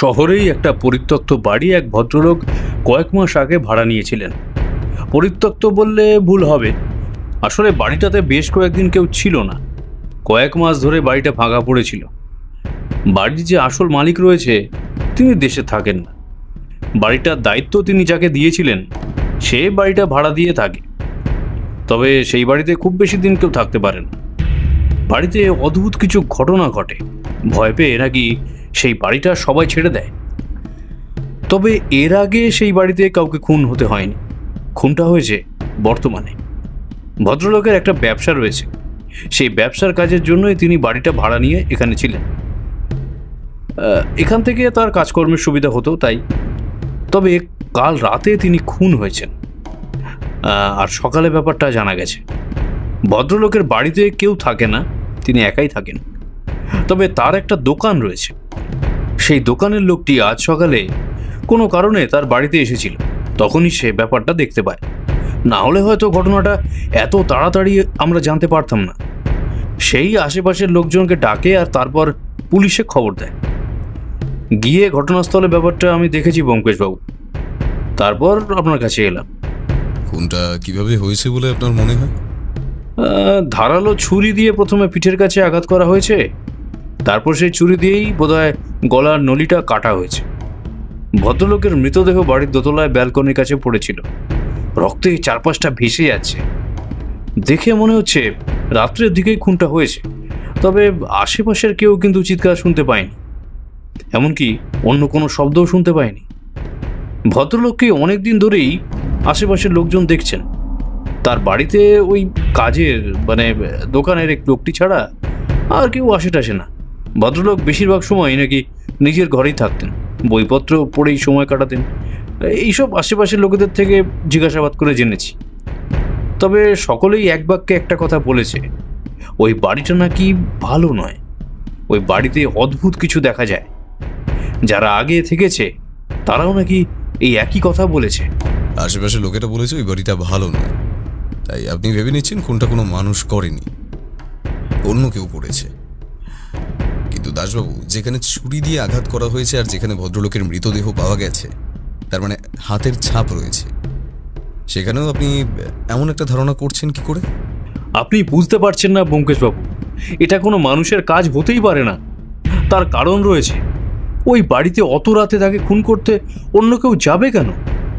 শহরেই একটা পরিত্যক্ত বাড়ি এক ভদ্রলোক কয়েক মাস আগে ভাড়া নিয়েছিলেন। পরিত্যক্ত বললে ভুল হবে, আসলে বাড়িটাতে বেশ কয়েকদিন কেউ ছিল না। কয়েক মাস ধরে বাড়িটা ভাঙা পড়েছিল। বাড়ির যে আসল মালিক রয়েছে তিনি দেশে থাকেন না। বাড়িটার দায়িত্ব তিনি যাকে দিয়েছিলেন সে বাড়িটা ভাড়া দিয়ে থাকে, তবে সেই বাড়িতে খুব বেশি দিন কেউ থাকতে পারে না। বাড়িতে অদ্ভুত কিছু ঘটনা ঘটে, ভয় পেয়ে নাকি সেই বাড়িটা সবাই ছেড়ে দেয়। তবে এর আগে সেই বাড়িতে কাউকে খুন হতে হয়নি, খুনটা হয়েছে বর্তমানে। ভদ্রলোকের একটা ব্যবসা রয়েছে, সেই ব্যবসার কাজের জন্যই তিনি বাড়িটা ভাড়া নিয়ে এখানে ছিলেন। এখান থেকে তার কাজকর্মের সুবিধা হতো তাই। তবে কাল রাতে তিনি খুন হয়েছেন, আর সকালে ব্যাপারটা জানা গেছে। ভদ্রলোকের বাড়িতে কেউ থাকে না, তিনি একাই থাকেন। তবে তার একটা দোকান রয়েছে, সেই দোকানের লোকটি আজ সকালে কোনো কারণে তার বাড়িতে এসেছিল, তখনই সে ব্যাপারটা দেখতে পায়। না হলে হয়তো ঘটনাটা এত তাড়াতাড়ি আমরা জানতে পারতাম না। সেই আশেপাশের লোকজনকে ডাকে আর তারপর পুলিশে খবর দেয়। গিয়ে ঘটনাস্থলে ব্যাপারটা আমি দেখেছি ব্যোমকেশবাবু, তারপর আপনার কাছে এলাম। খুনটা কিভাবে হয়েছে বলে আপনার মনে হয়? ধারালো ছুরি দিয়ে প্রথমে পিঠের কাছে আঘাত করা হয়েছে, তারপর সেই ছুরি দিয়েই বোধহয় গলার নলিটা কাটা হয়েছে। ভদ্রলোকের মৃতদেহ বাড়ির দোতলায় ব্যালকনির কাছে পড়েছিল, রক্তে চারপাশটা ভেসে যাচ্ছে। দেখে মনে হচ্ছে রাত্রের দিকেই খুনটা হয়েছে, তবে আশেপাশের কেউ কিন্তু চিৎকার শুনতে পায়নি, এমনকি অন্য কোনো শব্দও শুনতে পায়নি। ভদ্রলোককে অনেকদিন ধরেই আশেপাশের লোকজন দেখছেন। তার বাড়িতে ওই কাজের দোকানের এক লোকটি ছাড়া আর কেউ আসে টাসে না। ভদ্রলোক বেশিরভাগ সময় নাকি নিজের ঘরেই থাকতেন, বইপত্র পড়েই সময় কাটাতেন। এইসব আশেপাশের লোকেদের থেকে জিজ্ঞাসাবাদ করে জেনেছি। তবে সকলেই এক বাক্যে একটা কথা বলেছে, ওই বাড়িটা নাকি ভালো নয়, ওই বাড়িতে অদ্ভুত কিছু দেখা যায়। যারা আগে থেকেছে তারাও নাকি এই একই কথা বলেছে। আশেপাশের লোকেরা বলেছে ওই বাড়িটা ভালো নয়, তাই আপনি ভেবে নিচ্ছেন খুনটা কোনো মানুষ করেনি, অন্য কেউ করেছে। কিন্তু দাসবাবু, যেখানে ছুরি দিয়ে আঘাত করা হয়েছে আর যেখানে ভদ্রলোকের মৃতদেহ পাওয়া গেছে, তার মানে হাতের ছাপ রয়েছে, সেখানেও আপনি এমন একটা ধারণা করছেন কি করে? আপনি বুঝতে পারছেন না ব্যোমকেশবাবু, এটা কোনো মানুষের কাজ হতেই পারে না। তার কারণ রয়েছে। ওই বাড়িতে অত রাতে তাকে খুন করতে অন্য কেউ যাবে কেন?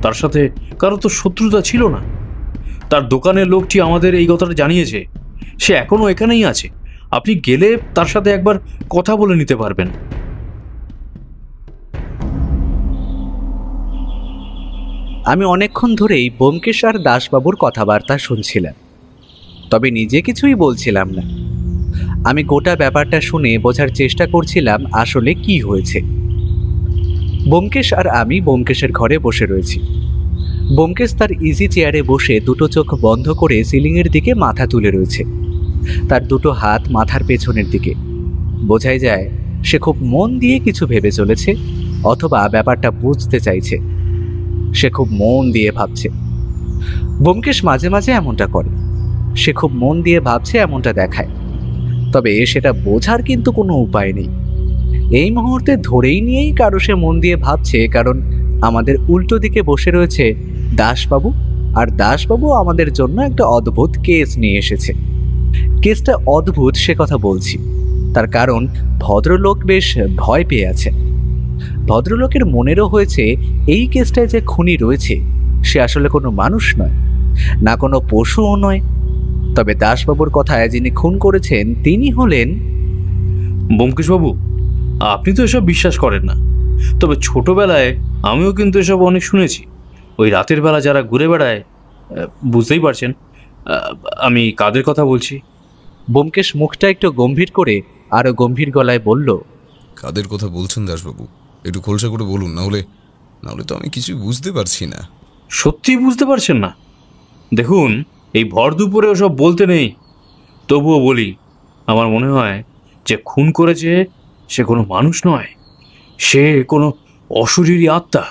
তার সাথে কারো তো শত্রুতা ছিল না। তার দোকানের লোকটি আমাদের এই কথাটা জানিয়েছে, সে এখনো এখানেই আছে। আপনি গেলে তার সাথে একবার কথা বলে নিতে পারবেন। আমি অনেকক্ষণ ধরেই ব্যোমকেশ আর দাসবাবুর কথাবার্তা শুনছিলাম, তবে নিজে কিছুই বলছিলাম না। আমি গোটা ব্যাপারটা শুনে বোঝার চেষ্টা করছিলাম আসলে কি হয়েছে। ব্যোমকেশ আর আমি ব্যোমকেশের ঘরে বসে রয়েছি। ব্যোমকেশ তার ইজি চেয়ারে বসে দুটো চোখ বন্ধ করে সিলিংয়ের দিকে মাথা তুলে রয়েছে, তার দুটো হাত মাথার পেছনের দিকে। বোঝাই যায় সে খুব মন দিয়ে কিছু ভেবে চলেছে, অথবা ব্যাপারটা বুঝতে চাইছে। সে খুব মন দিয়ে ভাবছে। ব্যোমকেশ মাঝে মাঝে এমনটা করে, সে খুব মন দিয়ে ভাবছে এমনটা দেখায়, তবে সেটা বোঝার কিন্তু কোনো উপায় নেই। এই মুহূর্তে ধরেই নিয়েই কারো সে মন দিয়ে ভাবছে, কারণ আমাদের উল্টো দিকে বসে রয়েছে দাসবাবু, আর দাসবাবু আমাদের জন্য একটা অদ্ভুত কেস নিয়ে এসেছে। কেসটা অদ্ভুত সে কথা বলছি, তার কারণ ভদ্রলোক বেশ ভয় পেয়ে আছে। ভদ্রলোকের মনেরও হয়েছে এই কেসটায় যে খুনি রয়েছে সে আসলে কোনো মানুষ নয়, না কোনো পশুও নয়। তবে দাসবাবুর কথায় যিনি খুন করেছেন তিনি হলেন ব্যোমকেশবাবু। আপনি তো এসব বিশ্বাস করেন না, তবে ছোটবেলায় আমিও কিন্তু এসব অনেক শুনেছি। ওই রাতের বেলা যারা ঘুরে বেড়ায়, বুঝতেই পারছেন আমি কাদের কথা বলছি। ব্যোমকেশ মুখটা একটু গম্ভীর করে আরো গম্ভীর গলায় বলল, কাদের কথা বলছেন দাসবাবু? একটু খোলসা করে বলুন, না হলে তো আমি কিছুই বুঝতে পারছি না। সত্যি বুঝতে পারছেন না? দেখুন, এই ভর দুপুরে ওসব বলতে নেই, তবুও বলি, আমার মনে হয় যে খুন করেছে সে কোনো মানুষ নয়, সে কোনো অশরীরী আত্মা।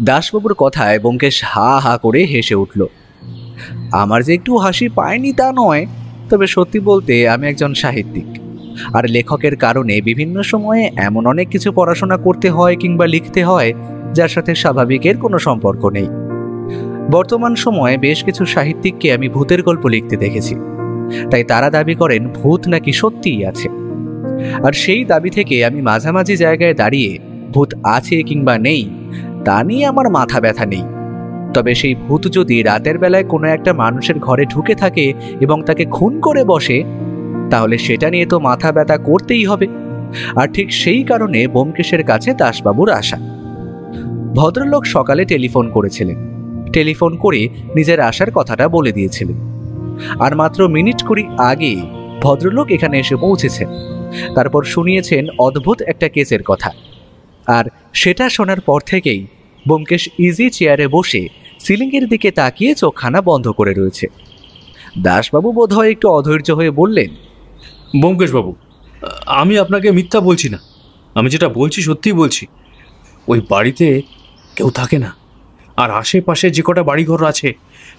দাসবাবুর কথায় ব্যোমকেশ হা হা করে হেসে উঠল। আমার যে একটু হাসি পায়নি তা নয়, তবে সত্যি বলতে আমি একজন সাহিত্যিক, আর লেখকের কারণে বিভিন্ন সময়ে এমন অনেক কিছু পড়াশোনা করতে হয় কিংবা লিখতে হয় যার সাথে স্বাভাবিকের কোনো সম্পর্ক নেই। বর্তমান সময়ে বেশ কিছু সাহিত্যিককে আমি ভূতের গল্প লিখতে দেখেছি, তাই তারা দাবি করেন ভূত নাকি সত্যিই আছে। আর সেই দাবি থেকে আমি মাঝামাঝি জায়গায় দাঁড়িয়ে ভূত আছে কিংবা নেই তা নিয়ে আমার মাথা ব্যথা নেই। তবে সেই ভূত যদি রাতের বেলায় কোনো একটা মানুষের ঘরে ঢুকে থাকে এবং তাকে খুন করে বসে, তাহলে সেটা নিয়ে তো মাথা ব্যথা করতেই হবে। আর ঠিক সেই কারণে ব্যোমকেশের কাছে দাশবাবুর আসা। ভদ্রলোক সকালে টেলিফোন করেছিলেন, টেলিফোন করে নিজের আসার কথাটা বলে দিয়েছিলেন। আর মাত্র মিনিট কুড়ি আগে ভদ্রলোক এখানে এসে পৌঁছেছেন। তারপর শুনিয়েছেন অদ্ভুত একটা কেসের কথা। আর সেটা শোনার পর থেকেই ব্যোমকেশ ইজি চেয়ারে বসে সিলিংয়ের দিকে তাকিয়ে চোখখানা বন্ধ করে রয়েছে। দাশবাবু বোধহয় একটু অধৈর্য হয়ে বললেন, ব্যোমকেশবাবু, আমি আপনাকে মিথ্যা বলছি না, আমি যেটা বলছি সত্যিই বলছি। ওই বাড়িতে কেউ থাকে না, আর আশেপাশে যে কটা বাড়িঘর আছে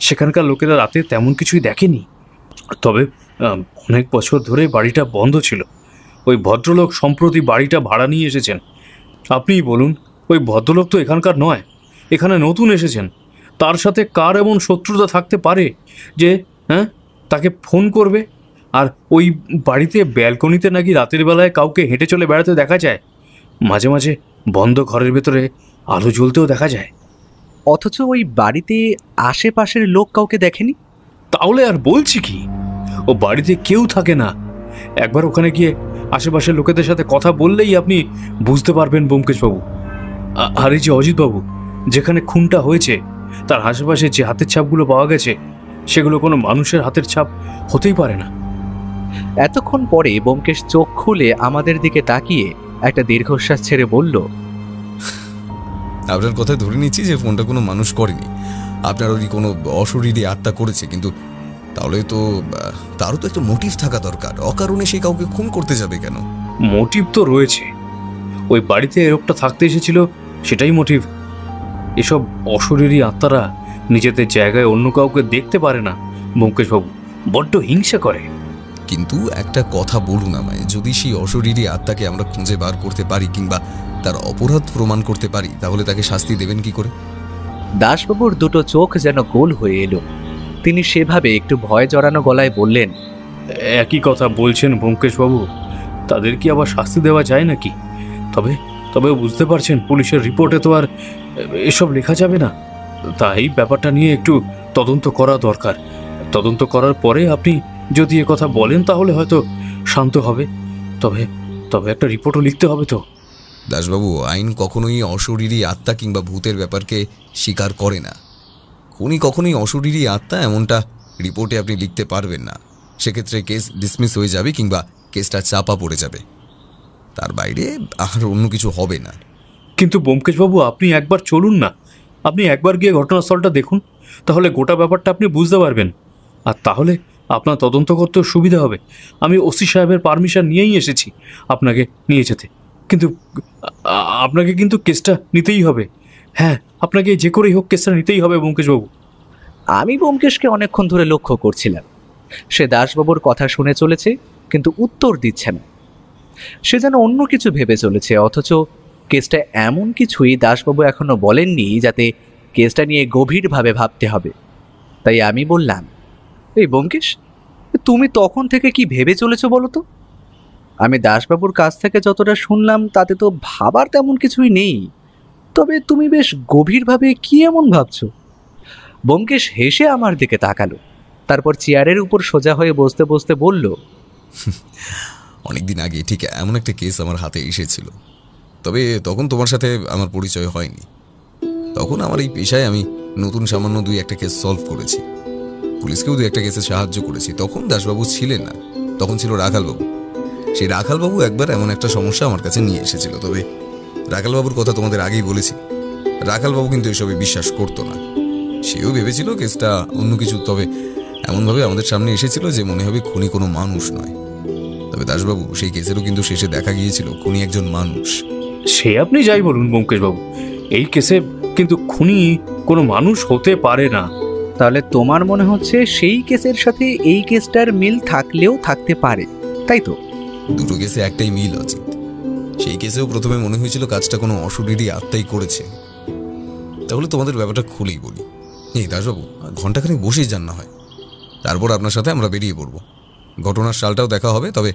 সেখানকার লোকেরা রাতে তেমন কিছুই দেখেনি। তবে অনেক বছর ধরে বাড়িটা বন্ধ ছিল। ওই ভদ্রলোক সম্প্রতি বাড়িটা ভাড়া নিয়ে এসেছেন। আপনিই বলুন, ওই ভদ্রলোক তো এখানকার নয়, এখানে নতুন এসেছেন। তার সাথে কার এমন শত্রুতা থাকতে পারে যে তাকে ফোন করবে? আর ওই বাড়িতে ব্যালকনিতে নাকি রাতের বেলায় কাউকে হেঁটে চলে বেড়াতে দেখা যায়। মাঝে মাঝে বন্ধ ঘরের ভেতরে আলো জ্বলতেও দেখা যায়। অথচ ওই বাড়িতে আশেপাশের লোক কাউকে দেখেনি। তাহলে আর বলছি কি, ও বাড়িতে কেউ থাকে না। একবার ওখানে গিয়ে আশেপাশের লোকেদের সাথে কথা বললেই আপনি বুঝতে পারবেন ব্যোমকেশবাবু। আর এই যে অজিতবাবু, যেখানে খুনটা হয়েছে তার আশেপাশে যে হাতের ছাপগুলো পাওয়া গেছে সেগুলো কোনো মানুষের হাতের ছাপ হতেই পারে না। এতক্ষণ পরে ব্যোমকেশ চোখ খুলে আমাদের দিকে তাকিয়ে একটা দীর্ঘশ্বাস ছেড়ে বলল, আপনার কথায় ধরে নিচ্ছি যে ফোনটা কোনো মানুষ করেনি, আপনার ওই কোনো অশরীরী আত্মা করেছে। কিন্তু তাহলে তো তারও তো একটা মোটিভ থাকা দরকার। অকারণে সে কাউকে খুন করতে যাবে কেন? মোটিভ তো রয়েছে, ওই বাড়িতে এরকমটা থাকতে এসেছিল, সেটাই মোটিভ। এসব অশরীরী আত্মারা নিজেদের জায়গায় অন্য কাউকে দেখতে পারে না ব্যোমকেশবাবু, বড্ড হিংসা করে। কিন্তু একটা কথা বলুন আমায়, যদি সেই অশরীরী আত্মাকে আমরা খুঁজে বার করতে পারি কিংবা তার অপরাধ প্রমাণ করতে পারি, তাহলে তাকে শাস্তি দেবেন কি করে? দাশবাবুর দুটো চোখ যেন গোল হয়ে এলো। তিনি সেভাবে একটু ভয় জড়ানো গলায় বললেন, একই কথা বলছেন ব্যোমকেশবাবু, তাদের কি আবার শাস্তি দেওয়া যায় নাকি? তবে বুঝতে পারছেন, পুলিশের রিপোর্টে তো আর এসব লেখা যাবে না। তাই ব্যাপারটা নিয়ে একটু তদন্ত করা দরকার। তদন্ত করার পরে আপনি যদি এ কথা বলেন তাহলে হয়তো শান্ত হবে। তবে একটা রিপোর্টও লিখতে হবে তো। দাসবাবু, আইন কখনোই অশরীরী আত্মা কিংবা ভূতের ব্যাপারকে স্বীকার করে না। উনি কখনোই অশরীরী আত্মা এমনটা রিপোর্টে আপনি লিখতে পারবেন না। সেক্ষেত্রে কেস ডিসমিস হয়ে যাবে কিংবা কেসটা চাপা পড়ে যাবে। তার বাইরে আর অন্য কিছু হবে না। কিন্তু ব্যোমকেশবাবু, আপনি একবার চলুন না, আপনি একবার গিয়ে ঘটনাস্থলটা দেখুন, তাহলে গোটা ব্যাপারটা আপনি বুঝতে পারবেন। আর তাহলে আপনার তদন্ত করতেও সুবিধা হবে। আমি ওসি সাহেবের পারমিশন নিয়েই এসেছি আপনাকে নিয়ে যেতে। কিন্তু আপনাকে কিন্তু কেসটা নিতেই হবে। হ্যাঁ, আপনাকে যে করেই হোক কেসটা নিতেই হবে ব্যোমকেশবাবু। আমি ব্যোমকেশকে অনেকক্ষণ ধরে লক্ষ্য করছিলাম। সে দাশবাবুর কথা শুনে চলেছে, কিন্তু উত্তর দিচ্ছে না। সে যেন অন্য কিছু ভেবে চলেছে, অথচ কেসটা এমন কিছুই দাশবাবু এখনো বলেননি যাতে কেসটা নিয়ে গভীরভাবে ভাবতে হবে। তাই আমি বললাম, এই ব্যোমকেশ, তুমি তখন থেকে কি ভেবে চলেছো বলো তো? আমি দাশবাবুর কাছ থেকে যতটা শুনলাম তাতে তো ভাবার তেমন কিছুই নেই। তবে তুমি বেশ গভীরভাবে কি এমন ভাবছো? ব্যোমকেশ হেসে আমার দিকে তাকালো, তারপর চেয়ারের উপর সোজা হয়ে বসতে বসতে বলল, অনেকদিন আগে ঠিক এমন একটা কেস আমার হাতে এসেছিল। তবে তখন তোমার সাথে আমার পরিচয় হয়নি। তখন আমার এই পেশায় আমি নতুন সামান্য 2-1টা কেস সলভ করেছি, পুলিশকেও 2-1টা কেসে সাহায্য করেছি। তখন দাশবাবু ছিলেন না, তখন ছিল রাখালবাবু। সেই রাখালবাবু একবার এমন একটা সমস্যা আমার কাছে নিয়ে এসেছিল। তবে রাখালবাবুর কথা তোমাদের আগেই বলেছি, রাখালবাবু কিন্তু এসবে বিশ্বাস করতো না। সেও ভেবেছিল কেসটা অন্য কিছু, তবে এমনভাবে আমাদের সামনে এসেছিল যে মনে হবে খুনি কোনো মানুষ নয়। তবে দাশবাবু, সেই কেসেরও কিন্তু শেষে দেখা গিয়েছিল খুনি একজন মানুষ। সে আপনি যাই বলুন ব্যোমকেশবাবু, এই কেসে কিন্তু খুনি কোনো মানুষ হতে পারে না। তাহলে তোমার মনে হচ্ছে সেই কেসের সাথে এই কেসটার মিল থাকলেও থাকতে পারে, তাই তো? দুটো কেসে একটাই মিল আছে। সেই কেসেও প্রথমে মনে হয়েছিল কাজটা কোনো অশরীরী আত্মাই করেছে। তাহলে তোমাদের ব্যাপারটা খুলেই বলি। এই দাসবাবু, ঘন্টাখানেক বসেই যান না হয়, তারপর আপনার সাথে আমরা বেরিয়ে পড়ব। ঘটনার সালটাও দেখা হবে। তবে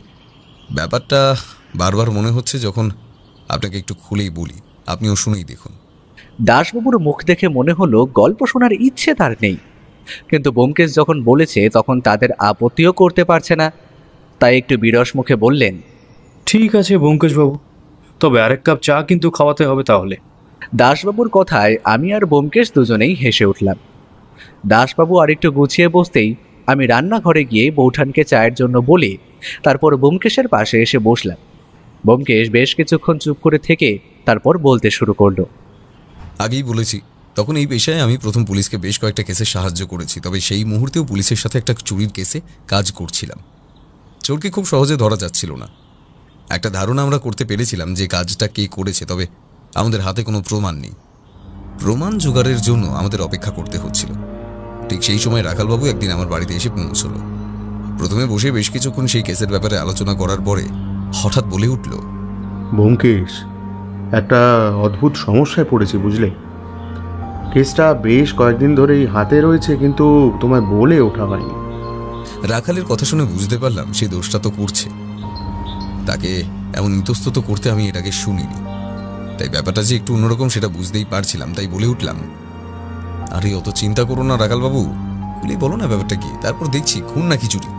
ব্যাপারটা বারবার মনে হচ্ছে যখন আপনাকে একটু খুলেই বলি, আপনিও শুনেই দেখুন। দাসবাবুর মুখ দেখে মনে হলো গল্প শোনার ইচ্ছে তার নেই, কিন্তু ব্যোমকেশ যখন বলেছে তখন তাদের আপত্তিও করতে পারছে না, তাই একটু বিরস মুখে বললেন, ঠিক আছে ব্যোমকেশবাবু, তবে আরেক কাপ চা কিন্তু খাওয়াতে হবে তাহলে। দাসবাবুর কথায় আমি আর ব্যোমকেশ দুজনেই হেসে উঠলাম। দাসবাবু আরেকটু গুছিয়ে বসতেই আমি রান্নাঘরে গিয়ে বৌঠানকে চায়ের জন্য বলি, তারপর ব্যোমকেশের পাশে এসে বসলাম। ব্যোমকেশ বেশ কিছুক্ষণ চুপ করে থেকে তারপর বলতে শুরু করলো। আগেই বলেছি, তখন এই পেশায় আমি প্রথম পুলিশকে বেশ কয়েকটা কেসে সাহায্য করেছি। তবে সেই মুহূর্তেও পুলিশের সাথে একটা চুরির কেসে কাজ করছিলাম। চোরকে খুব সহজে ধরা যাচ্ছিল না। একটা ধারণা আমরা করতে পেরেছিলাম যে কাজটা কে করেছে, তবে আমাদের হাতে কোনো প্রমাণ নেই। প্রমাণ জোগাড়ের জন্য আমাদের অপেক্ষা করতে হচ্ছিল। ঠিক সেই সময় রাখালবাবু একদিন আমার বাড়িতে এসে পৌঁছল। প্রথমে বসে বেশ কিছুক্ষণ সেই কেসের ব্যাপারে আলোচনা করার পরে হঠাৎ বলে উঠল, ব্যোমকেশ, একটা অদ্ভুত সমস্যায় পড়েছি বুঝলে। কেসটা বেশ কয়েকদিন ধরেই হাতে রয়েছে, কিন্তু তোমায় বলে ওঠা হয়নি। রাখালের কথা শুনে বুঝতে পারলাম সে দোষটা তো করছে। তাকে এমন ইতস্তত করতে আমি এটাকে শুনিনি। তাই ব্যাপারটা যে একটু অন্যরকম সেটা বুঝতেই পারছিলাম। তাই বলে উঠলাম, আরে অত চিন্তা করো না রাখালবাবু, বলো না ব্যাপারটা কি, তারপর দেখছি খুন নাকি চুরি।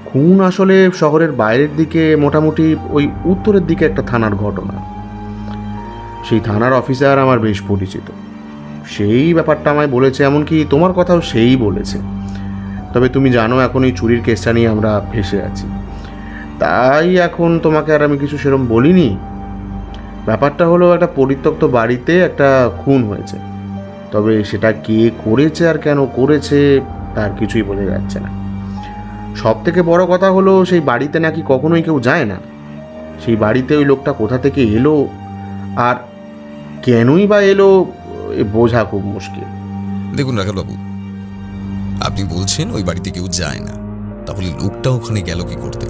খুন আসলে শহরের বাইরের দিকে, মোটামুটি ওই উত্তরের দিকে একটা থানার ঘটনা। সেই থানার অফিসার আমার বেশ পরিচিত। সেই ব্যাপারটা আমায় বলেছে, এমনকি তোমার কথাও সেই বলেছে। তবে তুমি জানো এখন এই চুরির কেসটা নিয়ে আমরা ফেঁসে আছি, তাই এখন তোমাকে আর আমি কিছু সেরকম বলিনি। ব্যাপারটা হলো, একটা পরিত্যক্ত বাড়িতে একটা খুন হয়েছে, তবে সেটা কে করেছে আর কেন করেছে তার কিছুই বোঝা যাচ্ছে না। সব থেকে বড় কথা হলো, সেই বাড়িতে নাকি কখনোই কেউ যায় না। সেই বাড়িতে ওই লোকটা কোথা থেকে এলো আর কেনই বা এলো বোঝা খুব মুশকিল। দেখুন রাখালবাবু, আপনি বলছেন ওই বাড়িতে কেউ যায় না, তাহলে লোকটা ওখানে গেল কি করতে?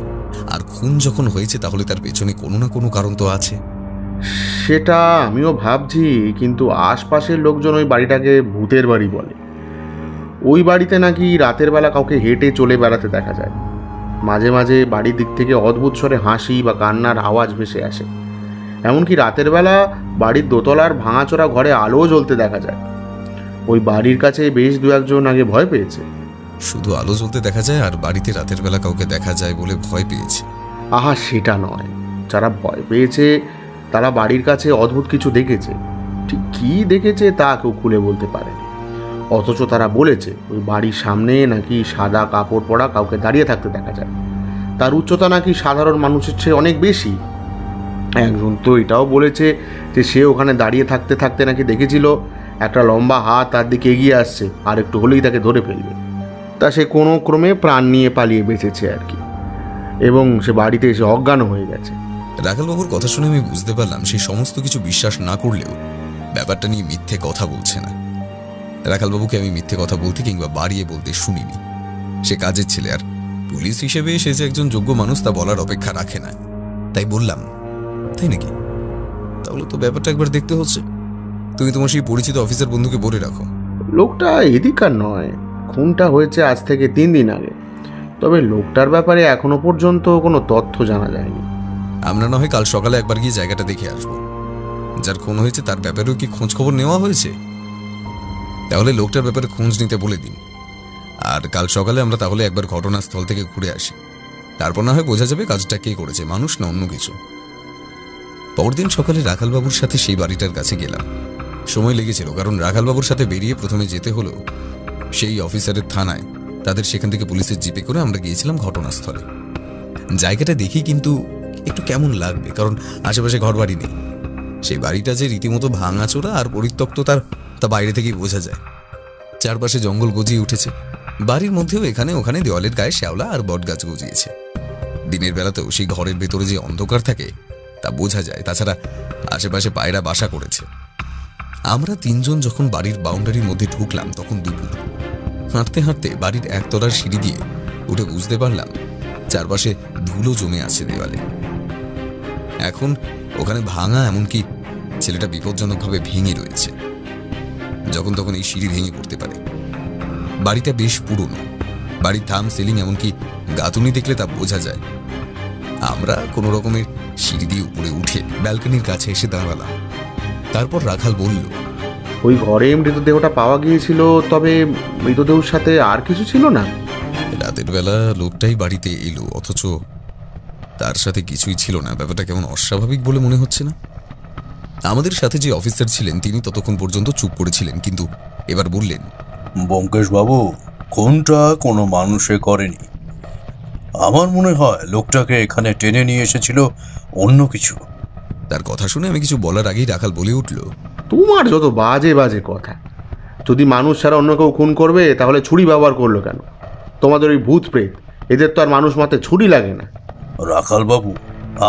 আর খুন যখন হয়েছে তাহলে তার পেছনে কোনো না কোনো কারণ তো আছে। সেটা আমিও ভাবছি, কিন্তু আশপাশের লোকজন ওই বাড়িটাকে ভূতের বাড়ি বলে। ওই বাড়িতে নাকি রাতের বেলা কাউকে হেঁটে চলে বেড়াতে দেখা যায়। মাঝে মাঝে বাড়ির দিক থেকে অদ্ভুত স্বরে হাসি বা কান্নার আওয়াজ ভেসে আসে। এমনকি রাতের বেলা বাড়ির দোতলার ভাঙাচোরা ঘরে আলোও জ্বলতে দেখা যায়। ওই বাড়ির কাছে বেশ দু একজন আগে ভয় পেয়েছে। শুধু আলো জ্বলতে দেখা যায় আর বাড়িতে রাতের বেলা কাউকে দেখা যায় বলে ভয় পেয়েছে? আহা, সেটা নয়। যারা ভয় পেয়েছে তারা বাড়ির কাছে অদ্ভুত কিছু দেখেছে। ঠিক কী দেখেছে তা কেউ খুলে বলতে পারেনি। অথচ তারা বলেছে ওই বাড়ির সামনে নাকি সাদা কাপড় পরা কাউকে দাঁড়িয়ে থাকতে দেখা যায়। তার উচ্চতা নাকি সাধারণ মানুষের চেয়ে অনেক বেশি। একজন তো এটাও বলেছে যে সে ওখানে দাঁড়িয়ে থাকতে থাকতে নাকি দেখেছিল একটা লম্বা হাত তার দিকে এগিয়ে আসছে, আর একটু হলেই তাকে ধরে ফেলবে। তা সে কোনো ক্রমে প্রাণ নিয়ে পালিয়ে বেঁচেছে আর কি, এবং সে বাড়িতে এসে অজ্ঞানও হয়ে গেছে। রাখালবাবুর কথা শুনে আমি বুঝতে পারলাম সে সমস্ত কিছু বিশ্বাস না করলেও ব্যাপারটা নিয়ে মিথ্যে কথা বলছে না। রাখালবাবুকে আমি মিথ্যে কথা বলতে কিংবা বাড়িয়ে বলতে শুনিনি। সে কাজের ছেলে, আর পুলিশ হিসেবে সে যে একজন যোগ্য মানুষ তা বলার অপেক্ষা রাখে না। তাই বললাম, তাই নাকি? তাহলে তো ব্যাপারটা একবার দেখতে হচ্ছে। তুমি তোমার সেই পরিচিত অফিসার বন্ধুকে বলে রাখো। লোকটা এদিকার নয়, খুনটা হয়েছে আজ থেকে 3 দিন আগে। তবে লোকটার ব্যাপারে এখনো পর্যন্ত কোনো তথ্য জানা যায়নি। আমরা না হয় কাল সকালে একবার গিয়ে জায়গাটা দেখে আসবো। যার খুন হয়েছে তার ব্যাপারেও কি খোঁজ খবর নেওয়া হয়েছে? তাহলে লোকটার ব্যাপারে খোঁজ নিতে বলে দিন। আর কাল সকালে আমরা তাহলে একবার ঘটনাস্থল থেকে ঘুরে আসি। তারপর না হয় বোঝা যাবে কাজটা কে করেছে, মানুষ না অন্য কিছু। পরদিন সকালে রাখালবাবুর সাথে সেই বাড়িটার কাছে গেলাম। সময় লেগেছিল, কারণ রাখালবাবুর সাথে বেরিয়ে প্রথমে যেতে হলো সেই অফিসারের থানায়। তাদের সেখান থেকে পুলিশের জিপে করে আমরা গিয়েছিলাম ঘটনাস্থলে। জায়গাটা দেখি কিন্তু একটু কেমন লাগবে, কারণ আশেপাশে ঘর বাড়ি নেই। সেই বাড়িটা যে রীতিমতো ভাঙাচোরা আর পরিত্যক্ত তা বাইরে থেকেই বোঝা যায়। চারপাশে জঙ্গল গজিয়ে উঠেছে। বাড়ির মধ্যেও এখানে ওখানে দেওয়ালের গায়ে শ্যাওলা আর বটগাছ গজিয়েছে। দিনের বেলাতেও সেই ঘরের ভেতরে যে অন্ধকার থাকে তা বোঝা যায়। তাছাড়া আশেপাশে পায়রা বাসা করেছে। আমরা 3 জন যখন বাড়ির বাউন্ডারির মধ্যে ঢুকলাম তখন দুপুর। হাঁটতে হাঁটতে বাড়ির একতলার সিঁড়ি দিয়ে উঠে বুঝতে পারলাম চারপাশে ধুলো জমে আছে দেওয়ালে। এখন ওখানে ভাঙা, এমনকি ছেলেটা বিপজ্জনকভাবে ভেঙে রয়েছে। যখন তখন এই সিঁড়ি ভেঙে পড়তে পারে। বাড়িটা বেশ পুরনো, বাড়ির থাম, সিলিং, এমনকি গাঁথুনি দেখলে তা বোঝা যায়। আমরা কোনো রকমের সিঁড়ি দিয়ে উপরে উঠে ব্যালকনির কাছে এসে দাঁড়ালাম। তারপর রাখাল বলল, ওই ঘরে মৃতদেহটা পাওয়া গিয়েছিল, তবে মৃতদেহের সাথে আর কিছু ছিল না? রাতের বেলা লোকটাই বাড়িতে এলো, অথচ তার সাথে কিছুই ছিল না। ব্যাপারটা কেমন অস্বাভাবিক বলে মনে হচ্ছে না? আমাদের সাথে যে অফিসার ছিলেন তিনি ততক্ষণ পর্যন্ত চুপ করেছিলেন, কিন্তু এবার বললেন, ব্যোমকেশ বাবু, খুনটা কোনো মানুষে করেনি। আমার মনে হয় লোকটাকে এখানে টেনে নিয়ে এসেছিল অন্য কিছু। তার কথা শুনে আমি কিছু বলার আগেই রাখাল বলে উঠল, তোমার যত বাজে বাজে কথা! যদি মানুষ ছাড়া অন্য কেউ খুন করবে তাহলে ছুরি ব্যবহার করলো কেন? তোমাদের ওই ভূত প্রেত, এদের তো আর মানুষ মারতে ছুরি লাগে না। রাখাল বাবু,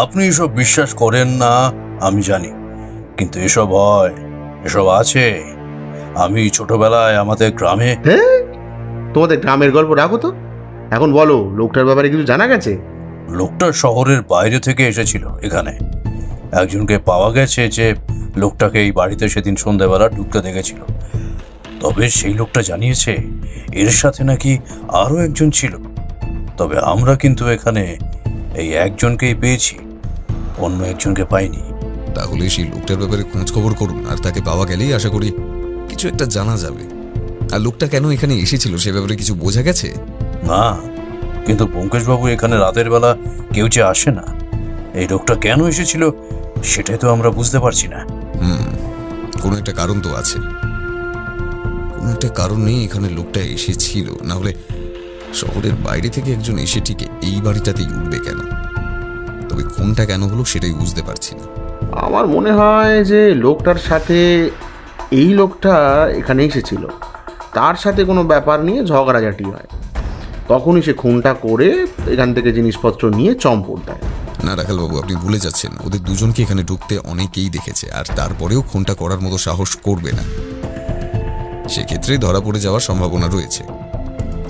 আপনি এসব বিশ্বাস করেন না আমি জানি, কিন্তু এসব হয়, এসব আছে। আমি ছোটবেলায় আমাদের গ্রামে... হ্যাঁ, তোমাদের গ্রামের গল্প রাখো তো। এখন বলো, লোকটার ব্যাপারে কিছু জানা গেছে? লোকটা শহরের বাইরে থেকে এসেছিল এখানে। একজনকে পাওয়া গেছে যে লোকটাকে এই বাড়িতে সেদিন সন্ধ্যাবেলা ঢুকতে দেখেছিল। তবে সেই লোকটা জানিয়েছে এর সাথে নাকি আরও একজন ছিল। তবে আমরা কিন্তু এখানে এই একজনকেই পেয়েছি, অন্য একজনকে পাইনি। তাহলে সেই লোকটার ব্যাপারে খোঁজ খবর করুন, আর তাকে পাওয়া গেলেই আশা করি কিছু একটা জানা যাবে। আর লোকটা কেন এখানে এসেছিল সে ব্যাপারে কিছু বোঝা গেছে? না, কিন্তু ব্যোমকেশবাবু, এখানে রাতের বেলা কেউ যে আসে না। এই লোকটা কেন এসেছিল সেটাই তো আমরা বুঝতে পারছি না। কোনো একটা কারণ তো আছে। কোনো একটা কারণ নেই এখানে লোকটা এসেছিল, না হলে শহরের বাইরে থেকে একজন এসে ঠিক এই বাড়িটাতেই উঠবে কেন? তবে কোনটা কেন হলো সেটাই বুঝতে পারছি না। আমার মনে হয় যে লোকটার সাথে এই লোকটা এখানে এসেছিল, তার সাথে কোনো ব্যাপার নিয়ে ঝগড়াঝাটি হয়, তখনই সে খুনটা করে এখান থেকে জিনিসপত্র নিয়ে চম্পট দেয়। না রাখালবাবু, আপনি ভুলে যাচ্ছেন। ওদের দুজনকে এখানে ঢুকতে অনেকেই দেখেছে, আর তারপরেও খুনটা করার মতো সাহস করবে না। সেক্ষেত্রে ধরা পড়ে যাওয়ার সম্ভাবনা রয়েছে।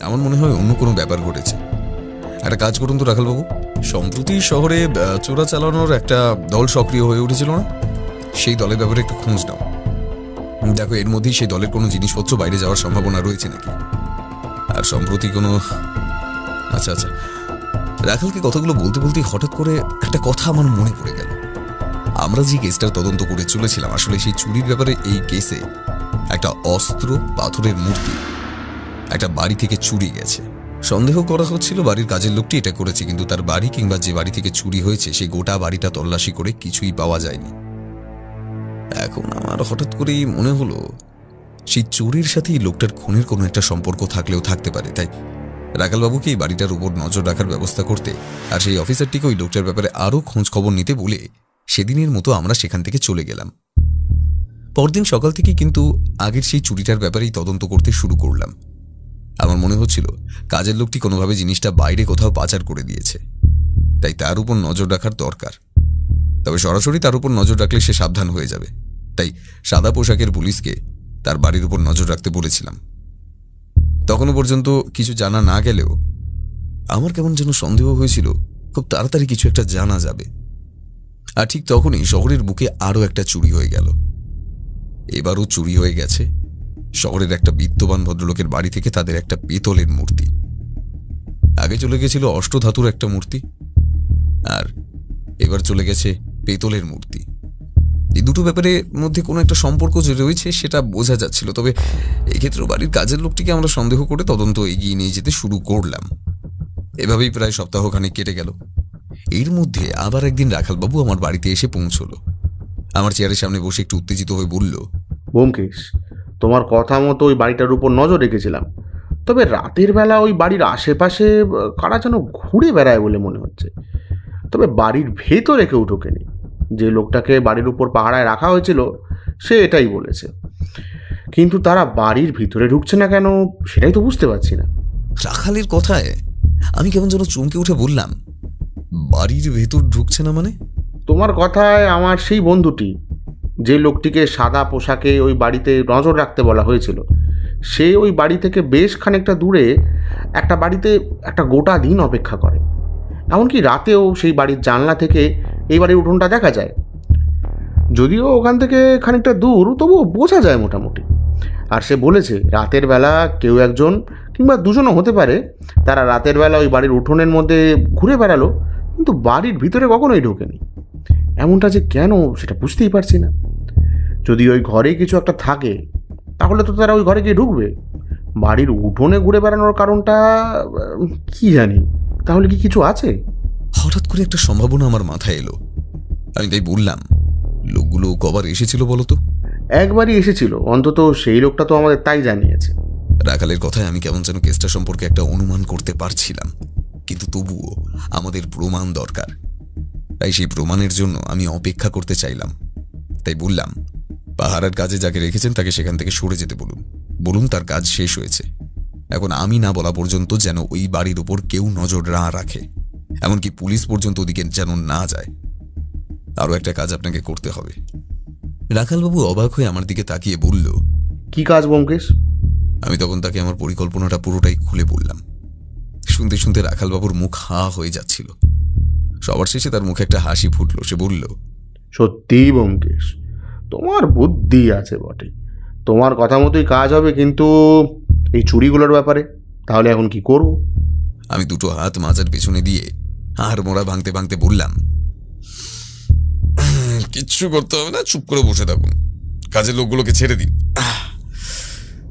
আমার মনে হয় অন্য কোনো ব্যাপার ঘটেছে। একটা কাজ করুন তো রাখালবাবু, সম্প্রতি শহরে চোরা চালানোর একটা দল সক্রিয় হয়ে উঠেছিল না? সেই দলের ব্যাপারে একটু খোঁজ নাও। দেখো এর মধ্যেই সেই দলের কোনো জিনিসপত্র বাইরে যাওয়ার সম্ভাবনা রয়েছে নাকি। আর সম্প্রতি কোনো... আচ্ছা, রাখালকে কথাগুলো বলতে বলতেই হঠাৎ করে একটা কথা আমার মনে পড়ে গেল। আমরা যে কেসটার তদন্ত করে চলেছিলাম, আসলে সেই চুরির ব্যাপারে এই কেসে একটা অস্ত্র, পাথরের মূর্তি একটা বাড়ি থেকে চুরি গেছে। সন্দেহ করা হচ্ছিল বাড়ির কাজের লোকটি এটা করেছে, কিন্তু তার বাড়ি কিংবা যে বাড়ি থেকে চুরি হয়েছে সেই গোটা বাড়িটা তল্লাশি করে কিছুই পাওয়া যায়নি। এখন আমার হঠাৎ করেই মনে হলো সেই চুরির সাথে এই লোকটার খুনের কোনো একটা সম্পর্ক থাকলেও থাকতে পারে। তাই রাখালবাবুকে এই বাড়িটার উপর নজর রাখার ব্যবস্থা করতে আর সেই অফিসারটিকে ওই লোকটার ব্যাপারে আরও খোঁজ খবর নিতে বলে সেদিনের মতো আমরা সেখান থেকে চলে গেলাম। পরদিন সকাল থেকে কিন্তু আগের সেই চুরিটার ব্যাপারেই তদন্ত করতে শুরু করলাম। আমার মনে হচ্ছিল কাজের লোকটি কোনোভাবে জিনিসটা বাইরে কোথাও পাচার করে দিয়েছে, তাই তার উপর নজর রাখার দরকার। তবে সরাসরি তার উপর নজর রাখলে সে সাবধান হয়ে যাবে, তাই সাদা পোশাকের পুলিশকে তার বাড়ির উপর নজর রাখতে বলেছিলাম। তখনও পর্যন্ত কিছু জানা না গেলেও আমার কেমন যেন সন্দেহ হয়েছিল খুব তাড়াতাড়ি কিছু একটা জানা যাবে। আর ঠিক তখনই শহরের বুকে আরও একটা চুরি হয়ে গেল। এবারও চুরি হয়ে গেছে শহরের একটা বিত্তবান ভদ্রলোকের বাড়ি থেকে তাদের একটা পেতলের মূর্তি। আগে চলে গেছিল অষ্টধাতুর একটা মূর্তি, আর এবার চলে গেছে পেতলের মূর্তি। এই দুটো ব্যাপারের মধ্যে কোনো একটা সম্পর্ক যে রয়েছে সেটা বোঝা যাচ্ছিল। তবে এক্ষেত্রেও বাড়ির কাজের লোকটিকে আমরা সন্দেহ করে তদন্ত এগিয়ে নিয়ে যেতে শুরু করলাম। এভাবেই প্রায় সপ্তাহখানেক কেটে গেল। এর মধ্যে আবার একদিন রাখালবাবু আমার বাড়িতে এসে পৌঁছলো। আমার চেয়ারের সামনে বসে একটু উত্তেজিত হয়ে বলল, ব্যোমকেশ, তোমার কথা মতো ওই বাড়িটার উপর নজর রেখেছিলাম, তবে রাতের বেলা ওই বাড়ির আশেপাশে কারা যেন ঘুরে বেড়ায় বলে মনে হচ্ছে। তবে বাড়ির ভেতরে কেউ ঢোকেনি। যে লোকটাকে বাড়ির উপর পাহারায় রাখা হয়েছিল সে এটাই বলেছে, কিন্তু তারা বাড়ির ভিতরে ঢুকছে না কেন সেটাই তো বুঝতে পারছি না। রাখালের কথায় আমি কেমন যেন চমকে উঠে বললাম, বাড়ির ভেতর ঢুকছে না মানে? তোমার কথায় আমার সেই বন্ধুটি, যে লোকটিকে সাদা পোশাকে ওই বাড়িতে নজর রাখতে বলা হয়েছিল, সে ওই বাড়ি থেকে বেশ খানিকটা দূরে একটা বাড়িতে একটা গোটা দিন অপেক্ষা করে। এমনকি রাতেও সেই বাড়ির জানলা থেকে এই বাড়ির উঠোনটা দেখা যায়। যদিও ওখান থেকে খানিকটা দূর, তবুও বোঝা যায় মোটামুটি। আর সে বলেছে রাতের বেলা কেউ একজন কিংবা দুজনও হতে পারে, তারা রাতের বেলা ওই বাড়ির উঠোনের মধ্যে ঘুরে বেড়ালো, কিন্তু বাড়ির ভিতরে কখনোই ঢোকেনি। এমনটা যে কেন সেটা বুঝতেই পারছি না। যদি ওই ঘরে কিছু একটা থাকে তাহলে তো তারা ওই ঘরে গিয়ে ঢুকবে। বাড়ির উঠোনে ঘুরে বেড়ানোর কারণটা কি জানি। তাহলে কি কিছু আছে? হঠাৎ করে একটা সম্ভাবনা আমার মাথায় এলো। আমি তাই বললাম, লোকগুলো কবার এসেছিল বলো তো? একবারই এসেছিল, অন্তত সেই লোকটা তো আমাদের তাই জানিয়েছে। রাখালের কথায় আমি কেমন যেন কেসটা সম্পর্কে একটা অনুমান করতে পারছিলাম, কিন্তু তবুও আমাদের প্রমাণ দরকার। তাই সেই প্রমাণের জন্য আমি অপেক্ষা করতে চাইলাম। তাই বললাম, পাহারার কাজে যাকে রেখেছেন তাকে সেখান থেকে সরে যেতে বলুন। বলুন তার কাজ শেষ হয়েছে। এখন আমি না বলা পর্যন্ত যেন ওই বাড়ির উপর কেউ নজর না রাখে, এমনকি পুলিশ পর্যন্ত ওদিকে যেন না যায়। আরও একটা কাজ আপনাকে করতে হবে। রাখালবাবু অবাক হয়ে আমার দিকে তাকিয়ে বলল, কি কাজ ব্যোমকেশ? আমি তখন তাকে আমার পরিকল্পনাটা পুরোটাই খুলে বললাম। শুনতে শুনতে রাখালবাবুর মুখ হাঁ হয়ে যাচ্ছিল। সবার শেষে তার মুখে একটা হাসি ফুটল। সে বলল, সত্যিই ব্যোমকেশ, তোমার বুদ্ধি আছে বটে। তোমার কথা মতোই কাজ হবে, কিন্তু এই চুরিগুলোর ব্যাপারে তাহলে এখন কি করব? আমি দুটো হাত মাজার পেছনে দিয়ে আর মোড়া ভাঙতে ভাঙতে বললাম, কিচ্ছু করতে হবে না, চুপ করে বসে থাকুন। কাজের লোকগুলোকে ছেড়ে দিন।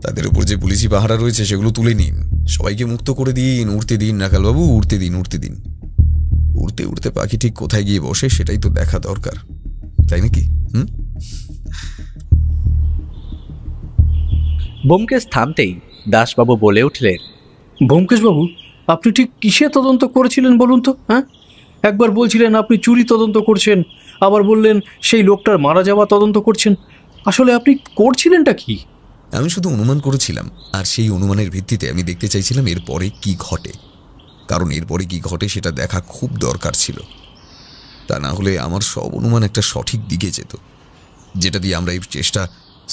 তাদের উপর যে পুলিশি পাহারা রয়েছে সেগুলো তুলে নিন। সবাইকে মুক্ত করে দিন, উড়তে দিন রাখালবাবু, উড়তে দিন, উড়তে দিন। উড়তে উড়তে পাখি ঠিক কোথায় গিয়ে বসে সেটাই তো দেখা দরকার, তাই নাকি? ব্যোমকেশ থামতেই দাসবাবু বলে উঠলেন, ব্যোমকেশবাবু, আপনি ঠিক কিসে তদন্ত করেছিলেন বলুন তো? হ্যাঁ, একবার বলছিলেন আপনি চুরি তদন্ত করছেন, আবার বললেন সেই লোকটার মারা যাওয়া তদন্ত করছেন। আসলে আপনি করছিলেনটা কি? আমি শুধু অনুমান করেছিলাম, আর সেই অনুমানের ভিত্তিতে আমি দেখতে চাইছিলাম এরপরে কি ঘটে। কারণ এরপরে কি ঘটে সেটা দেখা খুব দরকার ছিল। তা না হলে আমার সব অনুমান একটা সঠিক দিকে যেত, যেটা দিয়ে আমরা এই চেষ্টা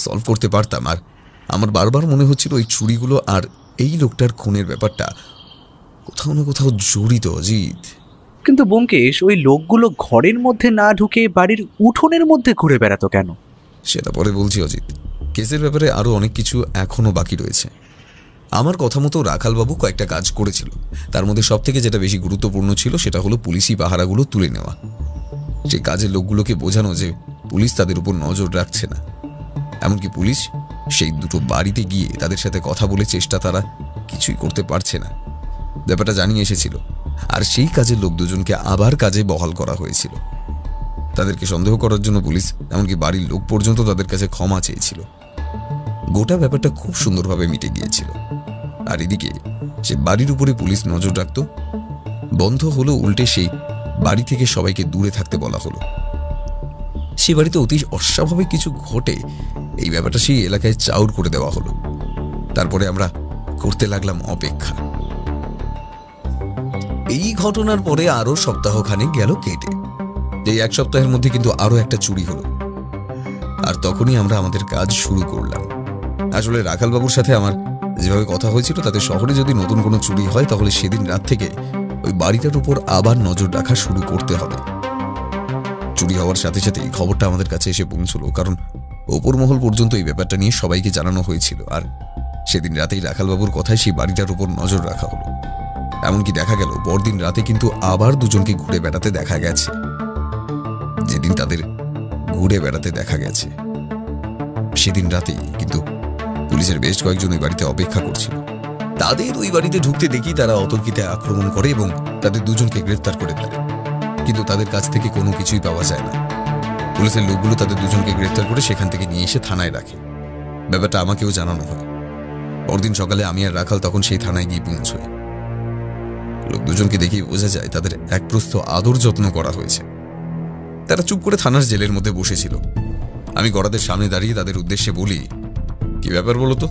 সলভ করতে পারতাম। আর আমার বারবার মনে হচ্ছিল ওই চুরিগুলো আর এই লোকটার খুনের ব্যাপারটা কোথাও না কোথাও জড়িত। অজিত, কিন্তু ব্যোমকেশ, ওই লোকগুলো ঘরের মধ্যে না ঢুকে বাড়ির উঠোনের মধ্যে ঘুরে বেড়াতো কেন? সেটা পরে বলছি অজিত। কেসের ব্যাপারে আরও অনেক কিছু এখনও বাকি রয়েছে। আমার কথা মতো রাখালবাবু কয়েকটা কাজ করেছিল। তার মধ্যে সবথেকে যেটা বেশি গুরুত্বপূর্ণ ছিল সেটা হলো পুলিশি পাহারাগুলো তুলে নেওয়া। সেই কাজের লোকগুলোকে বোঝানো যে পুলিশ তাদের উপর নজর রাখছে না। এমনকি পুলিশ সেই দুটো বাড়িতে গিয়ে তাদের সাথে কথা বলে চেষ্টা তারা কিছুই করতে পারছে না, ব্যাপারটা জানিয়ে এসেছিল। আর সেই কাজের লোক দুজনকে আবার কাজে বহাল করা হয়েছিল। তাদেরকে সন্দেহ করার জন্য পুলিশ, এমনকি বাড়ির লোক পর্যন্ত তাদের কাছে ক্ষমা চেয়েছিল। গোটা ব্যাপারটা খুব সুন্দরভাবে মিটে গিয়েছিল। আর এদিকে সে বাড়ির উপরে পুলিশ নজর রাখত বন্ধ হলো, উল্টে সেই বাড়ি থেকে সবাইকে দূরে থাকতে বলা হলো। সে বাড়িতে অতি অস্বাভাবিক কিছু ঘটে, এই ব্যাপারটা সেই এলাকায় চাউর করে দেওয়া হলো। তারপরে আমরা করতে লাগলাম অপেক্ষা। এই ঘটনার পরে আরো সপ্তাহখানেক গেল কেটে। এই এক সপ্তাহের মধ্যে কিন্তু আরো একটা চুরি হলো। আর তখনই আমরা আমাদের কাজ শুরু করলাম। আসলে রাখালবাবুর সাথে আমার যেভাবে কথা হয়েছিল তাতে শহরে যদি নতুন কোনো চুরি হয় তাহলে সেদিন রাত থেকে ওই বাড়িটার উপর আবার নজর রাখা শুরু করতে হবে। চুরি হওয়ার সাথে সাথে এই খবরটা আমাদের কাছে এসে পৌঁছলো, কারণ ওপর মহল পর্যন্ত এই ব্যাপারটা নিয়ে সবাইকে জানানো হয়েছিল। আর সেদিন রাতেই রাখালবাবুর কথায় সেই বাড়িটার উপর নজর রাখা হলো। এমনকি দেখা গেল পরদিন রাতে কিন্তু আবার দুজনকে ঘুরে বেড়াতে দেখা গেছে। যেদিন তাদের ঘুরে বেড়াতে দেখা গেছে সেদিন রাতেই কিন্তু পুলিশের বেশ কয়েকজন ওই বাড়িতে অপেক্ষা করছিল। তাদের ওই বাড়িতে ঢুকতে দেখি তারা অতর্কিতে আক্রমণ করে এবং তাদের দুজনকে গ্রেফতার করে ফেলে। কিন্তু তাদের কাছ থেকে কোনো কিছুই পাওয়া যায় না। পুলিশের লোকগুলো তাদের দুজনকে গ্রেফতার করে সেখান থেকে নিয়ে এসে থানায় রাখে। ব্যাপারটা আমাকেও জানানো হয়। পরদিন সকালে আমি আর রাখাল তখন সেই থানায় গিয়ে পৌঁছই। লোক দুজনকে দেখেই বোঝা যায় তাদের এক প্রস্থ আদর যত্ন করা হয়েছে। তারা চুপ করে থানার জেলের মধ্যে বসেছিল। আমি গড়াদের সামনে দাঁড়িয়ে তাদের উদ্দেশ্যে বলি, কি ব্যাপার বলো তো,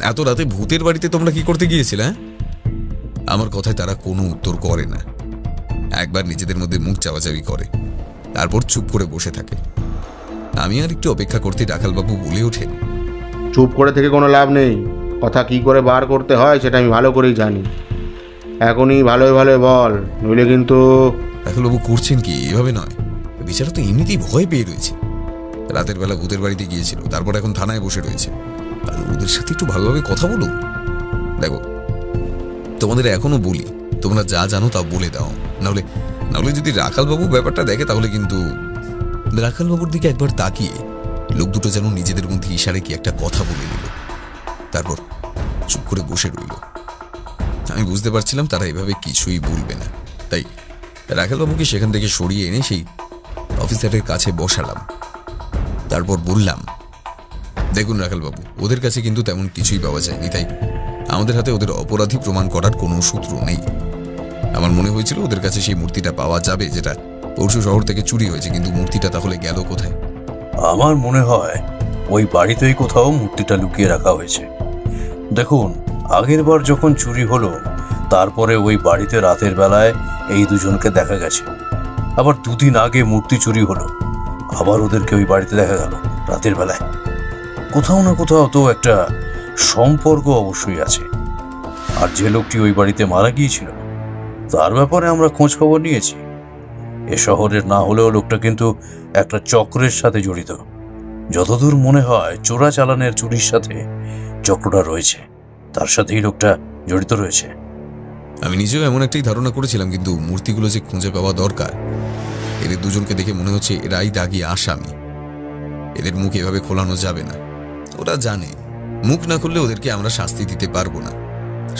এত রাতে ভূতের বাড়িতে তোমরা কি করতে গিয়েছিলে? আমার কথায় তারা কোনো উত্তর করে না। একবার নিজেদের মধ্যে মুখ চাওয়াচাওয়ি করে, তারপর চুপ করে বসে থাকে। আমি আর একটু অপেক্ষা করতে রাখালবাবু বলে ওঠেন, চুপ করে থেকে কোনো লাভ নেই। কথা কি করে বার করতে হয় সেটা আমি ভালো করেই জানি। এখনই ভালোই ভালোই বল, নইলে কিন্তু। রাখালবাবু করছেন কি? এভাবে নয়, বিচারা তো এমনিতেই ভয় পেয়ে রয়েছে। রাতের বেলা ভূতের বাড়িতে গিয়েছিল, তারপর এখন থানায় বসে রয়েছে। আর ওদের সাথে একটু ভালোভাবে কথা বলুন। দেখো, তোমাদের এখনো বলি, তোমরা যা জানো তা বলে দাও, নাহলে নাহলে যদি রাখালবাবু ব্যাপারটা দেখে তাহলে কিন্তু। রাখালবাবুর দিকে একবার তাকিয়ে লোক দুটো যেন নিজেদের মধ্যে ইশারে কি একটা কথা বলে নিল, তারপর চুপ করে বসে রইল। আমি বুঝতে পারছিলাম তারা এভাবে কিছুই বলবে না, তাই রাখালবাবুকে সেখান থেকে সরিয়ে এনে সেই অফিসারের কাছে বসালাম। তারপর বললাম, দেখুন রাখালবাবু, ওদের কাছে কিন্তু তেমন কিছুই পাওয়া যায়নি, তাই আমাদের হাতে ওদের অপরাধী প্রমাণ করার কোনো সূত্র নেই। আমার মনে হয়েছিল ওদের কাছে সেই মূর্তিটা পাওয়া যাবে, যেটা পরশু শহর থেকে চুরি হয়েছে, কিন্তু মূর্তিটা তাহলে গেল কোথায়? আমার মনে হয় ওই বাড়িতেই কোথাও মূর্তিটা লুকিয়ে রাখা হয়েছে। দেখুন, আগের বার যখন চুরি হলো তারপরে ওই বাড়িতে রাতের বেলায় এই দুজনকে দেখা গেছে। আবার দুদিন আগে মূর্তি চুরি হলো, আবার ওদেরকে ওই বাড়িতে দেখা গেল রাতের বেলায়। কোথাও না কোথাও তো একটা সম্পর্ক অবশ্যই আছে। আর যে লোকটি ওই বাড়িতে মারা গিয়েছিল তার ব্যাপারে আমরা খোঁজ খবর নিয়েছি। এ শহরের না হলেও লোকটা কিন্তু একটা চক্রের সাথে জড়িত। যতদূর মনে হয় চোরাচালানের চুরির সাথে চক্রটা রয়েছে, তার সাথেই লোকটা জড়িত রয়েছে। আমি নিজেও এমন একটাই ধারণা করেছিলাম, কিন্তু মূর্তিগুলো যে খুঁজে পাওয়া দরকার, এদের দুজনকে দেখে মনে হচ্ছে এরাই দাগি আসামি। এদের মুখ এভাবে খোলানো যাবে না। ওরা জানে মুখ না খুললে ওদেরকে আমরা শাস্তি দিতে পারবো না।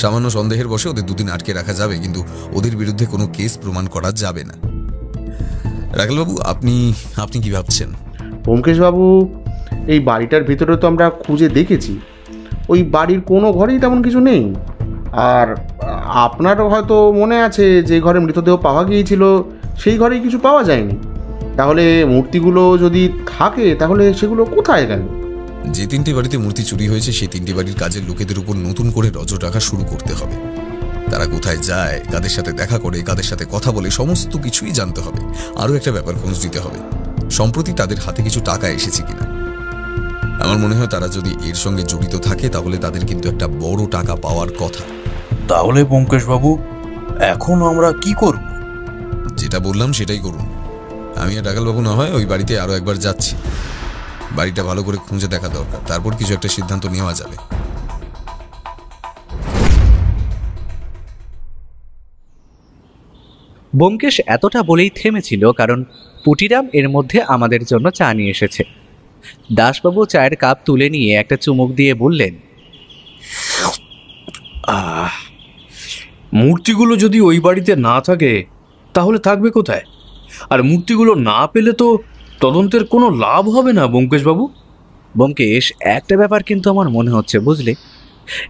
সামান্য সন্দেহের বশে ওদের দুদিন আটকে রাখা যাবে, কিন্তু ওদের বিরুদ্ধে কোনো কেস প্রমাণ করা যাবে না। রাখালবাবু, আপনি আপনি কি ভাবছেন? ব্যোমকেশবাবু, এই বাড়িটার ভিতরে তো আমরা খুঁজে দেখেছি, ওই বাড়ির কোনো ঘরেই তেমন কিছু নেই। আর আপনারও হয়তো মনে আছে যে ঘরে মৃতদেহ পাওয়া গিয়েছিল সেই ঘরেই কিছু পাওয়া যায়নি। তাহলে মূর্তিগুলো যদি থাকে তাহলে সেগুলো কোথায় গেল? যে তিনটি বাড়িতে মূর্তি চুরি হয়েছে সেই তিনটি বাড়ির কাজের লোকেদের উপর নতুন করে নজর রাখা শুরু করতে হবে। তারা কোথায় যায়, কাদের সাথে দেখা করে, কাদের সাথে কথা বলে, সমস্ত কিছুই জানতে হবে। আরও একটা ব্যাপার খোঁজ দিতে হবে, সম্প্রতি তাদের হাতে কিছু টাকা এসেছে কিনা। আমার মনে হয় তারা যদি এর সঙ্গে জড়িত থাকে তাহলে তাদের কিন্তু একটা বড় টাকা পাওয়ার কথা। তাহলে ব্যোমকেশবাবু, এখন আমরা কি করব? যেটা বললাম সেটাই করুন। আমি আর রাখালবাবু না হয় ওই বাড়িতে আরও একবার যাচ্ছি। বাড়িটা ভালো করে খুঁজে দেখা দরকার, তারপর কিছু একটা সিদ্ধান্ত নেওয়া যাবে। ব্যোমকেশ এতটা বলেই থেমেছিল, কারণ পুটিরাম এর মধ্যে আমাদের জন্য চা নিয়ে এসেছে। দাসবাবু চায়ের কাপ তুলে নিয়ে একটা চুমুক দিয়ে বললেন, মূর্তিগুলো যদি ওই বাড়িতে না থাকে তাহলে থাকবে কোথায়? আর মূর্তিগুলো না পেলে তো তদন্তের কোনো লাভ হবে না ব্যোমকেশবাবু। ব্যোমকেশ, একটা ব্যাপার কিন্তু আমার মনে হচ্ছে, বুঝলে,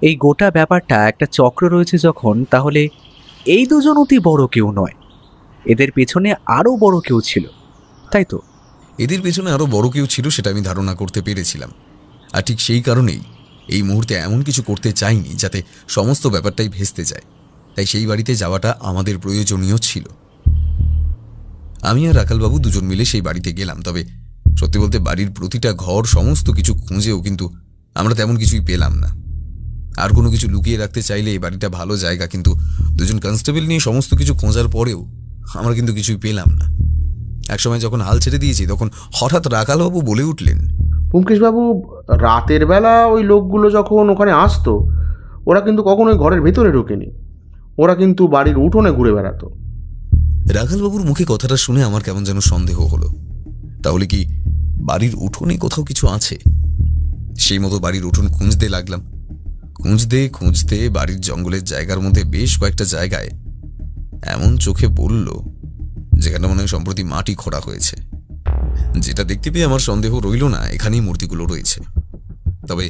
এই গোটা ব্যাপারটা একটা চক্র রয়েছে যখন, তাহলে এই দুজন অতি বড় কেউ নয়, এদের পেছনে আরও বড় কেউ ছিল, তাই তো? এদের পেছনে আরও বড় কেউ ছিল সেটা আমি ধারণা করতে পেরেছিলাম। আর ঠিক সেই কারণেই এই মুহূর্তে এমন কিছু করতে চাইনি যাতে সমস্ত ব্যাপারটাই ভেস্তে যায়। তাই সেই বাড়িতে যাওয়াটা আমাদের প্রয়োজনীয় ছিল। আমি আর রাখালবাবু দুজন মিলে সেই বাড়িতে গেলাম। তবে সত্যি বলতে বাড়ির প্রতিটা ঘর, সমস্ত কিছু খুঁজেও কিন্তু আমরা তেমন কিছুই পেলাম না। আর কোনো কিছু লুকিয়ে রাখতে চাইলে এই বাড়িটা ভালো জায়গা, কিন্তু দুজন কনস্টেবল নিয়ে সমস্ত কিছু খোঁজার পরেও আমরা কিন্তু কিছুই পেলাম না। একসময় যখন হাল ছেড়ে দিয়েছি তখন হঠাৎ রাখালবাবু বলে উঠলেন, ব্যোমকেশবাবু, রাতের বেলা ওই লোকগুলো যখন ওখানে আসতো ওরা কিন্তু কখনোই ঘরের ভেতরে ঢোকেনি, ওরা কিন্তু বাড়ির উঠোনে ঘুরে বেড়াতো। রাখালবাবুর মুখে কথাটা শুনে আমার কেমন যেন সন্দেহ হলো। তাহলে কি বাড়ির উঠোনে কোথাও কিছু আছে? সেই মতো বাড়ির উঠোন খুঁজতে লাগলাম। খুঁজতে খুঁজতে বাড়ির জঙ্গলের জায়গার মধ্যে বেশ কয়েকটা জায়গায় এমন চোখে পড়ল যেখানে মনে হয় সম্প্রতি মাটি খোঁড়া হয়েছে। যেটা দেখতে পেয়ে আমার সন্দেহ রইল না এখানেই মূর্তিগুলো রয়েছে। তবে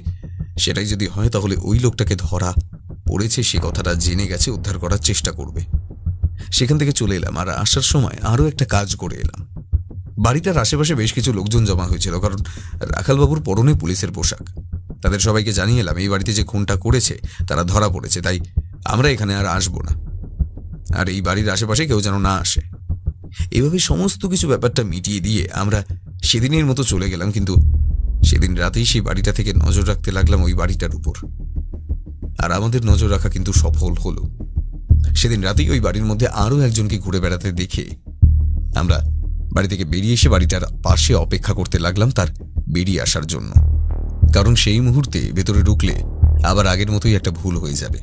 সেটাই যদি হয় তাহলে ওই লোকটাকে ধরা পড়েছে সে কথাটা জেনে গেছে, উদ্ধার করার চেষ্টা করবে। সেখান থেকে চলে এলাম, আর আসার সময় আরও একটা কাজ করে এলাম। বাড়িটার আশেপাশে বেশ কিছু লোকজন জমা হয়েছিল, কারণ রাখালবাবুর পরনে পুলিশের পোশাক। তাদের সবাইকে জানিয়ে এলাম এই বাড়িতে যে খুনটা করেছে তারা ধরা পড়েছে, তাই আমরা এখানে আর আসবো না, আর এই বাড়ির আশেপাশে কেউ যেন না আসে। এভাবে সমস্ত কিছু ব্যাপারটা মিটিয়ে দিয়ে আমরা সেদিনের মতো চলে গেলাম। কিন্তু সেদিন রাতেই সেই বাড়িটা থেকে নজর রাখতে লাগলাম ওই বাড়িটার উপর। আর আমাদের নজর রাখা কিন্তু সফল হলো। সেদিন রাতেই ওই বাড়ির মধ্যে আরও একজনকে ঘুরে বেড়াতে দেখে আমরা বাড়ি থেকে বেরিয়ে এসে বাড়িটার পাশে অপেক্ষা করতে লাগলাম তার বেরিয়ে আসার জন্য, কারণ সেই মুহূর্তে ভেতরে ঢুকলে আবার আগের মতোই একটা ভুল হয়ে যাবে।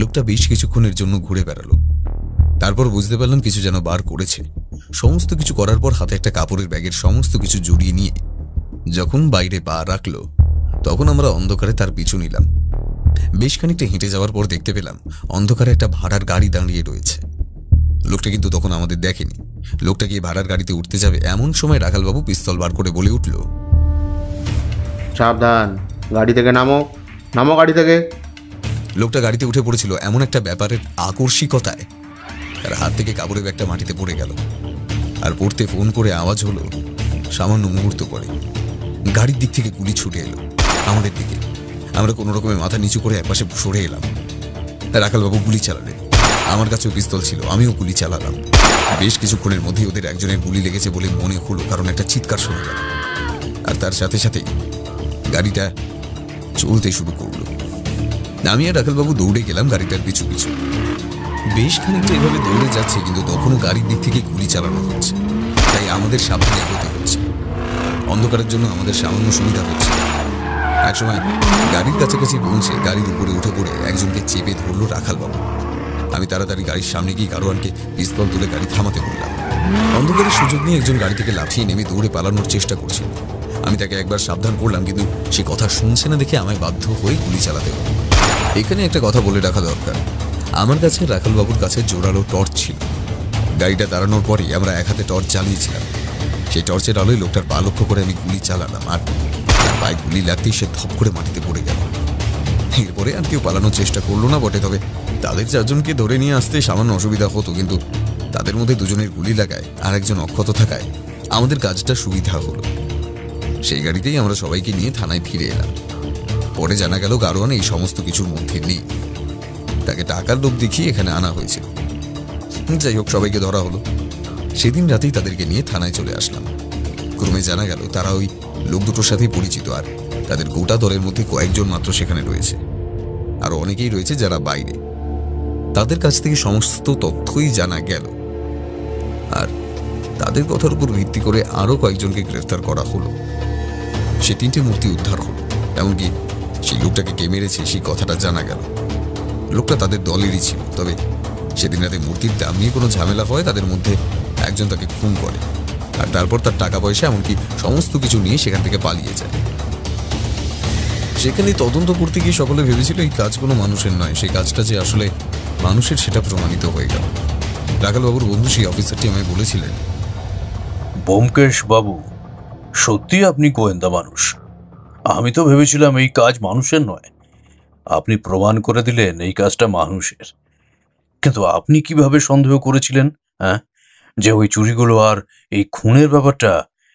লোকটা বেশ কিছুক্ষণের জন্য ঘুরে বেড়ালো, তারপর বুঝতে পারলাম কিছু যেন বার করেছে। সমস্ত কিছু করার পর হাতে একটা কাপড়ের ব্যাগের সমস্ত কিছু জড়িয়ে নিয়ে যখন বাইরে পা রাখলো, তখন আমরা অন্ধকারে তার পিছু নিলাম। বেশ খানিকটা হেঁটে যাওয়ার পর দেখতে পেলাম অন্ধকারে একটা ভাড়ার গাড়ি দাঁড়িয়ে রয়েছে। লোকটা কিন্তু তখন আমাদের দেখেনি। লোকটা গিয়ে ভাড়ার গাড়িতে উঠতে যাবে এমন সময় রাখালবাবু পিস্তল বার করে বলে উঠল, সাবধান, গাড়ি থেকে নামো, নামো গাড়ি থেকে। লোকটা গাড়িতে উঠে পড়েছিল এমন একটা ব্যাপারের আকর্ষিকতায় তার হাত থেকে কাপড়ের ব্যাগটা মাটিতে পড়ে গেল, আর পড়তে ফোন করে আওয়াজ হলো। সামান্য মুহূর্ত পরে গাড়ির দিক থেকে গুলি ছুটে এলো আমাদের দিকে। আমরা কোনো রকমে মাথা নিচু করে একপাশে সরে এলাম। রাখালবাবু গুলি চালালেন, আমার কাছেও পিস্তল ছিল, আমিও গুলি চালালাম। বেশ কিছুক্ষণের মধ্যেই ওদের একজনের গুলি লেগেছে বলে মনে হলো, কারণ একটা চিৎকার শোনা গেল, আর তার সাথে সাথেই গাড়িটা চলতে শুরু করলো। আমি আর রাখালবাবু দৌড়ে গেলাম গাড়িটার পিছু পিছু। বেশ খানিকটা এভাবে দৌড়ে যাচ্ছে, কিন্তু তখনও গাড়ির দিক থেকে গুলি চালানো হচ্ছে, তাই আমাদের সাবধানে এগোতে হচ্ছে। অন্ধকারের জন্য আমাদের সামান্য সুবিধা হচ্ছে। একসময় গাড়ির কাছাকাছি পৌঁছে গাড়ির উপরে উঠে পড়ে একজনকে চেপে ধরল রাখালবাবু। আমি তাড়াতাড়ি গাড়ির সামনে গিয়ে গাড়োয়ানকে পিস্তল তুলে গাড়ি থামাতে বললাম। অন্ধকারের সুযোগ নিয়ে একজন গাড়ি থেকে লাফিয়ে নেমে দৌড়ে পালানোর চেষ্টা করছিল। আমি তাকে একবার সাবধান করলাম, কিন্তু সে কথা শুনছে না দেখে আমায় বাধ্য হয়ে গুলি চালাতে হলো। এখানে একটা কথা বলে রাখা দরকার, আমার কাছে রাখালবাবুর কাছে জোরালো টর্চ ছিল। গাড়িটা দাঁড়ানোর পরেই আমরা এক হাতে টর্চ চালিয়েছিলাম। সেই টর্চের আলোয় লোকটার পা লক্ষ্য করে আমি গুলি চালালাম, আর তার পায়ে গুলি লাগতেই সে ধপ করে মাটিতে পড়ে গেল। এরপরে আর কেউ পালানোর চেষ্টা করলো না বটে, তবে তাদের চারজনকে ধরে নিয়ে আসতে সামান্য অসুবিধা হতো, কিন্তু তাদের মধ্যে দুজনের গুলি লাগায় আর একজন অক্ষত থাকায় আমাদের কাজটা সুবিধা হলো। সেই গাড়িতেই আমরা সবাইকে নিয়ে থানায় ফিরে এলাম। পরে জানা গেল গাড়োয়ান এই সমস্ত কিছুর মধ্যে নেই, তাকে টাকার লোভ দেখিয়ে এখানে আনা হয়েছিল। যাই হোক, সবাইকে ধরা হলো। সেদিন রাতেই তাদেরকে নিয়ে থানায় চলে আসলাম। ক্রমে জানা গেল তারা ওই লোক দুটোর সাথেই পরিচিত, আর তাদের গোটা দলের মধ্যে কয়েকজন মাত্র সেখানে রয়েছে, আরো অনেকেই রয়েছে যারা বাইরে। তাদের কাছ থেকে সমস্ত তথ্যই জানা গেল, আর তাদের কথার উপর ভিত্তি করে আরো কয়েকজনকে গ্রেফতার করা হলো। সে 3টে মূর্তি উদ্ধার হলো, এমনকি সেই লোকটাকে কে মেরেছে সেই কথাটা জানা গেল। লোকটা তাদের দলেরই ছিল, তবে সেদিন রাতে মূর্তির দাম নিয়ে কোনো ঝামেলা হয়, তাদের মধ্যে একজন তাকে খুন করে, আর তারপর তার টাকা পয়সা এমনকি সমস্ত কিছু নিয়ে সেখান থেকে পালিয়ে যায়। সেখানে তদন্ত করতে গিয়ে সকলে ভেবেছিল এই কাজ কোনো মানুষের নয়, সেই কাজটা যে আসলে মানুষের সেটা প্রমাণিত হয়ে গেল। রাখালবাবুর বন্ধু সেই অফিসারটি আমায় বলেছিলেন, ব্যোমকেশ বাবু, সত্যি আপনি গোয়েন্দা মানুষ। আমি তো ভেবেছিলাম এই কাজ মানুষের নয়। আপনি প্রমাণ করে দিলেন এই কাজটা মানুষের। কিন্তু আপনি কিভাবে সন্দেহ করেছিলেন, হ্যাঁ, যে ওই চুরিগুলো আর এই খুনের ব্যাপারটা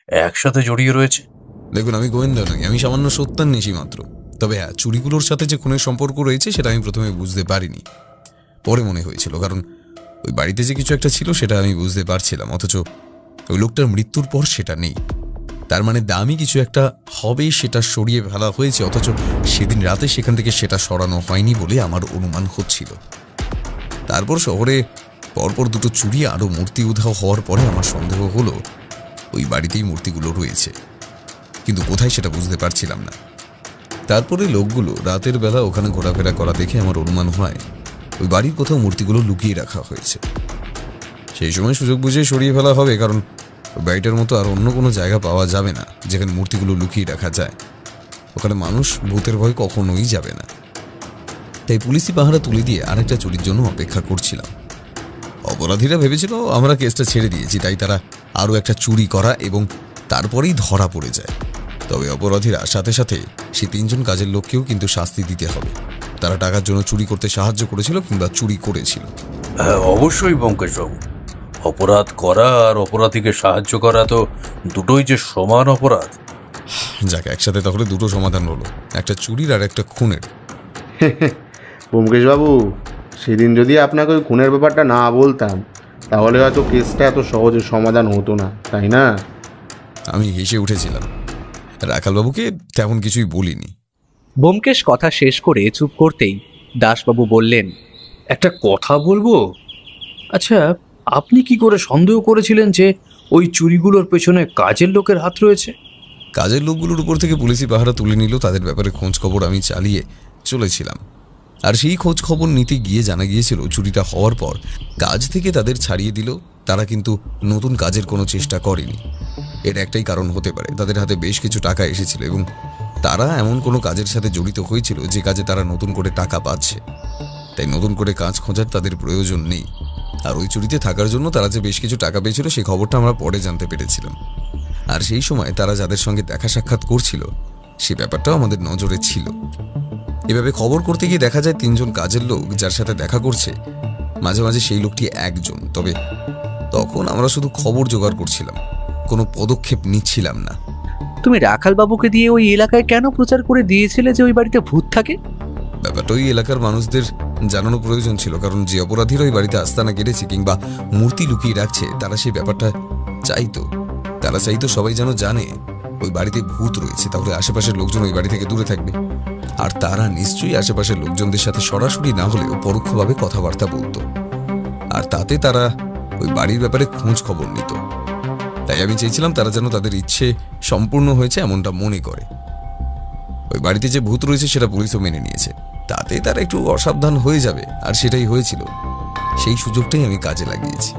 একসাথে জড়িয়ে রয়েছে? দেখুন, আমি গোয়েন্দা নই, আমি সামান্য সত্যান্বেষী মাত্র। তবে হ্যাঁ, চুরিগুলোর সাথে যে খুনের সম্পর্ক রয়েছে সেটা আমি প্রথমে বুঝতে পারিনি, পরে মনে হয়েছিল, কারণ ওই বাড়িতে যে কিছু একটা ছিল সেটা আমি বুঝতে পারছিলাম, অথচ ওই লোকটার মৃত্যুর পর সেটা নেই। তার মানে দামি কিছু একটা হবে সেটা সরিয়ে ফেলা হয়েছে, অথচ সেদিন রাতে সেখান থেকে সেটা সরানো হয়নি বলে আমার অনুমান হচ্ছিল। তারপর শহরে পরপর 2টো চুরি আরও মূর্তি উধাও হওয়ার পরে আমার সন্দেহ হলো ওই বাড়িতেই মূর্তিগুলো রয়েছে, কিন্তু কোথায় সেটা বুঝতে পারছিলাম না। তারপরে লোকগুলো রাতের বেলা ওখানে ঘোরাফেরা করা দেখে আমার অনুমান হয় ওই বাড়ির কোথাও মূর্তিগুলো লুকিয়ে রাখা হয়েছে। সেই সময় সুযোগ বুঝে সরিয়ে ফেলা হবে, কারণ ওই বাড়িটার মতো আর অন্য কোনো জায়গা পাওয়া যাবে না যেখানে মূর্তিগুলো লুকিয়ে রাখা যায়। ওখানে মানুষ ভূতের ভয় কখনোই যাবে না। তাই পুলিশি পাহারা তুলে দিয়ে আরেকটা চুরির জন্য অপেক্ষা করছিলাম। অপরাধীরা ভেবেছিল আমরা কেসটা ছেড়ে দিয়েছি, তাই তারা আরও একটা চুরি করা এবং তারপরেই ধরা পড়ে যায়। তবে অপরাধীরা সাথে সাথে সেই 3জন কাজের লোককেও কিন্তু শাস্তি দিতে হবে। তারা টাকার জন্য চুরি করতে সাহায্য করেছিল কিংবা চুরি করেছিল। হ্যাঁ, অবশ্যই ব্যোমকেশবাবু। অপরাধ করা আর অপরাধীকে সাহায্য করা তো দুটোই যে সমান অপরাধ। যাকে একসাথে তাহলে 2টো সমাধান হলো, একটা চুরির আর একটা খুনের। ব্যোমকেশবাবু, সেদিন যদি আপনাকে ওই খুনের ব্যাপারটা না বলতাম তাহলে হয়তো কেসটা এত সহজে সমাধান হতো না, তাই না? আমি হেসে উঠেছিলাম। রাখালবাবুকে তেমন কিছুই বলিনি। ব্যোমকেশ কথা শেষ করে চুপ করতেই দাসবাবু বললেন, একটা কথা বলবো? আচ্ছা, আপনি কি করে সন্দেহ করেছিলেন যে ওই চুরিগুলোর পেছনে কাজের লোকের হাত রয়েছে? কাজের লোকগুলোর উপর থেকে পুলিশি পাহারা তুলে নিল, তাদের ব্যাপারে খোঁজ খবর আমি চালিয়ে চলেছিলাম। আর সেই খোঁজ খবর নিতে গিয়ে জানা গিয়েছিল চুরিটা হওয়ার পর কাজ থেকে তাদের ছাড়িয়ে দিল। তারা কিন্তু নতুন কাজের কোনো চেষ্টা করেনি। এর একটাই কারণ হতে পারে, তাদের হাতে বেশ কিছু টাকা এসেছিল এবং তারা এমন কোনো কাজের সাথে জড়িত হয়েছিল যে কাজে তারা নতুন করে টাকা পাচ্ছে। তাই নতুন করে কাজ খোঁজার তাদের প্রয়োজন নেই। আর ওই চুরিতে থাকার জন্য তারা যে বেশ কিছু টাকা পেয়েছিল সেই খবরটা আমরা পরে জানতে পেরেছিলাম। আর সেই সময় তারা যাদের সঙ্গে দেখা সাক্ষাৎ করছিল সে ব্যাপারটাও আমাদের নজরে ছিল। এভাবে খবর করতে গিয়ে দেখা যায় 3 জন কাজের লোক যার সাথে দেখা করছে, মাঝে মাঝে সেই লোকটি একজন। তবে তখন আমরা শুধু খবর জোগাড় করছিলাম, কোনো পদক্ষেপ নিচ্ছিলাম না। তুমি রাখাল বাবুকে দিয়ে ওই এলাকায় কেন প্রচার করে দিয়েছিলে যে ওই বাড়িতে ভূত থাকে? ব্যাপারটা ওই এলাকার মানুষদের জানানো প্রয়োজন ছিল, কারণ যে অপরাধীরা ওই বাড়িতে আস্তানা গেড়েছে কিংবা মূর্তি লুকিয়ে রাখছে তারা সেই ব্যাপারটা চাইতো। তারা চাইতো সবাই যেন জানে ওই বাড়িতে ভূত রয়েছে, তাহলে আশেপাশের লোকজন ওই বাড়ি থেকে দূরে থাকবে। আর তারা নিশ্চয়ই আশেপাশের লোকজনদের সাথে সরাসরি না হলেও পরোক্ষভাবে কথাবার্তা বলতো, আর তাতে তারা ওই বাড়ির ব্যাপারে খোঁজ খবর নিত। তাই আমি চেয়েছিলাম তারা যেন তাদের ইচ্ছে সম্পূর্ণ হয়েছে এমনটা মনে করে। ওই বাড়িতে যে ভূত রয়েছে সেটা পুলিশও মেনে নিয়েছে, তাতে তারা একটু অসাবধান হয়ে যাবে, আর সেটাই হয়েছিল। সেই সুযোগটাই আমি কাজে লাগিয়েছি।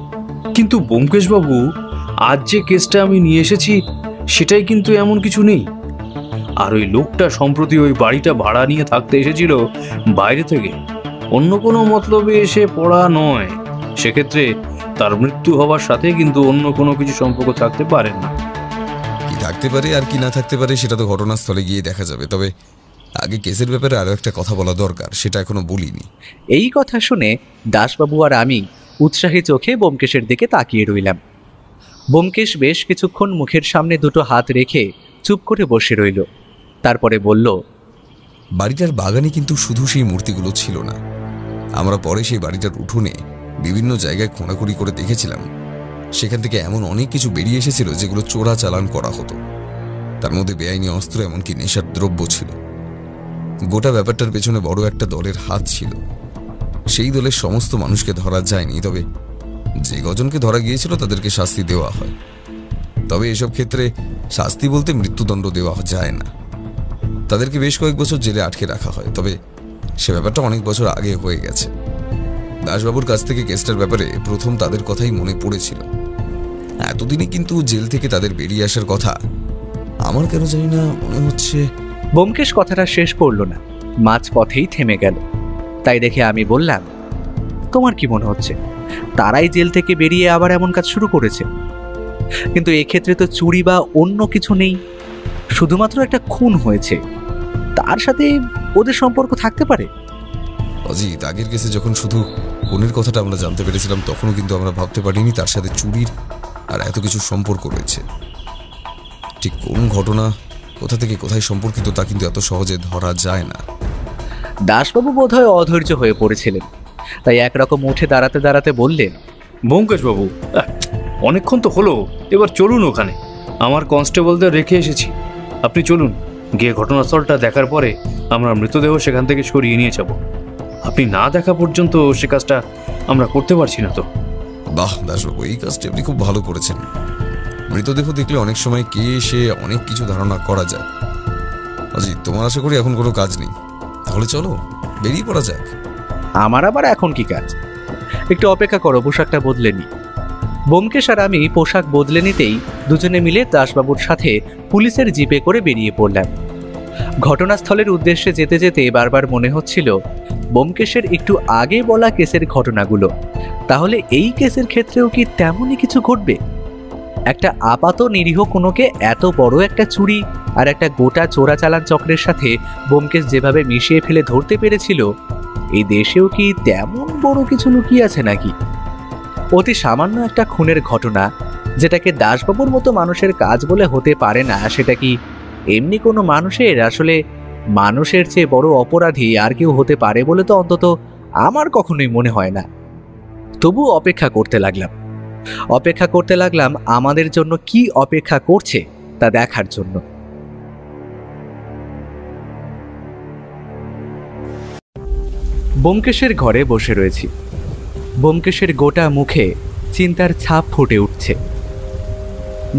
কিন্তু ব্যোমকেশবাবু, আজ যে কেসটা আমি নিয়ে এসেছি সেটাই কিন্তু এমন কিছু নেই। আর ওই লোকটা সম্প্রতি ওই বাড়িটা ভাড়া নিয়ে থাকতে এসেছিল বাইরে থেকে, অন্য কোনো মতলবে এসে পড়া নয়। সেক্ষেত্রে তার মৃত্যু হওয়ার সাথে কিন্তু অন্য কোনো কিছু সম্পর্ক থাকতে পারে না। কি থাকতে পারে আর কি না থাকতে পারে সেটা তো ঘটনাস্থলে গিয়ে দেখা যাবে। তবে আগে কেসের ব্যাপারে আরো একটা কথা বলা দরকার, সেটা এখনো বলিনি। এই কথা শুনে দাসবাবু আর আমি উৎসাহী চোখে ব্যোমকেশের দিকে তাকিয়ে রইলাম। ব্যোমকেশ বেশ কিছুক্ষণ মুখের সামনে দুটো হাত রেখে চুপ করে বসে রইল। তারপরে বলল, বাড়িটার বাগানে কিন্তু শুধু সেই মূর্তিগুলো ছিল না। আমরা পরে সেই বাড়িটার উঠোনে বিভিন্ন জায়গায় খোঁড়াখুড়ি করে দেখেছিলাম, সেখান থেকে এমন অনেক কিছু বেরিয়ে এসেছিল যেগুলো চোরা চালান করা হতো। তার মধ্যে বেআইনি অস্ত্র, এমনকি নেশার দ্রব্য ছিল। গোটা ব্যাপারটার পেছনে বড় একটা দলের হাত ছিল। সেই দলের সমস্ত মানুষকে ধরা যায়নি, তবে যে কজনকে ধরা গিয়েছিল তাদেরকে শাস্তি দেওয়া হয়। তবে এসব ক্ষেত্রে শাস্তি বলতে মৃত্যুদণ্ড দেওয়া যায় না, তাদেরকে বেশ কয়েক বছর জেলে আটকে রাখা হয়। তবে সে ব্যাপারটা অনেক বছর আগে হয়ে গেছে। দাসবাবুর কাছ থেকে কেসটার ব্যাপারে প্রথম তাদের কথাই মনে পড়েছিল। এতদিনে কিন্তু জেল থেকে তাদের বেরিয়ে আসার কথা আমার কেন জানি না মনে হচ্ছে। ব্যোমকেশ কথাটা শেষ করল না, মাঝ পথেই থেমে গেল। তাই দেখে আমি বললাম, তোমার কি মনে হচ্ছে তারাই জেল থেকে বেরিয়ে আবার এমন কাজ শুরু করেছে? কিন্তু এক্ষেত্রে তো চুরি বা অন্য কিছু নেই, শুধুমাত্র একটা খুন হয়েছে। তার সাথে ওদের সম্পর্ক থাকতে পারে? অজিত, আগের কেসে যখন শুধু খুনের কথাটা আমরা জানতে পেরেছিলাম তখনও কিন্তু আমরা ভাবতে পারিনি তার সাথে চুরির আর এত কিছু সম্পর্ক রয়েছে। ঠিক কোন ঘটনা কোথা থেকে কোথায় সম্পর্কিত তা কিন্তু এত সহজে ধরা যায় না। দাসবাবু বোধহয় অধৈর্য হয়ে পড়েছিলেন, তাই একরকম উঠে দাঁড়াতে দাঁড়াতে বললেন, ব্যোমকেশবাবু, অনেকক্ষণ তো হলো, এবার চলুন ওখানে। আমার কনস্টেবলদের রেখে এসেছি, আপনি চলুন। গিয়ে ঘটনাস্থলটা দেখার পরে আমরা মৃতদেহ সেখান থেকে সরিয়ে নিয়ে যাব। আপনি না দেখা পর্যন্ত সে কাজটা আমরা করতে পারছি না তো। বাহ দাসবাবু, এই কাজটি আপনি খুব ভালো করেছেন। মৃতদেহ দেখলে অনেক সময় কে সে অনেক কিছু ধারণা করা যায়। অজিত, তোমার আশা করি এখন কোনো কাজ নেই, তাহলে চলো বেরিয়ে পড়া যাক। আমার আবার এখন কি কাজ? একটু অপেক্ষা করো, পোশাকটা বদলে নি। ব্যোমকেশ আর আমি পোশাক বদলে নিতেই দুজনে মিলে দাসবাবুর সাথে পুলিশের জিপে করে বেরিয়ে পড়লাম। ঘটনাস্থলের উদ্দেশ্যে যেতে যেতে বারবার মনে হচ্ছিল ব্যোমকেশের একটু আগে বলা কেসের ঘটনাগুলো, তাহলে এই কেসের ক্ষেত্রেও কি তেমনই কিছু ঘটবে? একটা আপাত নিরীহ কোনোকে এত বড় একটা চুরি আর একটা গোটা চোরাচালান চক্রের সাথে ব্যোমকেশ যেভাবে মিশিয়ে ফেলে ধরতে পেরেছিল, এই দেশেও কি তেমন বড় কিছু লুকিয়ে আছে নাকি? অতি সামান্য একটা খুনের ঘটনা, যেটাকে দাসবাবুর মতো মানুষের কাজ বলে হতে পারে না, সেটা কি এমনি কোনো মানুষের? আসলে মানুষের চেয়ে বড় অপরাধী আর কেউ হতে পারে বলে তো অন্তত আমার কখনোই মনে হয় না। তবু অপেক্ষা করতে লাগলাম আমাদের জন্য কি অপেক্ষা করছে তা দেখার জন্য। ব্যোমকেশের ঘরে বসে রয়েছি। ব্যোমকেশের গোটা মুখে চিন্তার ছাপ ফুটে উঠছে।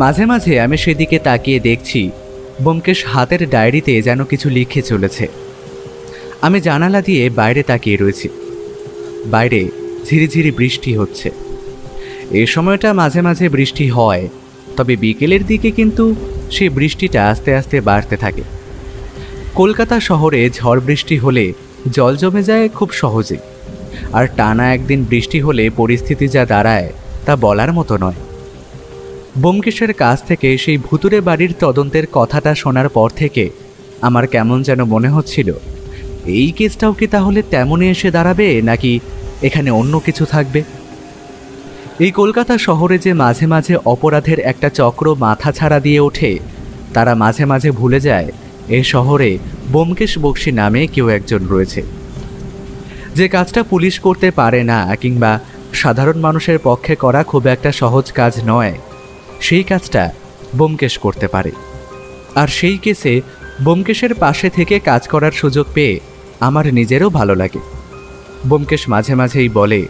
মাঝে মাঝে আমি সেদিকে তাকিয়ে দেখছি ব্যোমকেশ হাতের ডায়েরিতে যেন কিছু লিখে চলেছে। আমি জানালা দিয়ে বাইরে তাকিয়ে রয়েছি। বাইরে ঝিরিঝিরি বৃষ্টি হচ্ছে। এই সময়টা মাঝে মাঝে বৃষ্টি হয়, তবে বিকেলের দিকে কিন্তু সেই বৃষ্টিটা আস্তে আস্তে বাড়তে থাকে। কলকাতা শহরে ঝড় বৃষ্টি হলে জল জমে যায় খুব সহজে, আর টানা একদিন বৃষ্টি হলে পরিস্থিতি যা দাঁড়ায় তা বলার মতো নয়। ব্যোমকেশের কাছ থেকে সেই ভুতুরে বাড়ির তদন্তের কথাটা শোনার পর থেকে আমার কেমন যেন মনে হচ্ছিল, এই কেসটাও কি তাহলে তেমনই এসে দাঁড়াবে, নাকি এখানে অন্য কিছু থাকবে। এই কলকাতা শহরে যে মাঝে মাঝে অপরাধের একটা চক্র মাথা ছাড়া দিয়ে ওঠে, তারা মাঝে মাঝে ভুলে যায় এই শহরে ব্যোমকেশ বক্সী নামে কেউ একজন রয়েছে। যে কাজটা পুলিশ করতে পারে না, কিংবা সাধারণ মানুষের পক্ষে করা খুব একটা সহজ কাজ নয়, সেই কাজটা ব্যোমকেশ করতে পারে। আর সেই কেসে ব্যোমকেশের পাশে থেকে কাজ করার সুযোগ পেয়ে আমার নিজেরও ভালো লাগে। ব্যোমকেশ মাঝে মাঝেই বলে,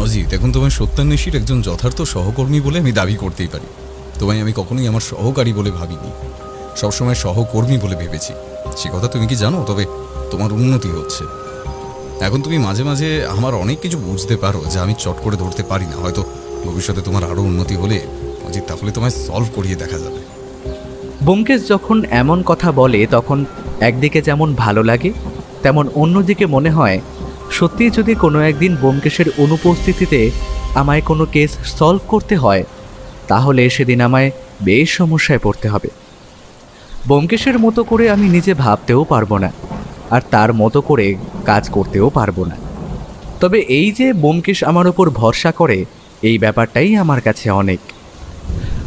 অজিত, এখন তোমায় সত্যান্বেষীর একজন যথার্থ সহকর্মী বলে আমি দাবি করতেই পারি। তোমায় আমি কখনোই আমার সহকারী বলে ভাবিনি, সবসময় সহকর্মী বলে ভেবেছি। সে কথা তুমি কি জানো? তবে তোমার উন্নতি হচ্ছে। এখন তুমি মাঝে মাঝে আমার অনেক কিছু বুঝতে পারো যা আমি চট করে ধরতে পারি না। হয়তো ভবিষ্যতে তোমার আরও উন্নতি হলে অজিত, তাহলে তোমায় সলভ করিয়ে দেখা যাবে। ব্যোমকেশ যখন এমন কথা বলে তখন একদিকে যেমন ভালো লাগে, তেমন অন্যদিকে মনে হয় সত্যিই যদি কোনো একদিন ব্যোমকেশের অনুপস্থিতিতে আমায় কোনো কেস সলভ করতে হয়, তাহলে সেদিন আমায় বেশ সমস্যায় পড়তে হবে। ব্যোমকেশের মতো করে আমি নিজে ভাবতেও পারবো না, আর তার মতো করে কাজ করতেও পারবো না। তবে এই যে ব্যোমকেশ আমার ওপর ভরসা করে, এই ব্যাপারটাই আমার কাছে অনেক।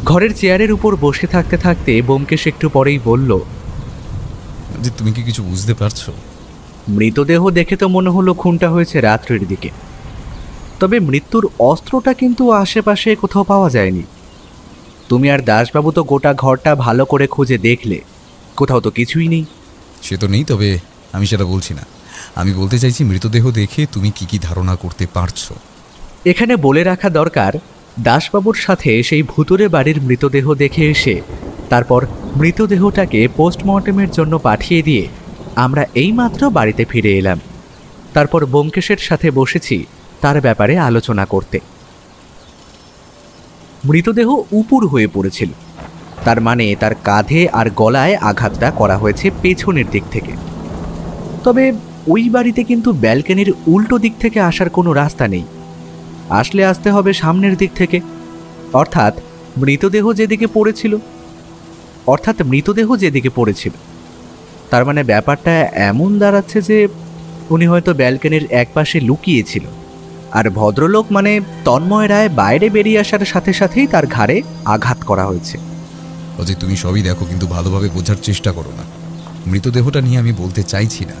ঘরের চেয়ারের উপর বসে থাকতে থাকতে ব্যোমকেশ একটু পরেই বলল, যে তুমি কি কিছু বুঝতে পারছো? মৃতদেহ দেখে তো মনে হলো খুনটা হয়েছে রাত্রির দিকে, তবে মৃত্যুর অস্ত্রটা কিন্তু আশেপাশে কোথাও পাওয়া যায়নি। তুমি আর দাসবাবু তো গোটা ঘরটা ভালো করে খুঁজে দেখলে, কোথাও তো কিছুই নেই। সে তো নেই, তবে আমি সেটা বলছি না। আমি বলতে চাইছি মৃতদেহ দেখে তুমি কি কি ধারণা করতে পারছো। এখানে বলে রাখা দরকার, দাসবাবুর সাথে সেই ভুতুরে বাড়ির মৃতদেহ দেখে এসে তারপর মৃতদেহটাকে পোস্টমর্টেমের জন্য পাঠিয়ে দিয়ে আমরা এইমাত্র বাড়িতে ফিরে এলাম। তারপর ব্যোমকেশের সাথে বসেছি তার ব্যাপারে আলোচনা করতে। মৃতদেহ উপুর হয়ে পড়েছিল, তার মানে তার কাঁধে আর গলায় আঘাতটা করা হয়েছে পেছনের দিক থেকে। তবে ওই বাড়িতে কিন্তু ব্যালকনির উল্টো দিক থেকে আসার কোনো রাস্তা নেই। আসতে হবে সামনের দিক থেকে, অর্থাৎ মৃতদেহ যেদিকে পড়েছিল। তার মানে ব্যাপারটা এমন দাঁড়াচ্ছে যে উনি হয়তো ব্যালকনির একপাশে লুকিয়েছিল, আর ভদ্রলোক মানে তন্ময় রায় বাইরে বেরিয়ে আসার সাথে সাথেই তার ঘাড়ে আঘাত করা হয়েছে। অজয়, তুমি সবই দেখো, কিন্তু ভালোভাবে বোঝার চেষ্টা করো না। মৃতদেহটা নিয়ে আমি বলতে চাইছি না।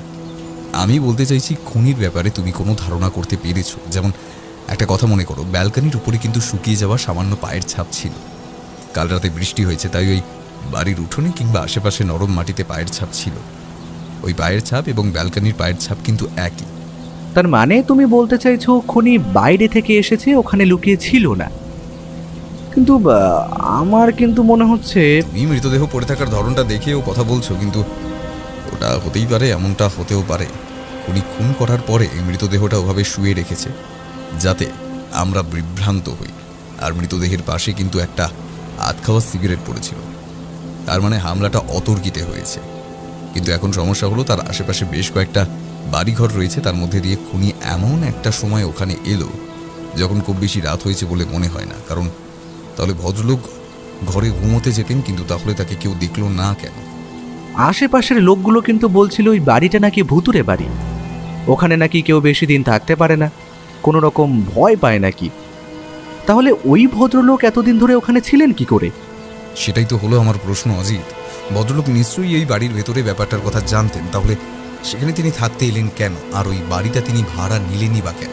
আমি বলতে চাইছি খুনির ব্যাপারে তুমি কোনো ধারণা করতে পেরেছো। যেমন একটা কথা মনে করো, ব্যালকনির উপরে কিন্তু শুকিয়ে যাওয়া সামান্য পায়ের ছাপ ছিল। কাল রাতে বৃষ্টি হয়েছে, তাই ওই বাড়ির উঠোনে কিংবা আশেপাশে নরম মাটিতে পায়ের ছাপ ছিল। ওই পায়ের ছাপ এবং ব্যালকনির পায়ের ছাপ কিন্তু একই। তার মানে তুমি বলতে চাইছো খুনি বাইরে থেকে এসেছে, ওখানে লুকিয়ে ছিল না। কিন্তু আমার কিন্তু মনে হচ্ছে তুমি মৃতদেহ পড়ে থাকার ধরনটা দেখেও কথা বলছো, কিন্তু ওটা হতেই পারে, এমনটা হতেও পারে খুনি খুন করার পরে মৃতদেহটা ওভাবে শুয়ে রেখেছে যাতে আমরা বিভ্রান্ত হই। আর মৃতদেহের পাশে কিন্তু একটা আধ খাওয়া সিগারেট পড়েছিল, তার মানে হামলাটা অতর্কিতে হয়েছে। কিন্তু এখন সমস্যা হলো তার আশেপাশে বেশ কয়েকটা বাড়িঘর রয়েছে, তার মধ্যে দিয়ে খুনি এমন একটা সময় ওখানে এলো যখন খুব বেশি রাত হয়েছে বলে মনে হয় না। কারণ তাহলে ভদ্রলোক ঘরে ঘুমোতে যেতেন, কিন্তু তাহলে তাকে কেউ দেখলো না কেন? আশেপাশের লোকগুলো কিন্তু বলছিল ওই বাড়িটা নাকি ভুতুরে বাড়ি, ওখানে নাকি কেউ বেশি দিন থাকতে পারে না, কোনো রকম ভয় পায় নাকি। তাহলে ওই ভদ্রলোক এতদিন ধরে ওখানে ছিলেন কি করে? সেটাই তো হলো আমার প্রশ্ন অজিত। ভদ্রলোক নিশ্চয়ই এই বাড়ির ভেতরে ব্যাপারটার কথা জানতেন, তাহলে সেখানে তিনি থাকতে এলেন কেন? আর ওই বাড়িটা তিনি ভাড়া নিলেনই বা কেন?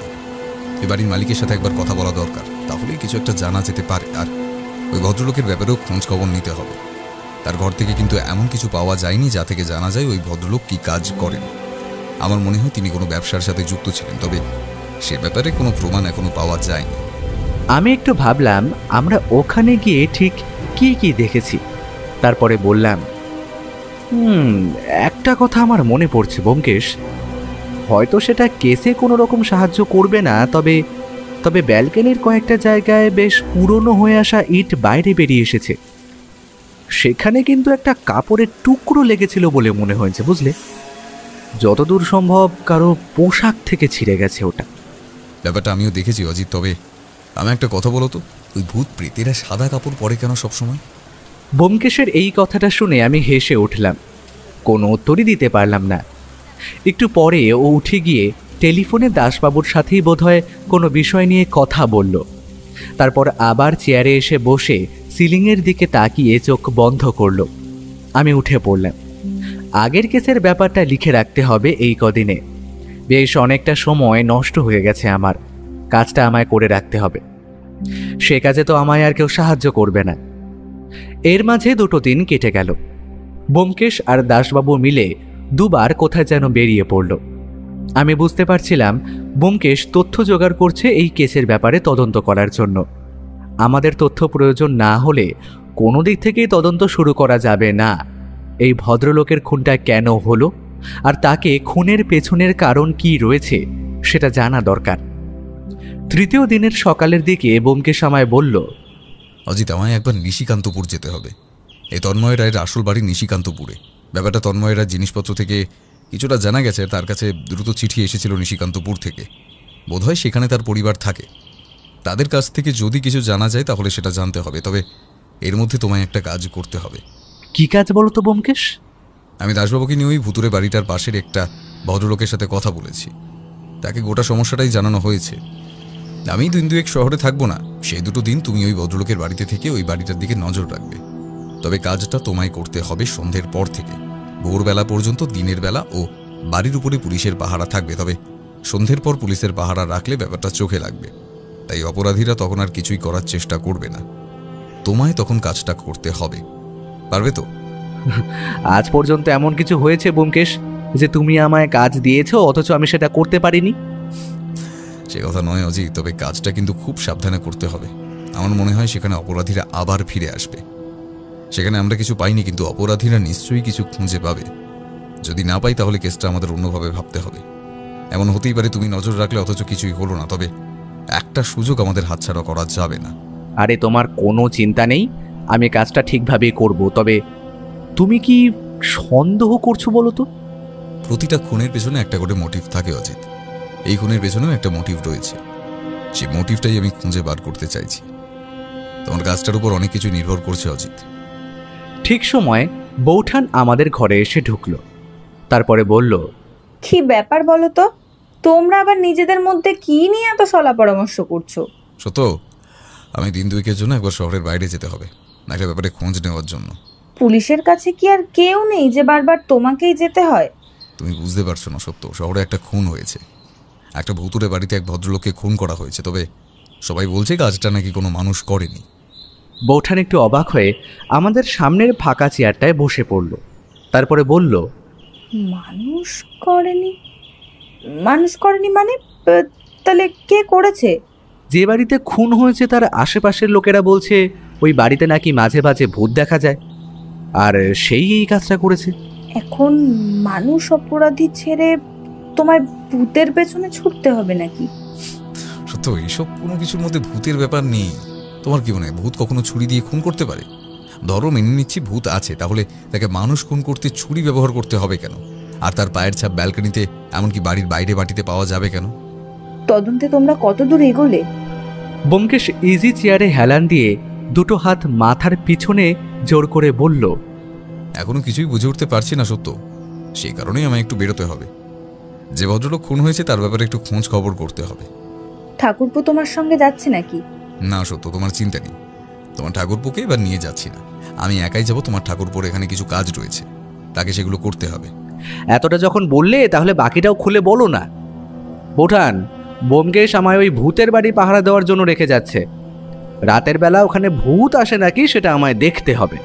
ওই বাড়ির মালিকের সাথে একবার কথা বলা দরকার, তাহলে কিছু একটা জানা যেতে পারে। আর ওই ভদ্রলোকের ব্যাপারেও খোঁজ খবর নিতে হবে। তার ঘর থেকে কিন্তু এমন কিছু পাওয়া যায়নি যা থেকে জানা যায় ওই ভদ্রলোক কি কাজ করেন। আমার মনে হয় তিনি কোনো ব্যবসার সাথে যুক্ত ছিলেন, তবে সে ব্যাপারে কোনো প্রমাণ এখনো পাওয়া যায়নি। আমি একটু ভাবলাম আমরা ওখানে গিয়ে ঠিক কি কি দেখেছি। তারপরে বললাম, একটা কথা আমার মনে পড়ছে ব্যোমকেশ, হয়তো সেটা কেসে কোনো রকম সাহায্য করবে না, তবে তবে ব্যালকনির কয়েকটা জায়গায় বেশ পুরনো হয়ে আসা ইট বাইরে বেরিয়ে এসেছে। সেখানে কিন্তু একটা কাপড়ের টুকরো লেগেছিল বলে মনে হয়েছে, বুঝলে? যতদূর সম্ভব কারো পোশাক থেকে ছিঁড়ে গেছে ওটা। ব্যাপারটা আমিও দেখেছি অজিত, তবে আমি একটা কথা বলো তো, ওই ভূত প্রেতেরা সাদা কাপড় পরে কেন সবসময়? ব্যোমকেশের এই কথাটা শুনে আমি হেসে উঠলাম, কোনো উত্তরই দিতে পারলাম না। একটু পরে ও উঠে গিয়ে টেলিফোনে দাসবাবুর সাথেই বোধহয় কোনো বিষয় নিয়ে কথা বলল। তারপর আবার চেয়ারে এসে বসে সিলিংয়ের দিকে তাকিয়ে চোখ বন্ধ করল। আমি উঠে পড়লাম। আগের কেসের ব্যাপারটা লিখে রাখতে হবে এই কদিনে। বেশ অনেকটা সময় নষ্ট হয়ে গেছে আমার, কাজটা আমায় করে রাখতে হবে। সে কাজে তো আমায় আর কেউ সাহায্য করবে না। এর মাঝে 2 দিন কেটে গেল। ব্যোমকেশ আর দাসবাবু মিলে দুবার কোথায় যেন বেরিয়ে পড়ল। আমি বুঝতে পারছিলাম ব্যোমকেশ তথ্য জোগাড় করছে এই কেসের ব্যাপারে তদন্ত করার জন্য। আমাদের তথ্য প্রয়োজন না হলে কোনো দিক থেকেই তদন্ত শুরু করা যাবে না। এই ভদ্রলোকের খুনটা কেন হলো আর তাকে খুনের পেছনের কারণ কি রয়েছে সেটা জানা দরকার। 3য় দিনের সকালের দিকে ব্যোমকেশ আমায় বলল, অজিত, আমায় একবার নিশিকান্তপুর যেতে হবে। এই তন্ময় রায়ের আসল বাড়ি নিশিকান্তপুরে। ব্যাপারটা তন্ময় রায়ের জিনিসপত্র থেকে কিছুটা জানা গেছে। তার কাছে দ্রুত চিঠি এসেছিল নিশিকান্তপুর থেকে, বোধহয় সেখানে তার পরিবার থাকে। তাদের কাছ থেকে যদি কিছু জানা যায় তাহলে সেটা জানতে হবে, তবে এর মধ্যে তোমায় একটা কাজ করতে হবে। কি কাজ বলো তো ব্যোমকেশ? আমি দাসবাবুকে নিয়ে ওই ভুতুরে বাড়িটার পাশের একটা ভদ্রলোকের সাথে কথা বলেছি। তাকে গোটা সমস্যাটাই জানানো হয়েছে। আমি 2 শহরে থাকবো না, সেই 2 দিন তুমি ওই ভদ্রলোকের বাড়িতে থেকে ওই বাড়িটার দিকে নজর রাখবে। তবে কাজটা তোমায় করতে হবে সন্ধ্যের পর থেকে ভোরবেলা পর্যন্ত। দিনের বেলা ও বাড়ির উপরে পুলিশের পাহারা থাকবে, তবে সন্ধ্যের পর পুলিশের পাহারা রাখলে ব্যাপারটা চোখে লাগবে। তাই অপরাধীরা তখন আর কিছুই করার চেষ্টা করবে না। তোমায় তখন কাজটা করতে হবে, পারবে তো? আজ পর্যন্ত এমন কিছু হয়েছে ব্যোমকেশ যে তুমি আমায় কাজ দিয়েছো অথচ আমি সেটা করতে পারিনি? সে কথা নয় অজিত, তবে কাজটা কিন্তু খুব সাবধানে করতে হবে। আমার মনে হয় সেখানে অপরাধীরা আবার ফিরে আসবে। সেখানে আমরা কিছু পাইনি, কিন্তু অপরাধীরা নিশ্চয়ই কিছু খুঁজে পাবে। যদি না পাই তাহলে কেসটা আমাদের অন্যভাবে ভাবতে হবে। এমন হতেই পারে তুমি নজর রাখলে অথচ কিছুই হলো না, তবে একটা সুযোগ আমাদের হাতছাড়া করা যাবে না। আরে তোমার কোনো চিন্তা নেই, আমি কাজটা ঠিকভাবেই করব। তবে তুমি কি সন্দেহ করছো বলো তো? প্রতিটা খুনের পেছনে একটা করে মোটিভ থাকে অজিত। এই খুনের পেছনেও একটা মোটিভ রয়েছে। সেই মোটিভটাই আমি খুঁজে বার করতে চাইছি। তোমার কাজটার উপর অনেক কিছু নির্ভর করছে অজিত। ঠিক সময় বৌঠান আমাদের ঘরে এসে ঢুকলো। তারপরে বলল, কি ব্যাপার বলো তো, তোমরা আবার নিজেদের মধ্যে কি নিয়ে এত সলা পরামর্শ করছো? সত্য, আমি 2 জন্য একবার শহরের বাইরে যেতে হবে, একটা ব্যাপারে খোঁজ নেওয়ার জন্য। পুলিশের কাছে কি আর কেউ নেই যে বারবার তোমাকেই যেতে হয়? তুমি বুঝতে পারছো না সত্য, শহরে একটা খুন হয়েছে। একটা ভুতুরে বাড়িতে এক ভদ্রলোককে খুন করা হয়েছে, তবে সবাই বলছে কাজটা নাকি কোনো মানুষ করেনি। বৌঠান একটু অবাক হয়ে আমাদের সামনের ফাঁকা চেয়ারটায় বসে পড়ল। তারপরে বলল, মানুষ করেনি? মানুষ করেনি মানে তাহলে কে করেছে? যে বাড়িতে খুন হয়েছে তার আশেপাশের লোকেরা বলছে ওই বাড়িতে নাকি মাঝে মাঝে ভূত দেখা যায়, আর সেই এই কাজটা করেছে। এখন মানুষ অপরাধী ছেড়ে তোমায় ভূতের পেছনে ছুটতে হবে নাকি? সত্য, এইসব কোনো কিছুর মধ্যে ভূতের ব্যাপার নেই। তোমার কি মনে হয় ভূত কখনো ছুরি দিয়ে খুন করতে পারে? ধরো মেনে নিচ্ছি ভূত আছে, তাহলে তাকে মানুষ খুন করতে ছুরি ব্যবহার করতে হবে কেন? আর তার পায়ের ছাপ ব্যালকনিতে, এমনকি বাড়ির বাইরে মাটিতে পাওয়া যাবে কেন? তদন্তে তোমরা কত দূর এগোলে? ব্যোমকেশ ইজি চেয়ারে হেলান দিয়ে 2 হাত মাথার পিছনে জোর করে বলল, এখনো কিছুই বুঝে উঠতে পারছি না সত্য, সেই কারণেই আমায় একটু বেরোতে হবে। যে ভদ্রলোক খুন হয়েছে তার ব্যাপারে একটু খোঁজ খবর করতে হবে। ঠাকুরপো তোমার সঙ্গে যাচ্ছে নাকি? না সত্য, তোমার চিন্তা নেই, তোমার ঠাকুরপোকে এবার নিয়ে যাচ্ছি না, আমি একাই যাব। তোমার ঠাকুরপোর এখানে কিছু কাজ রয়েছে, তাকে সেগুলো করতে হবে। এতটা যখন বললে তাহলে বাকিটাও খুলে বলো না। বৌঠান, ব্যোমকেশ আমায় ওই ভূতের বাড়ি পাহারা দেওয়ার জন্য রেখে যাচ্ছে। রাতের বেলা ওখানে ভূত আসে নাকি সেটা আমায় দেখতে হবে।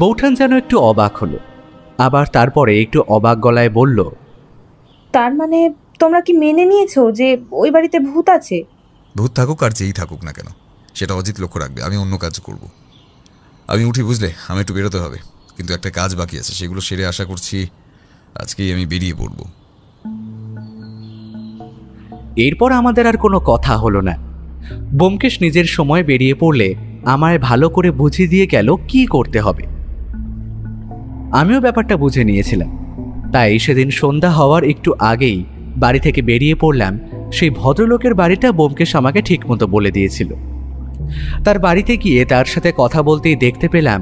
বৌঠান যেন একটু অবাক হলো, আবার তারপরে একটু অবাক গলায় বলল, তার মানে তোমরা কি মেনে নিয়েছো যে ওই বাড়িতে ভূত আছে? ভূত থাকুক আর যেই থাকুক না কেন, সেটা অজিত লক্ষ্য রাখবে, আমি অন্য কাজ করব। আমি উঠি, বুঝলে, আমি একটু বেরোতে হবে, কিন্তু একটা কাজ বাকি আছে, সেগুলো সেরে আশা করছি আজকেই আমি বেরিয়ে পড়ব। এরপর আমাদের আর কোনো কথা হলো না। ব্যোমকেশ নিজের সময় বেরিয়ে পড়লে আমায় ভালো করে বুঝিয়ে দিয়ে গেল কি করতে হবে। আমিও ব্যাপারটা বুঝে নিয়েছিলাম, তাই সেদিন সন্ধ্যা হওয়ার একটু আগেই বাড়ি থেকে বেরিয়ে পড়লাম। সেই ভদ্রলোকের বাড়িটা ব্যোমকেশ আমাকে ঠিকমতো বলে দিয়েছিল। তার বাড়িতে গিয়ে তার সাথে কথা বলতেই দেখতে পেলাম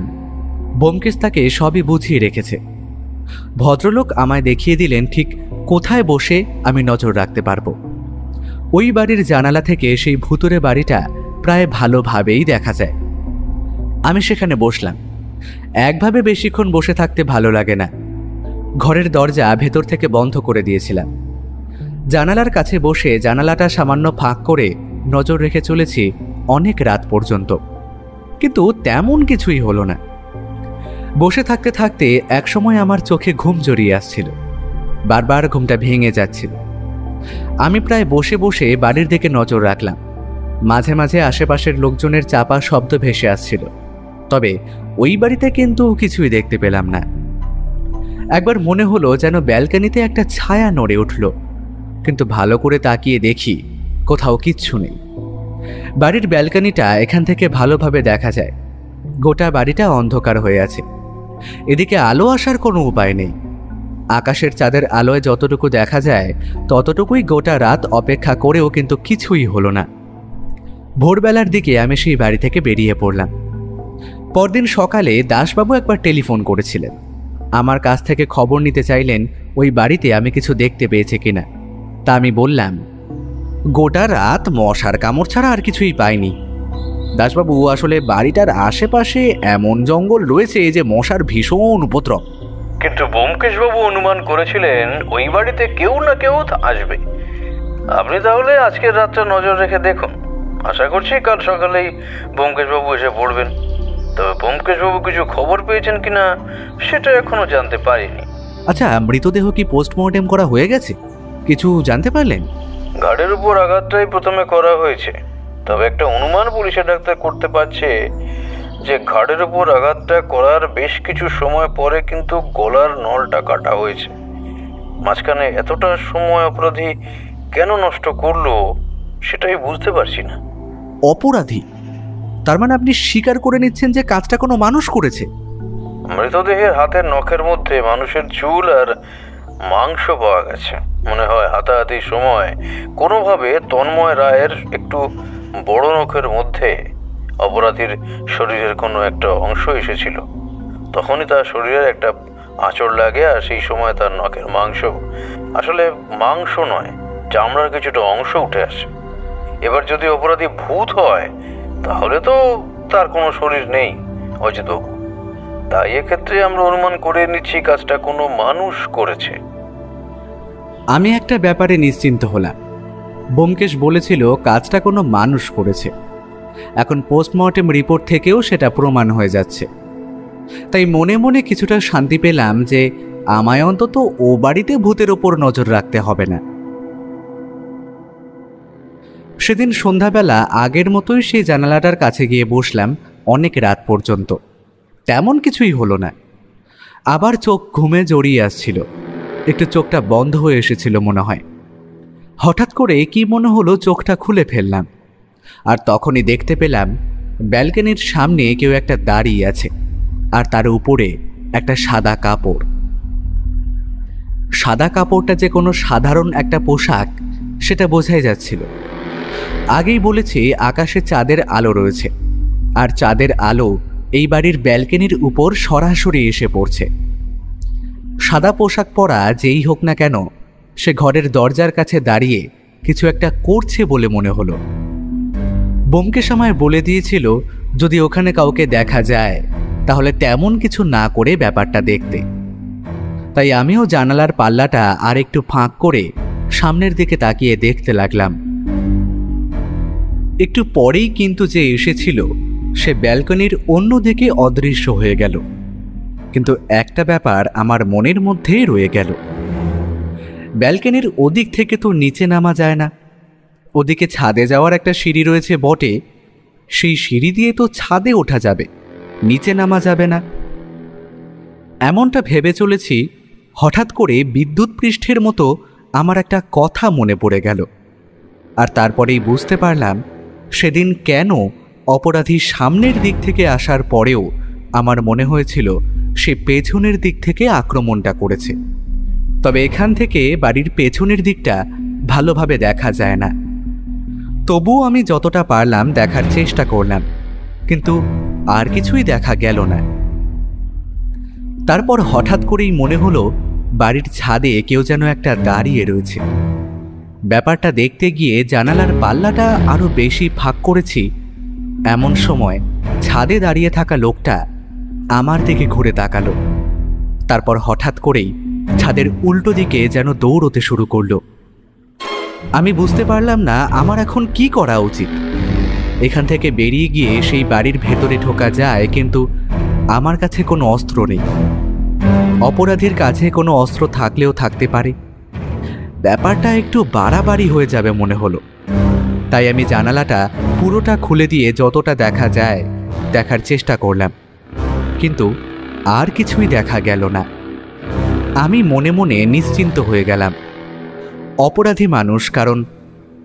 ব্যোমকেশ তাকে সবই বুঝিয়ে রেখেছে। ভদ্রলোক আমায় দেখিয়ে দিলেন ঠিক কোথায় বসে আমি নজর রাখতে পারবো। ওই বাড়ির জানালা থেকে সেই ভুতুরে বাড়িটা প্রায় ভালোভাবেই দেখা যায়। আমি সেখানে বসলাম। একভাবে বেশিক্ষণ বসে থাকতে ভালো লাগে না। ঘরের দরজা ভেতর থেকে বন্ধ করে দিয়েছিলাম। জানালার কাছে বসে জানালাটা সামান্য ফাঁক করে নজর রেখে চলেছি অনেক রাত পর্যন্ত, কিন্তু তেমন কিছুই হলো না। বসে থাকতে থাকতে একসময় আমার চোখে ঘুম জড়িয়ে আসছিল, বারবার ঘুমটা ভেঙে যাচ্ছিল। আমি প্রায় বসে বসে বাড়ির দিকে নজর রাখলাম। মাঝে মাঝে আশেপাশের লোকজনের চাপা শব্দ ভেসে আসছিল, তবে ওই বাড়িতে কিন্তু কিছুই দেখতে পেলাম না। একবার মনে হলো যেন ব্যালকনিতে একটা ছায়া নড়ে উঠল, কিন্তু ভালো করে তাকিয়ে দেখি কোথাও কিচ্ছু নেই। বাড়ির ব্যালকনিটা এখান থেকে ভালোভাবে দেখা যায়। গোটা বাড়িটা অন্ধকার হয়ে আছে, এদিকে আলো আসার কোনো উপায় নেই। আকাশের চাঁদের আলোয় যতটুকু দেখা যায় ততটুকুই গোটা রাত অপেক্ষা করেও কিন্তু কিছুই হলো না। ভোরবেলার দিকে আমি সেই বাড়ি থেকে বেরিয়ে পড়লাম। পরদিন সকালে দাসবাবু একবার টেলিফোন করেছিলেন। আমার কাছ থেকে খবর নিতে চাইলেন ওই বাড়িতে আমি কিছু দেখতে পেয়েছি কিনা। তা আমি বললাম, গোটা রাত মশার কামড় ছাড়া আর কিছুই পাইনি দাসবাবু। আসলে বাড়িটার আশেপাশে এমন জঙ্গল রয়েছে যে মশার ভীষণ উপদ্রব। কিন্তু ব্যোমকেশবাবু অনুমান করেছিলেন ওই বাড়িতে কেউ না কেউ আসবে। আপনি তাহলে আজকের রাতটা নজর রেখে দেখুন, আশা করছি কাল সকালেই ব্যোমকেশবাবু এসে পড়বেন। তবে ব্যোমকেশবাবু কিছু খবর পেয়েছেন কিনা সেটা এখনো জানতে পারিনি। আচ্ছা, মৃতদেহ কি পোস্টমর্টেম করা হয়ে গেছে? কিছু জানতে পারলেন? ঘাড়ের উপর আঘাতটাই প্রথমে করা হয়েছে, তবে একটা অনুমান পুলিশের ডাক্তার করতে পারছে যে ঘাড়ের উপর আঘাতটা করার বেশ কিছু সময় পরে কিন্তু গলার নলটা কাটা হয়েছে। মাঝখানে এতটা সময় অপরাধী কেন নষ্ট করলো সেটাই বুঝতে পারছি না। অপরাধী? তার মানে আপনি স্বীকার করে নিচ্ছেন যে কাজটা কোনো মানুষ করেছে? মৃতদেহের হাতের নখের মধ্যে মানুষের চুল আর মাংস পাওয়া গেছে। মনে হয় হাতাহাতির সময় কোনোভাবে তন্ময় রায়ের একটু বড় নখের মধ্যে অপরাধীর শরীরের কোনো একটা অংশ এসেছিল। তখনই তার শরীরের একটা আঁচড় লাগে, আর সেই সময় তার নখের মাংস, আসলে মাংস নয়, চামড়ার কিছুটা অংশ উঠে আসে। এবার যদি অপরাধী ভূত হয় তাহলে তো তার কোনো শরীর নেই অজিতবাবু। তাই এক্ষেত্রে আমরা অনুমান করে নিচ্ছি কাজটা কোনো মানুষ করেছে। আমি একটা ব্যাপারে নিশ্চিন্ত হলাম। ব্যোমকেশ বলেছিল কাজটা কোনো মানুষ করেছে। এখন পোস্টমর্টেম রিপোর্ট থেকেও সেটা প্রমাণ হয়ে যাচ্ছে। তাই মনে মনে কিছুটা শান্তি পেলাম যে আমায় অন্তত ও বাড়িতে ভূতের ওপর নজর রাখতে হবে না। সেদিন সন্ধ্যাবেলা আগের মতোই সেই জানালাটার কাছে গিয়ে বসলাম অনেক রাত পর্যন্ত। তেমন কিছুই হলো না। আবার চোখ ঘুমে জড়িয়ে আসছিল, একটু চোখটা বন্ধ হয়ে এসেছিল মনে হয়। হঠাৎ করে কি মনে হলো চোখটা খুলে ফেললাম, আর তখনই দেখতে পেলাম ব্যালকনির সামনে কেউ একটা দাঁড়িয়ে আছে, আর তার উপরে একটা সাদা কাপড়। সাদা কাপড়টা যে কোনো সাধারণ একটা পোশাক সেটা বোঝাই যাচ্ছিল। আগেই বলেছি আকাশে চাঁদের আলো রয়েছে, আর চাঁদের আলো এই বাড়ির ব্যালকনির উপর সরাসরি এসে পড়ছে। সাদা পোশাক পরা যেই হোক না কেন, সে ঘরের দরজার কাছে দাঁড়িয়ে কিছু একটা করছে বলে মনে হলো। ব্যোমকেশ আমায় বলে দিয়েছিল যদি ওখানে কাউকে দেখা যায় তাহলে তেমন কিছু না করে ব্যাপারটা দেখতে। তাই আমিও জানালার পাল্লাটা আর একটু ফাঁক করে সামনের দিকে তাকিয়ে দেখতে লাগলাম। একটু পরেই কিন্তু যে এসেছিল সে ব্যালকনির অন্যদিকে অদৃশ্য হয়ে গেল। কিন্তু একটা ব্যাপার আমার মনের মধ্যেই রয়ে গেল, ব্যালকনির ওদিক থেকে তো নিচে নামা যায় না। ওদিকে ছাদে যাওয়ার একটা সিঁড়ি রয়েছে বটে, সেই সিঁড়ি দিয়ে তো ছাদে ওঠা যাবে, নিচে নামা যাবে না। এমনটা ভেবে চলেছি, হঠাৎ করে বিদ্যুৎ পৃষ্ঠের মতো আমার একটা কথা মনে পড়ে গেল। আর তারপরেই বুঝতে পারলাম সেদিন কেন অপরাধী সামনের দিক থেকে আসার পরেও আমার মনে হয়েছিল সে পেছনের দিক থেকে আক্রমণটা করেছে। তবে এখান থেকে বাড়ির পেছনের দিকটা ভালোভাবে দেখা যায় না। তবুও আমি যতটা পারলাম দেখার চেষ্টা করলাম, কিন্তু আর কিছুই দেখা গেল না। তারপর হঠাৎ করেই মনে হলো বাড়ির ছাদে কেউ যেন একটা দাঁড়িয়ে রয়েছে। ব্যাপারটা দেখতে গিয়ে জানালার পাল্লাটা আরো বেশি ফাঁক করেছি। এমন সময় ছাদে দাঁড়িয়ে থাকা লোকটা আমার দিকে ঘুরে তাকালো। তারপর হঠাৎ করেই ছাদের উল্টো দিকে যেন দৌড়তে শুরু করলো। আমি বুঝতে পারলাম না আমার এখন কি করা উচিত। এখান থেকে বেরিয়ে গিয়ে সেই বাড়ির ভেতরে ঢোকা যায়, কিন্তু আমার কাছে কোনো অস্ত্র নেই। অপরাধীর কাছে কোনো অস্ত্র থাকলেও থাকতে পারে। ব্যাপারটা একটু বাড়াবাড়ি হয়ে যাবে মনে হলো। তাই আমি জানালাটা পুরোটা খুলে দিয়ে যতটা দেখা যায় দেখার চেষ্টা করলাম, কিন্তু আর কিছুই দেখা গেল না। আমি মনে মনে নিশ্চিন্ত হয়ে গেলাম। অপরাধী মানুষ,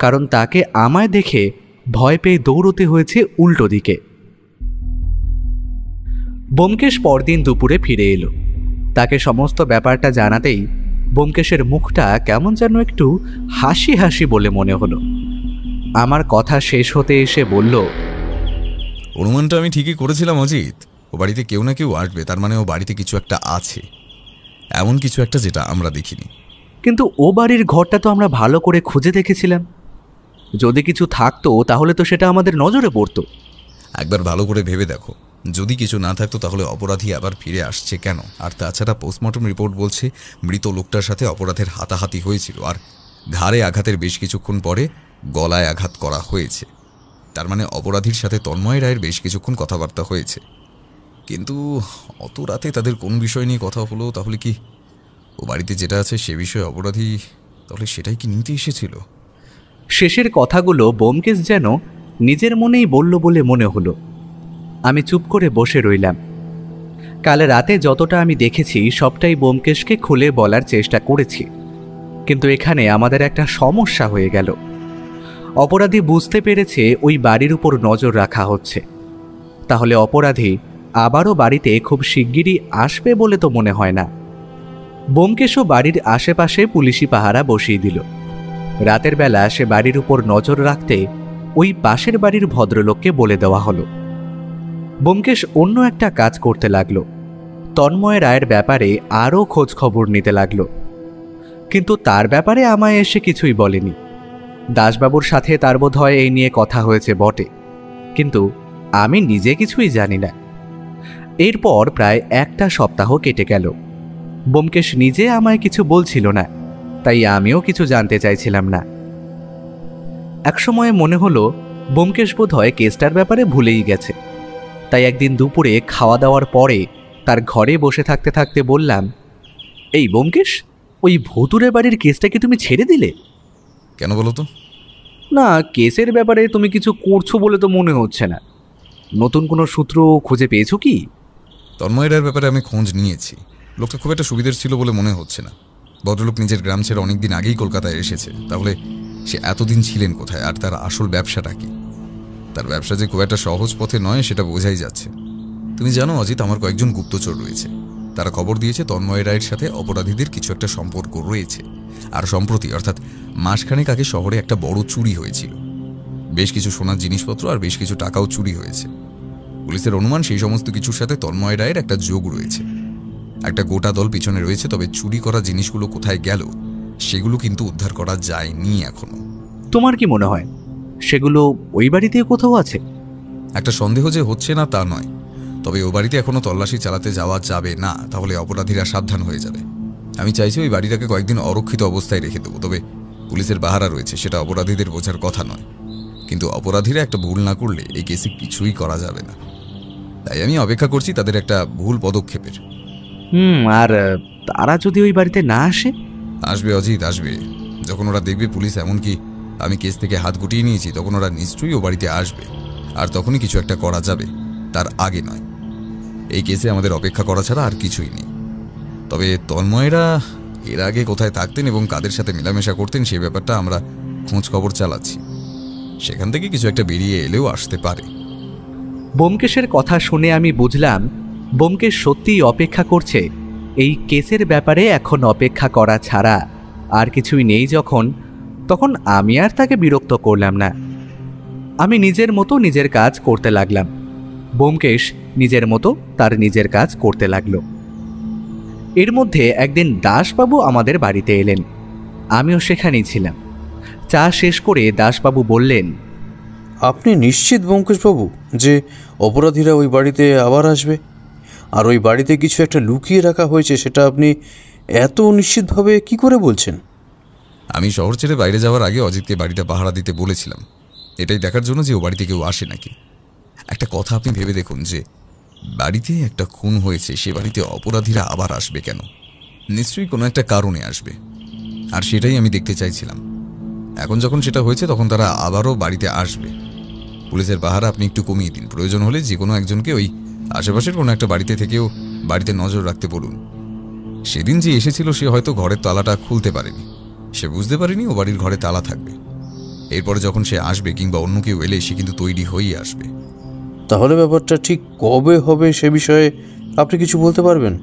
কারণ তাকে আমায় দেখে ভয় পেয়ে দৌড়তে হয়েছে উল্টো দিকে। ব্যোমকেশ পরদিন দুপুরে ফিরে এলো। তাকে সমস্ত ব্যাপারটা জানাতেই ব্যোমকেশের মুখটা কেমন যেন একটু হাসি হাসি বলে মনে হলো। আমার কথা শেষ হতে এসে বলল, অনুমানটা আমি ঠিকই করেছিলাম অজিত। ও বাড়িতে কেউ না কেউ আসবে, তার মানে ও বাড়িতে কিছু একটা আছে, এমন কিছু একটা যেটা আমরা দেখিনি। কিন্তু ও বাড়ির ঘরটা তো আমরা ভালো করে খুঁজে দেখেছিলাম। যদি কিছু থাকতো তাহলে তো সেটা আমাদের নজরে পড়তো। একবার ভালো করে ভেবে দেখো, যদি কিছু না থাকতো তাহলে অপরাধী আবার ফিরে আসছে কেন? আর তাছাড়া পোস্টমর্টম রিপোর্ট বলছে মৃত লোকটার সাথে অপরাধের হাতাহাতি হয়েছিল, আর ঘাড়ে আঘাতের বেশ কিছুক্ষণ পরে গলায় আঘাত করা হয়েছে। তার মানে অপরাধীর সাথে তন্ময় রায়ের বেশ কিছুক্ষণ কথাবার্তা হয়েছে। কিন্তু অত রাতে তাদের কোন বিষয় নিয়ে কথা হলো? তাহলে কি ও বাড়িতে যেটা আছে সে বিষয়ে অপরাধী তাহলে সেটাই কি নিতে এসেছিল? শেষের কথাগুলো ব্যোমকেশ যেন নিজের মনেই বলল বলে মনে হলো। আমি চুপ করে বসে রইলাম। কাল রাতে যতটা আমি দেখেছি সবটাই ব্যোমকেশকে খুলে বলার চেষ্টা করেছি, কিন্তু এখানে আমাদের একটা সমস্যা হয়ে গেল। অপরাধী বুঝতে পেরেছে ওই বাড়ির উপর নজর রাখা হচ্ছে। তাহলে অপরাধী আবারও বাড়িতে খুব শিগগিরই আসবে বলে তো মনে হয় না। ব্যোমকেশও বাড়ির আশেপাশে পুলিশি পাহারা বসিয়ে দিল। রাতের বেলা সে বাড়ির উপর নজর রাখতে ওই পাশের বাড়ির ভদ্রলোককে বলে দেওয়া হলো। ব্যোমকেশ অন্য একটা কাজ করতে লাগলো। তন্ময় রায়ের ব্যাপারে আরও খোঁজ খবর নিতে লাগলো, কিন্তু তার ব্যাপারে আমায় এসে কিছুই বলেনি। দাসবাবুর সাথে তার বোধ হয় এই নিয়ে কথা হয়েছে বটে, কিন্তু আমি নিজে কিছুই জানি না। এরপর প্রায় একটা সপ্তাহ কেটে গেল। ব্যোমকেশ নিজে আমায় কিছু বলছিল না, তাই আমিও কিছু জানতে চাইছিলাম না। একসময় মনে হলো ব্যোমকেশ বোধ হয় কেসটার ব্যাপারে ভুলেই গেছে। তাই একদিন দুপুরে খাওয়া দাওয়ার পরে তার ঘরে বসে থাকতে থাকতে বললাম, এই ব্যোমকেশ, ওই ভুতুরে বাড়ির কেসটা কি তুমি ছেড়ে দিলে? কেন বলো তো? না, কেসের ব্যাপারে তুমি কিছু করছো বলে তো মনে হচ্ছে না। নতুন কোনো সূত্র খুঁজে পেয়েছো কি? তন্ময় রায়ের ব্যাপারে আমি খোঁজ নিয়েছি। লোকটা খুব একটা সুবিধার ছিল বলে মনে হচ্ছে না। ভদ্রলোক নিজের গ্রাম ছেড়ে অনেকদিন আগেই কলকাতায় এসেছে। তাহলে সে এতদিন ছিলেন কোথায়, আর তার আসল ব্যবসাটা কি? তার ব্যবসা যে খুব একটা সহজ পথে নয় সেটা বোঝাই যাচ্ছে। তুমি জানো অজিত, আমার কয়েকজন গুপ্তচর রয়েছে। তারা খবর দিয়েছে তন্ময় রায়ের সাথে অপরাধীদের কিছু একটা সম্পর্ক রয়েছে। আর সম্প্রতি, অর্থাৎ মাসখানেক আগে শহরে একটা বড় চুরি হয়েছিল। বেশ কিছু সোনার জিনিসপত্র আর বেশ কিছু টাকাও চুরি হয়েছে। পুলিশের অনুমান সেই সমস্ত কিছুর সাথে তন্ময় রায়ের একটা যোগ রয়েছে। একটা গোটা দল পিছনে রয়েছে, তবে চুরি করা জিনিসগুলো কোথায় গেল সেগুলো কিন্তু উদ্ধার করা যায়নি এখনো। তোমার কি মনে হয় সেগুলো ওই বাড়িতে কোথাও আছে? একটা সন্দেহ যে হচ্ছে না তা নয়, তবে ও বাড়িতে এখনো তল্লাশি চালাতে যাওয়া যাবে না, তাহলে অপরাধীরা সাবধান হয়ে যাবে। আমি চাইছি ওই বাড়িটাকে কয়েকদিন অরক্ষিত অবস্থায় রেখে দেবো। তবে পুলিশের পাহারা রয়েছে, সেটা অপরাধীদের বোঝার কথা নয়। কিন্তু অপরাধীরা একটা ভুল না করলে এই কেসে কিছুই করা যাবে না। তাই আমি অপেক্ষা করছি তাদের একটা ভুল পদক্ষেপের। আর তারা যদি ওই বাড়িতে না আসে? আসবে অজিত, আসবে। যখন ওরা দেখবে পুলিশ এমনকি আমি কেস থেকে হাত গুটিয়ে নিয়েছি, তখন ওরা নিশ্চয়ই ও বাড়িতে আসবে, আর তখনই কিছু একটা করা যাবে, তার আগে নয়। এই কেসে আমাদের অপেক্ষা করা ছাড়া আর কিছুই নেই। তবে তন্ময়েরা এর আগে কোথায় থাকতেন এবং কাদের সাথে মেলামেশা করতেন সে ব্যাপারটা আমরা খোঁজ খবর চালাচ্ছি। সেখান থেকে কিছু একটা বেরিয়ে এলেও আসতে পারে। ব্যোমকেশের কথা শুনে আমি বুঝলাম ব্যোমকেশ সত্যিই অপেক্ষা করছে। এই কেসের ব্যাপারে এখন অপেক্ষা করা ছাড়া আর কিছুই নেই। তখন আমি আর তাকে বিরক্ত করলাম না। আমি নিজের মতো নিজের কাজ করতে লাগলাম। ব্যোমকেশ নিজের মতো তার নিজের কাজ করতে লাগলো। এর মধ্যে একদিন দাসবাবু আমাদের বাড়িতে এলেন। আমিও সেখানেই ছিলাম। চা শেষ করে দাসবাবু বললেন, আপনি নিশ্চিত ব্যোমকেশবাবু যে অপরাধীরা ওই বাড়িতে আবার আসবে, আর ওই বাড়িতে কিছু একটা লুকিয়ে রাখা হয়েছে, সেটা আপনি এত নিশ্চিতভাবে কি করে বলছেন? আমি শহর ছেড়ে বাইরে যাওয়ার আগে অজিতকে বাড়িটা পাহারা দিতে বলেছিলাম, এটাই দেখার জন্য যে ও বাড়িতে কেউ আসে নাকি। একটা কথা আপনি ভেবে দেখুন, যে বাড়িতে একটা খুন হয়েছে, সে বাড়িতে অপরাধীরা আবার আসবে কেন? নিশ্চয়ই কোনো একটা কারণে আসবে, আর সেটাই আমি দেখতে চাইছিলাম। এখন যখন সেটা হয়েছে তখন তারা আবারও বাড়িতে আসবে। পুলিশের পাহারা আপনি একটু কমিয়ে দিন। প্রয়োজন হলে যে কোনো একজনকে ওই আশেপাশের কোনো একটা বাড়িতে থেকেও বাড়িতে নজর রাখতে বলুন। সেদিন যে এসেছিল সে হয়তো ঘরের তালাটা খুলতে পারেনি, সে বুঝতে পারেনি ও বাড়ির ঘরে তালা থাকবে। এরপরে যখন সে আসবে কিংবা অন্য কেউ এলে সে কিন্তু তৈরি হয়েই আসবে। তাহলে ব্যাপারটা ঠিক কবে হবে সে বিষয়ে আপনি কিছু বলতে পারবেন?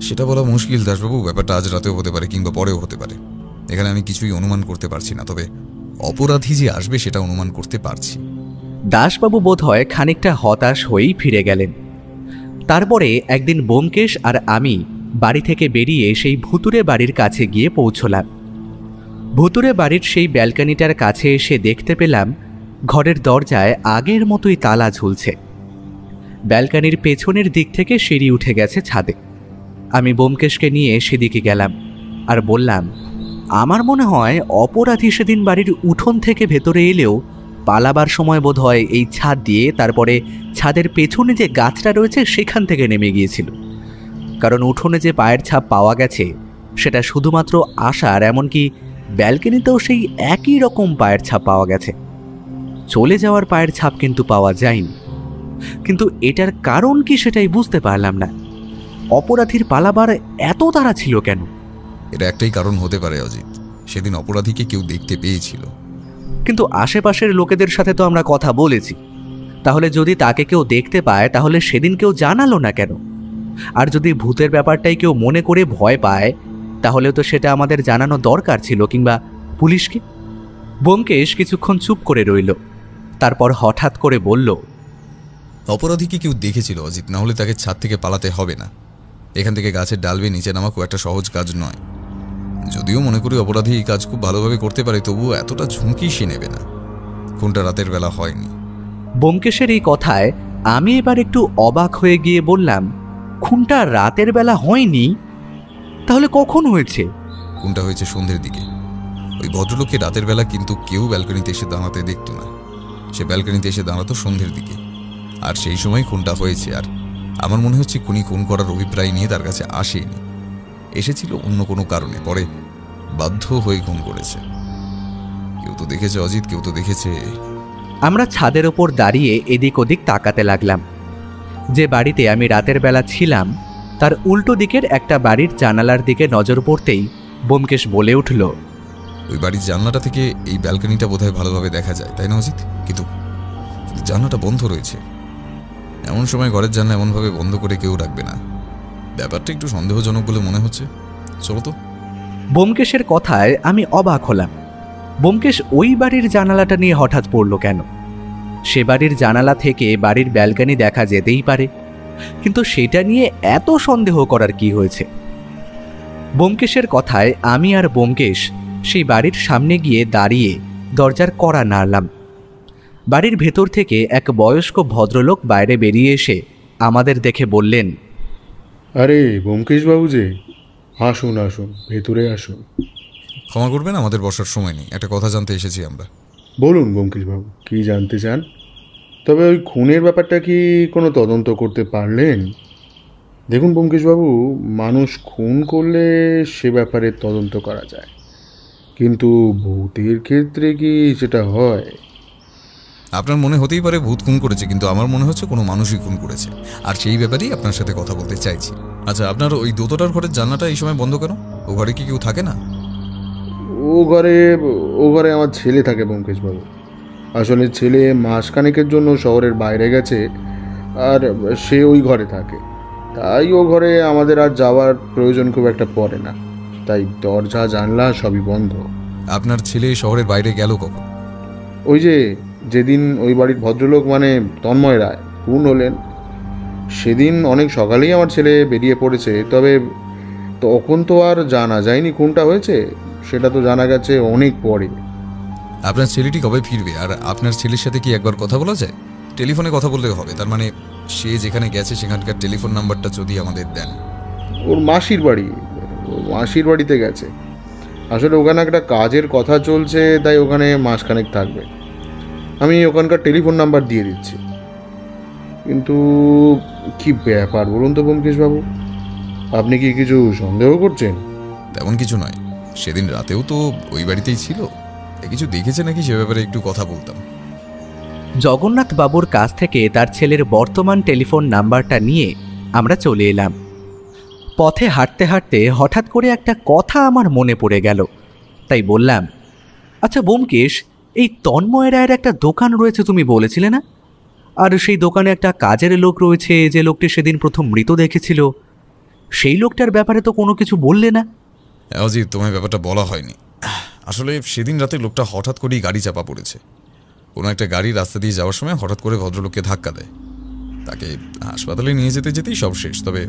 সেটা বলা মুশকিল দাসবাবু। ব্যাপারটা আজ রাতেও হতে পারে কিংবা পরেও হতে পারে। এখানে আমি কিছুই অনুমান করতে পারছি না, তবে অপরাধী যে আসবে সেটা অনুমান করতে পারছি। দাসবাবু বোধহয় খানিকটা হতাশ হয়েই ফিরে গেলেন। তারপরে একদিন ব্যোমকেশ আর আমি বাড়ি থেকে বেরিয়ে সেই ভুতুরে বাড়ির কাছে গিয়ে পৌঁছলাম। ভুতুরে বাড়ির সেই ব্যালকনিটার কাছে এসে দেখতে পেলাম ঘরের দরজায় আগের মতোই তালা ঝুলছে। ব্যালকনির পেছনের দিক থেকে সিঁড়ি উঠে গেছে ছাদে। আমি ব্যোমকেশকে নিয়ে সেদিকে গেলাম আর বললাম, আমার মনে হয় অপরাধী সেদিন বাড়ির উঠোন থেকে ভেতরে এলেও পালাবার সময় বোধহয় এই ছাদ দিয়ে, তারপরে ছাদের পেছনে যে গাছটা রয়েছে সেখান থেকে নেমে গিয়েছিল। কারণ উঠোনে যে পায়ের ছাপ পাওয়া গেছে সেটা শুধুমাত্র আসার, এমনকি ব্যালকনিতেও সেই একই রকম পায়ের ছাপ পাওয়া গেছে। চলে যাওয়ার পায়ের ছাপ কিন্তু পাওয়া যায়নি। কিন্তু এটার কারণ কি সেটাই বুঝতে পারলাম না। অপরাধীর পালাবার এত তাড়া ছিল কেন? এটা একটাই কারণ হতে পারে অজিত, সেদিন অপরাধীকে কেউ দেখতে পেয়েছিল। কিন্তু আশেপাশের লোকেদের সাথে তো আমরা কথা বলেছি। তাহলে যদি তাকে কেউ দেখতে পায় তাহলে সেদিন কেউ জানালো না কেন? আর যদি ভূতের ব্যাপারটাই কেউ মনে করে ভয় পায় তাহলে তো সেটা আমাদের জানানো দরকার ছিল, কিংবা পুলিশকে। ব্যোমকেশ কিছুক্ষণ চুপ করে রইল, তারপর হঠাৎ করে বলল, অপরাধীকে কেউ দেখেছিল অজিত, না হলে তাকে ছাদ থেকে পালাতে হবে না। এখান থেকে গাছের ডাল বেয়ে নিচে নামা খুব একটা সহজ কাজ নয়। যদিও মনে করি অপরাধী এই কাজ খুব ভালোভাবে করতে পারে, তবুও এতটা ঝুঁকি সে নেবে না। খুনটা রাতের বেলা হয়নি। ব্যোমকেশের এই কথায় আমি এবার একটু অবাক হয়ে গিয়ে বললাম, খুনটা রাতের বেলা হয়নি? তাহলে কখন হয়েছে? খুনটা হয়েছে সন্ধ্যের দিকে। ওই ভদ্রলোককে রাতের বেলা কিন্তু কেউ ব্যালকনিতে এসে দাঁড়াতে দেখত না। সে ব্যালকনিতে এসে দাঁড়াতো সন্ধ্যের দিকে, আর সেই সময় খুনটা হয়েছে। আর আমার মনে হচ্ছে খুনি খুন করার অভিপ্রায় নিয়ে তার কাছে আসেনি, এসেছিল অন্য কোনো কারণে, পরে বাধ্য হয়ে খুন করেছে। কেউ তো দেখেছে অজিত, কেউ তো দেখেছে। আমরা ছাদের ওপর দাঁড়িয়ে এদিক ওদিক তাকাতে লাগলাম। যে বাড়িতে আমি রাতের বেলা ছিলাম তার উল্টো দিকের একটা বাড়ির জানালার দিকে নজর পড়তেই ব্যোমকেশ বলে উঠল, ওই বাড়ির জানলাটা থেকে এই ব্যালকনিটা বোধহয় ভালোভাবে দেখা যায়, তাই না অজিত? কিন্তু জানলাটা বন্ধ রয়েছে। এমন সময় ঘরের জানলা এমনভাবে বন্ধ করে কেউ রাখবে না। ব্যাপারটা একটু সন্দেহজনক বলে মনে হচ্ছে। চলো তো। ব্যোমকেশের কথায় আমি অবাক হলাম। ব্যোমকেশ ওই বাড়ির জানালাটা নিয়ে হঠাৎ পড়ল কেন? সে বাড়ির জানালা থেকে বাড়ির ব্যালকনি দেখা যেতেই পারে, কিন্তু সেটা নিয়ে এত সন্দেহ করার কি হয়েছে? ব্যোমকেশের কথায় আমি আর ব্যোমকেশ সেই বাড়ির সামনে গিয়ে দাঁড়িয়ে দরজার কড়া নাড়লাম। বাড়ির ভেতর থেকে এক বয়স্ক ভদ্রলোক বাইরে বেরিয়ে এসে আমাদের দেখে বললেন, আরে ব্যোমকেশবাবু যে, আসুন আসুন, ভেতরে আসুন। ক্ষমা করবেন, আমাদের বসার সময় নেই, একটা কথা জানতে এসেছি আমরা। বলুন ব্যোমকেশবাবু, কী জানতে চান? তবে ওই খুনের ব্যাপারটা কি কোনো তদন্ত করতে পারলেন? দেখুন ব্যোমকেশবাবু, মানুষ খুন করলে সে ব্যাপারে তদন্ত করা যায়, কিন্তু ভূতের ক্ষেত্রে কি সেটা হয়? আপনার মনে হতেই পারে ভূত খুন করেছে, কিন্তু আমার মনে হচ্ছে কোনো মানুষই খুন করেছে, আর সেই ব্যাপারেই আপনার সাথে কথা বলতে চাইছি। আচ্ছা, আপনার ওই দোতলার ঘরের জানলাটা এই সময় বন্ধ কেন? ও ঘরে কি কেউ থাকে না? ও ঘরে ও ঘরে আমার ছেলে থাকে ব্যোমকেশবাবু। আসলে ছেলে মাসখানেকের জন্য শহরের বাইরে গেছে, আর সে ওই ঘরে থাকে। তাই ও ঘরে আমাদের আর যাওয়ার প্রয়োজন খুব একটা পড়ে না, তাই দরজা জানলা সবই বন্ধ। আপনার ছেলে শহরের বাইরে গেল কখন? ওই যেদিন ওই বাড়ির ভদ্রলোক মানে তন্ময় রায় খুন হলেন, সেদিন অনেক সকালেই আমার ছেলে বেরিয়ে পড়েছে। তবে তখন তো আর জানা যায়নি কোনটা হয়েছে, সেটা তো জানা গেছে অনেক পরে। আপনার ছেলেটি কবে ফিরবে? আর আপনার ছেলের সাথে কি একবার কথা বলা যায়? টেলিফোনে কথা বললে হবে? তার মানে সে যেখানে গেছে সেখানকার টেলিফোন নাম্বারটা যদি আমাদের দেন। ওর মাসির বাড়িতে গেছে। আসলে ওখানে একটা কাজের কথা চলছে, তাই ওখানে মাসখানেক থাকবে। আমি ওখানকার টেলিফোন নাম্বার দিয়ে দিচ্ছি। কিন্তু কি ব্যাপার বলুন তো ব্যোমকেশবাবু, আপনি কি কিছু সন্দেহ করছেন? তেমন কিছু নয়, সেদিন রাতেও তো ওই বাড়িতেই ছিল। কিছু দেখেছে নাকি সে ব্যাপারে একটু কথা বলতাম। জগন্নাথ বাবুর কাছ থেকে তার ছেলের বর্তমান টেলিফোন নাম্বারটা নিয়ে আমরা চলে এলাম। পথে হাঁটতে হাঁটতে হঠাৎ করে একটা কথা আমার মনে পড়ে গেল, তাই বললাম, আচ্ছা ব্যোমকেশ, এই তন্ময় রায়ের একটা দোকান রয়েছে তুমি বলেছিলে না? আর সেই দোকানে একটা কাজের লোক রয়েছে, যে লোকটি সেদিন প্রথম মৃত দেখেছিল। সেই লোকটার ব্যাপারে তো কোনো কিছু বললে না। অজিত, তোমায় ব্যাপারটা বলা হয়নি। আসলে সেদিন রাতে লোকটা হঠাৎ করেই গাড়ি চাপা পড়েছে। কোনো একটা গাড়ি রাস্তা দিয়ে যাওয়ার সময় হঠাৎ করে ভদ্রলোককে ধাক্কা দেয়। তাকে হাসপাতালে নিয়ে যেতে যেতেই সব শেষ। তবে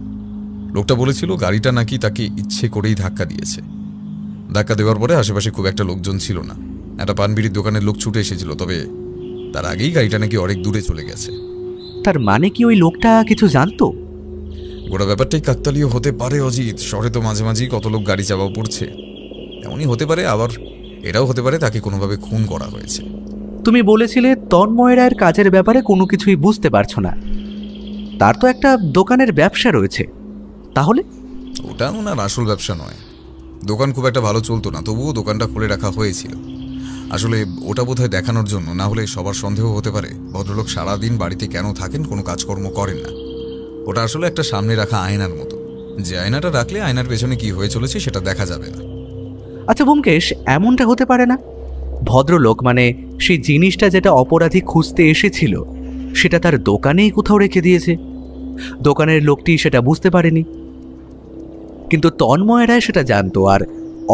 লোকটা বলেছিল গাড়িটা নাকি তাকে ইচ্ছে করেই ধাক্কা দিয়েছে। ধাক্কা দেওয়ার পরে আশেপাশে খুব একটা লোকজন ছিল না। একটা পানবিড়ির দোকানের লোক ছুটে এসেছিল, তবে তার আগেই গাড়িটা নাকি অনেক দূরে চলে গেছে। তার মানে কি ওই লোকটা কিছু জানতো? গোটা ব্যাপারটাই কাকতালীয় হতে পারে অজিত। শহরে তো মাঝে মাঝেই কত লোক গাড়ি চাপা পড়ছে। এমনই হতে পারে, আবার এটাও হতে পারে তাকে কোনোভাবে খুন করা হয়েছে। তুমি বলেছিলে তন্ময় রায়ের কাজের ব্যাপারে কোনো কিছুই বুঝতে পারছো না। তার তো একটা দোকানের ব্যবসা রয়েছে, তাহলে? ওটা ওনার আসল ব্যবসা নয়। দোকান খুব একটা ভালো চলতো না, তবুও দোকানটা খুলে রাখা হয়েছিল। আসলে ওটা বোধহয় দেখানোর জন্য, না হলে সবার সন্দেহ হতে পারে ভদ্রলোক সারাদিন বাড়িতে কেন থাকেন, কোনো কাজকর্ম করেন না। ওটা আসলে একটা সামনে রাখা আয়নার মতো, যে আয়নাটা রাখলে আয়নার পেছনে কি হয়ে চলেছে সেটা দেখা যাবে না। আচ্ছা ব্যোমকেশ, এমনটা হতে পারে না ভদ্রলোক মানে সেই জিনিসটা যেটা অপরাধী খুঁজতে এসেছিল সেটা তার দোকানেই কোথাও রেখে দিয়েছে, দোকানের লোকটি সেটা বুঝতে পারেনি, কিন্তু তন্ময় রায় সেটা জানতো, আর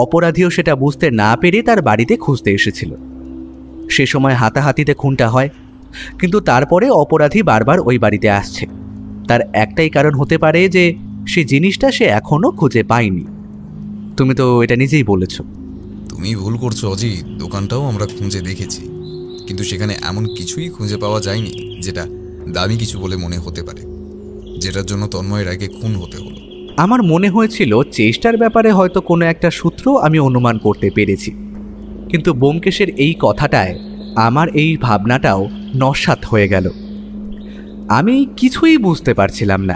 অপরাধীও সেটা বুঝতে না পেরে তার বাড়িতে খুঁজতে এসেছিল। সে সময় হাতাহাতিতে খুনটা হয়, কিন্তু তারপরে অপরাধী বারবার ওই বাড়িতে আসছে। তার একটাই কারণ হতে পারে যে সেই জিনিসটা সে এখনো খুঁজে পায়নি। তুমি তো এটা নিজেই বলেছ। তুমি ভুল করছো অজিত, দোকানটাও আমরা খুঁজে দেখেছি, কিন্তু সেখানে এমন কিছুই খুঁজে পাওয়া যায়নি যেটা দামি কিছু বলে মনে হতে পারে, যেটার জন্য তন্ময় রায়কে খুন হতে হলো। আমার মনে হয়েছিল চেষ্টার ব্যাপারে হয়তো কোনো একটা সূত্র আমি অনুমান করতে পেরেছি, কিন্তু ব্যোমকেশের এই কথাটায় আমার এই ভাবনাটাও নস্যাৎ হয়ে গেল। আমি কিছুই বুঝতে পারছিলাম না।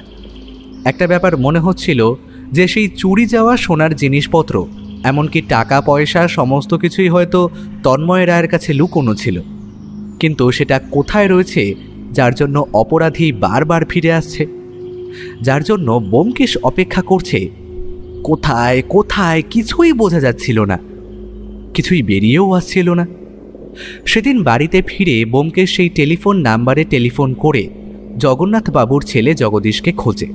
একটা ব্যাপার মনে হচ্ছিল যে সেই চুরি যাওয়া সোনার জিনিসপত্র, এমনকি টাকা পয়সা, সমস্ত কিছুই হয়তো তন্ময় রায়ের কাছে লুকোনো ছিল, কিন্তু সেটা কোথায় রয়েছে যার জন্য অপরাধী বারবার ফিরে আসছে, যার জন্য ব্যোমকেশ অপেক্ষা করছে। কোথায় কোথায় কিছুই বোঝা যাচ্ছিল না, কিছুই বেরিয়েও আসছিল না। সেদিন বাড়িতে ফিরে ব্যোমকেশ সেই টেলিফোন নাম্বারে টেলিফোন করে জগন্নাথ বাবুর ছেলে জগদীশকে খোঁজে,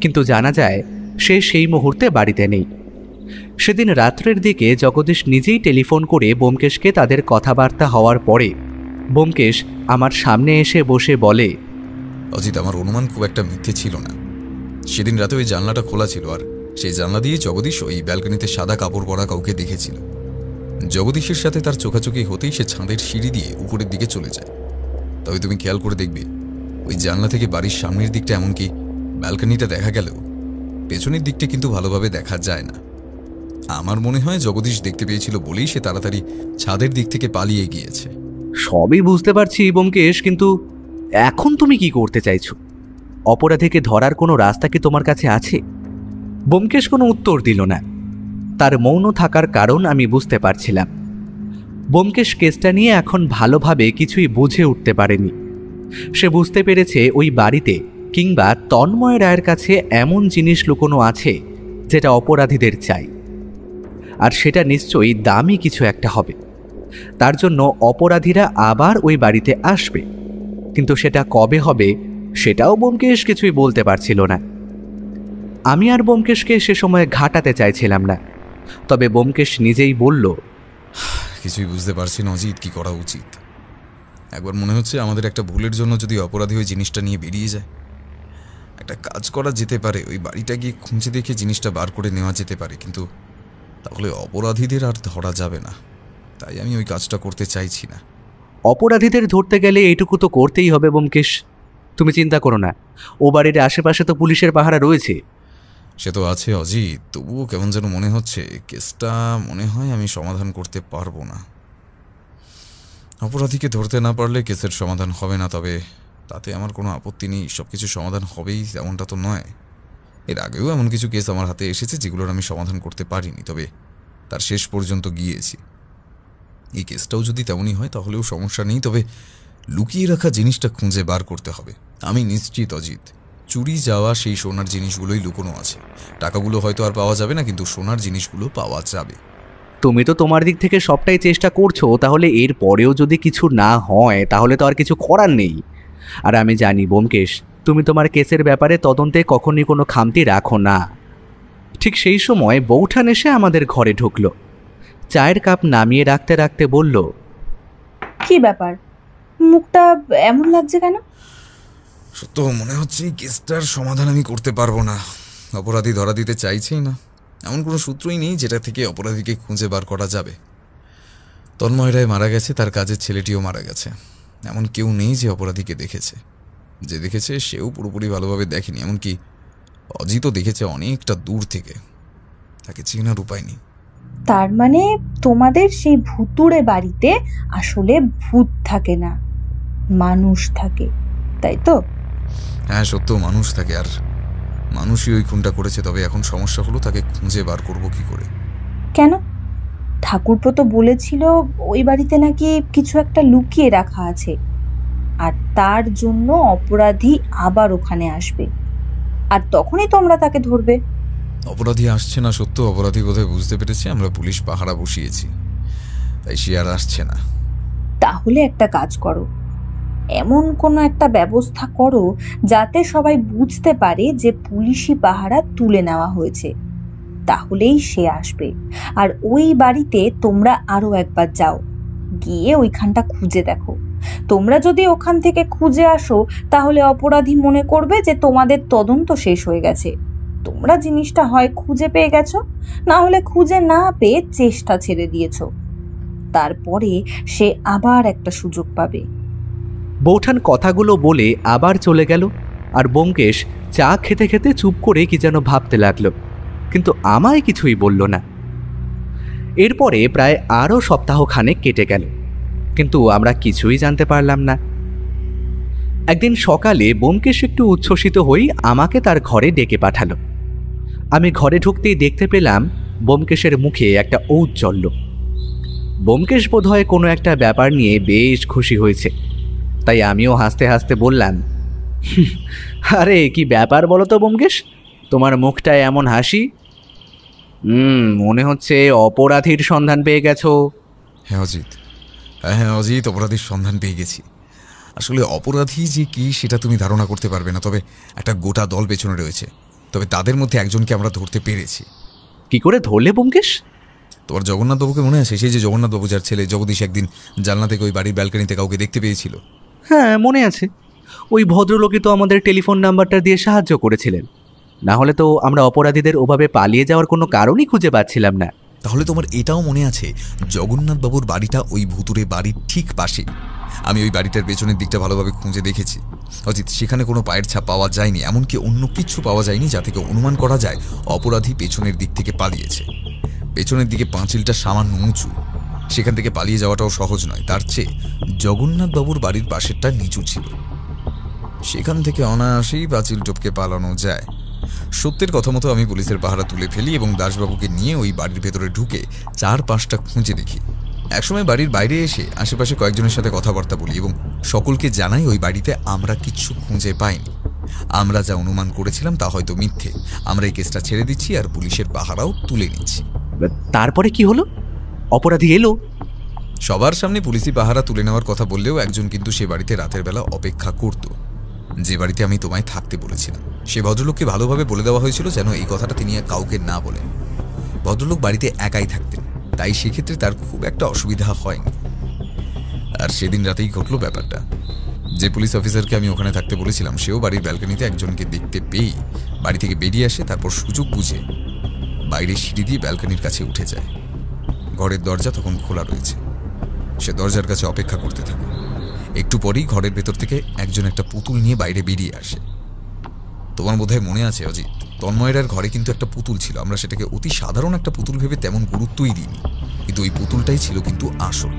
কিন্তু জানা যায় সে সেই মুহূর্তে বাড়িতে নেই। সেদিন রাত্রের দিকে জগদীশ নিজেই টেলিফোন করে ব্যোমকেশকে তাদের কথাবার্তা হওয়ার পরে ব্যোমকেশ আমার সামনে এসে বসে বলে, অজিত, আমার অনুমান খুব একটা মিথ্যে ছিল না। সেদিন রাতে ওই জানলাটা খোলা ছিল, আর সেই জানলা দিয়ে জগদীশ ওই ব্যালকনিতে সাদা কাপড় পরা কাউকে দেখেছিল। জগদীশের সাথে তার চোখাচোখি হতেই সে ছাদের সিঁড়ি দিয়ে উপরের দিকে চলে যায়। তবে তুমি খেয়াল করে দেখবে, ওই জানলা থেকে বাড়ির সামনের দিকটা, এমনকি ব্যালকনিটা দেখা গেলেও পেছনের দিকটা কিন্তু ভালোভাবে দেখা যায় না। আমার মনে হয় জগদীশ দেখতে পেয়েছিল বলেই সে তাড়াতাড়ি ছাদের দিক থেকে পালিয়ে গিয়েছে। সবই বুঝতে পারছি ব্যোমকেশ, কিন্তু এখন তুমি কি করতে চাইছো? অপরাধীকে ধরার কোনো রাস্তা কি তোমার কাছে আছে? ব্যোমকেশ কোনো উত্তর দিল না। তার মৌন থাকার কারণ আমি বুঝতে পারছিলাম। ব্যোমকেশ কেসটা নিয়ে এখন ভালোভাবে কিছুই বুঝে উঠতে পারেনি। সে বুঝতে পেরেছে ওই বাড়িতে কিংবা তন্ময় রায়ের কাছে এমন জিনিস লুকোনো আছে যেটা অপরাধীদের চাই, আর সেটা নিশ্চয়ই দামি কিছু একটা হবে। তার জন্য অপরাধীরা আবার ওই বাড়িতে আসবে, কিন্তু সেটা কবে হবে সেটাও ব্যোমকেশ কিছুই বলতে পারছিল না। আমি আর ব্যোমকেশকে সে সময় ঘাটাতে চাইছিলাম না, তবে ব্যোমকেশ নিজেই বলল, কিছুই বুঝতে পারছি না অজিত, কি করা উচিত। একবার মনে হচ্ছে আমাদের একটা ভুলের জন্য যদি অপরাধী ওই জিনিসটা নিয়ে বেরিয়ে যায়, একটা কাজ করা যেতে পারে, ওই বাড়িটা গিয়ে খুঁজে দেখে জিনিসটা বার করে নেওয়া যেতে পারে, কিন্তু তাহলে অপরাধীদের আর ধরা যাবে না। তাই আমি ওই কাজটা করতে চাইছি না। অপরাধীদের ধরতে গেলে এইটুকু তো করতেই হবে ব্যোমকেশ। তুমি চিন্তা করো না, ও বাড়ির আশেপাশে তো পুলিশের পাহারা রয়েছে। সে তো আছে অজিত, তবুও কেমন যেন মনে হচ্ছে কেসটা মনে হয় আমি সমাধান করতে পারবো না। অপরাধীকে ধরতে না পারলে কেসের সমাধান হবে না, তবে তাতে আমার কোনো আপত্তি নেই। সব কিছু সমাধান হবেই তেমনটা তো নয়। এর আগেও এমন কিছু কেস আমার হাতে এসেছে যেগুলোর আমি সমাধান করতে পারিনি, তবে তার শেষ পর্যন্ত গিয়েছি। এই কেসটাও যদি তেমনই হয় তাহলেও সমস্যা নেই, তবে লুকিয়ে রাখা জিনিসটা খুঁজে বার করতে হবে। আমি নিশ্চিত অজিত, চুরি যাওয়া সেই সোনার জিনিসগুলোই লুকোনো আছে। টাকাগুলো হয়তো আর পাওয়া যাবে না, কিন্তু সোনার জিনিসগুলো পাওয়া যাবে। তুমি তো তোমার দিক থেকে সবটাই চেষ্টা করছো, তাহলে এর পরেও যদি কিছু না হয় তাহলে তো আর কিছু করার নেই। আর আমি জানি ব্যোমকেশ, তুমি তোমার কেসের ব্যাপারে তদন্তে কখনই কোনো খামতি রাখো না। ঠিক সেই সময় বৌঠান এসে আমাদের ঘরে ঢুকলো। চায়ের কাপ নামিয়ে রাখতে রাখতে বলল, কি ব্যাপার, মুখটা এমন লাগছে কেন? সত্য মনে হচ্ছে এই কেসটার সমাধান আমি করতে পারবো না। অপরাধী ধরা দিতে চাইছেই না। এমন কোনো সূত্রই নেই যেটা থেকে অপরাধীকে খুঁজে বার করা যাবে। তন্ময় রায় মারা গেছে, তার কাজের ছেলেটিও মারা গেছে। এমন কেউ নেই যে অপরাধীকে দেখেছে। যে দেখেছে সেও পুরোপুরি ভালোভাবে দেখেনি, এমনকি অজিতও দেখেছে অনেকটা দূর থেকে। তাকে চেনার উপায় নেই। তার মানে তোমাদের সেই ভুতুড়ে বাড়িতে আসলে ভূত থাকে না, মানুষ থাকে, তাই তো? হ্যাঁ সত্য, মানুষ থাকে, আর মানুষই ওই খুনটা করেছে। তবে এখন সমস্যা হলো তাকে খুঁজে বার করবো কি করে। কেন? ঠাকুরপো তো বলেছিল ওই বাড়িতে নাকি কিছু একটা লুকিয়ে রাখা আছে, আর তার জন্য অপরাধী আবার ওখানে আসবে, আর তখনই তোমরা তাকে ধরবে। অপরাধী আসছে না সত্য, অপরাধী বোধহয় বুঝতে পেরেছে আমরা পুলিশ পাহারা বসিয়েছি, তাই সে আর আসছে না। তাহলে একটা কাজ করো, এমন কোনো একটা ব্যবস্থা করো যাতে সবাই বুঝতে পারে যে পুলিশি পাহারা তুলে নেওয়া হয়েছে, তাহলেই সে আসবে। আর ওই বাড়িতে তোমরা আরো একবার যাও, গিয়ে ওইখানটা খুঁজে দেখো। তোমরা যদি ওখান থেকে খুঁজে আসো তাহলে অপরাধী মনে করবে যে তোমাদের তদন্ত শেষ হয়ে গেছে, তোমরা জিনিসটা হয় খুঁজে পেয়ে গেছো, না হলে খুঁজে না পেয়ে চেষ্টা ছেড়ে দিয়েছো। তারপরে সে আবার একটা সুযোগ পাবে। বৌঠান কথাগুলো বলে আবার চলে গেল, আর ব্যোমকেশ চা খেতে খেতে চুপ করে কি যেন ভাবতে লাগলো, কিন্তু আমায় কিছুই বলল না। এরপরে প্রায় আরও সপ্তাহখানেক কেটে গেল, কিন্তু আমরা কিছুই জানতে পারলাম না। একদিন সকালে ব্যোমকেশ একটু উচ্ছ্বসিত হয়ে আমাকে তার ঘরে ডেকে পাঠালো। আমি ঘরে ঢুকতেই দেখতে পেলাম ব্যোমকেশের মুখে একটা ঔজ্জ্বল্য। ব্যোমকেশ বোধহয় কোনো একটা ব্যাপার নিয়ে বেশ খুশি হয়েছে, তাই আমিও হাসতে হাসতে বললাম, আরে কি ব্যাপার বলো তো ব্যোমকেশ, তোমার মুখটায় এমন হাসি? মনে হচ্ছে অপরাধীর সন্ধান পেয়ে গেছো। হ্যাঁ অজিত, হ্যাঁ অজিত, অপরাধীর সন্ধান পেয়ে গেছি। আসলে অপরাধী যে কি সেটা তুমি ধারণা করতে পারবে না, তবে একটা গোটা দল পেছনে রয়েছে। তবে তাদের মধ্যে একজনকে আমরা ধরতে পেরেছি। কি করে ধরলে ব্যোমকেশ? তোমার জগন্নাথবাবুকে মনে আছে? সেই যে জগন্নাথবাবু যার ছেলে জগদীশ একদিন জানলা থেকে ওই বাড়ির ব্যালকনিতে কাউকে দেখতে পেয়েছিল। হ্যাঁ মনে আছে, ওই ভদ্রলোকই তো আমাদের টেলিফোন নাম্বারটা দিয়ে সাহায্য করেছিলেন, না হলে তো আমরা অপরাধীদের ওভাবে পালিয়ে যাওয়ার কোনো কারণই খুঁজে পাচ্ছিলাম না। তাহলে তোমার এটাও মনে আছে জগন্নাথবাবুর বাড়িটা ওই ভুতুরে বাড়ির ঠিক পাশে? আমি ওই বাড়িটার পেছনের দিকটা ভালোভাবে খুঁজে দেখেছি অজিত, সেখানে কোনো পায়ের ছাপ পাওয়া যায়নি, এমনকি অন্য কিছু পাওয়া যায়নি যা থেকে অনুমান করা যায় অপরাধী পেছনের দিক থেকে পালিয়েছে। পেছনের দিকে পাঁচিলটা সামান্য উঁচু, সেখান থেকে পালিয়ে যাওয়াটাও সহজ নয়। তার চেয়ে জগন্নাথবাবুর বাড়ির পাশেরটা নিচু ছিল। সেখান থেকে অনায়াসেই পাঁচিল টপকে পালানো যায়। সত্যের কথা মতো আমি পুলিশের পাহারা তুলে ফেলি এবং দাসবাবুকে নিয়ে ওই বাড়ির ভেতরে ঢুকে 4-5টা খুঁজে দেখি। একসময় বাড়ির বাইরে এসে আশেপাশে কয়েকজনের সাথে কথাবার্তা বলি এবং সকলকে জানাই ওই বাড়িতে আমরা কিচ্ছু খুঁজে পাইনি। আমরা যা অনুমান করেছিলাম তা হয়তো মিথ্যে। আমরা এই কেসটা ছেড়ে দিচ্ছি আর পুলিশের পাহারাও তুলে নিচ্ছি। তারপরে কি হলো? অপরাধী এলো? সবার সামনে পুলিশি পাহারা তুলে নেওয়ার কথা বললেও একজন কিন্তু সে বাড়িতে রাতের বেলা অপেক্ষা করত, যে বাড়িতে আমি তোমায় থাকতে বলেছিলাম। সে ভদ্রলোককে ভালোভাবে বলে দেওয়া হয়েছিল যেন এই কথাটা তিনি কাউকে না বলেন। ভদ্রলোক বাড়িতে একাই থাকতেন, তাই সেক্ষেত্রে তার খুব একটা অসুবিধা হয়নি। আর সেদিন রাতেই ঘটল ব্যাপারটা। যে পুলিশ অফিসারকে আমি ওখানে থাকতে বলেছিলাম সেও বাড়ির ব্যালকনিতে একজনকে দেখতে পেয়ে বাড়ি থেকে বেরিয়ে আসে। তারপর সুযোগ বুঝে বাইরের সিঁড়ি দিয়ে ব্যালকনির কাছে উঠে যায়। ঘরের দরজা তখন খোলা রয়েছে। সে দরজার কাছে অপেক্ষা করতে থাকে। একটু পরেই ঘরের ভেতর থেকে একজন একটা পুতুল নিয়ে বাইরে বেরিয়ে আসে। তোমার বোধহয় মনে আছে অজিত, তন্ময়ের ঘরে কিন্তু একটা পুতুল ছিল। আমরা সেটাকে অতি সাধারণ একটা পুতুল ভেবে তেমন গুরুত্বই দিইনি, কিন্তু ওই পুতুলটাই ছিল কিন্তু আসল।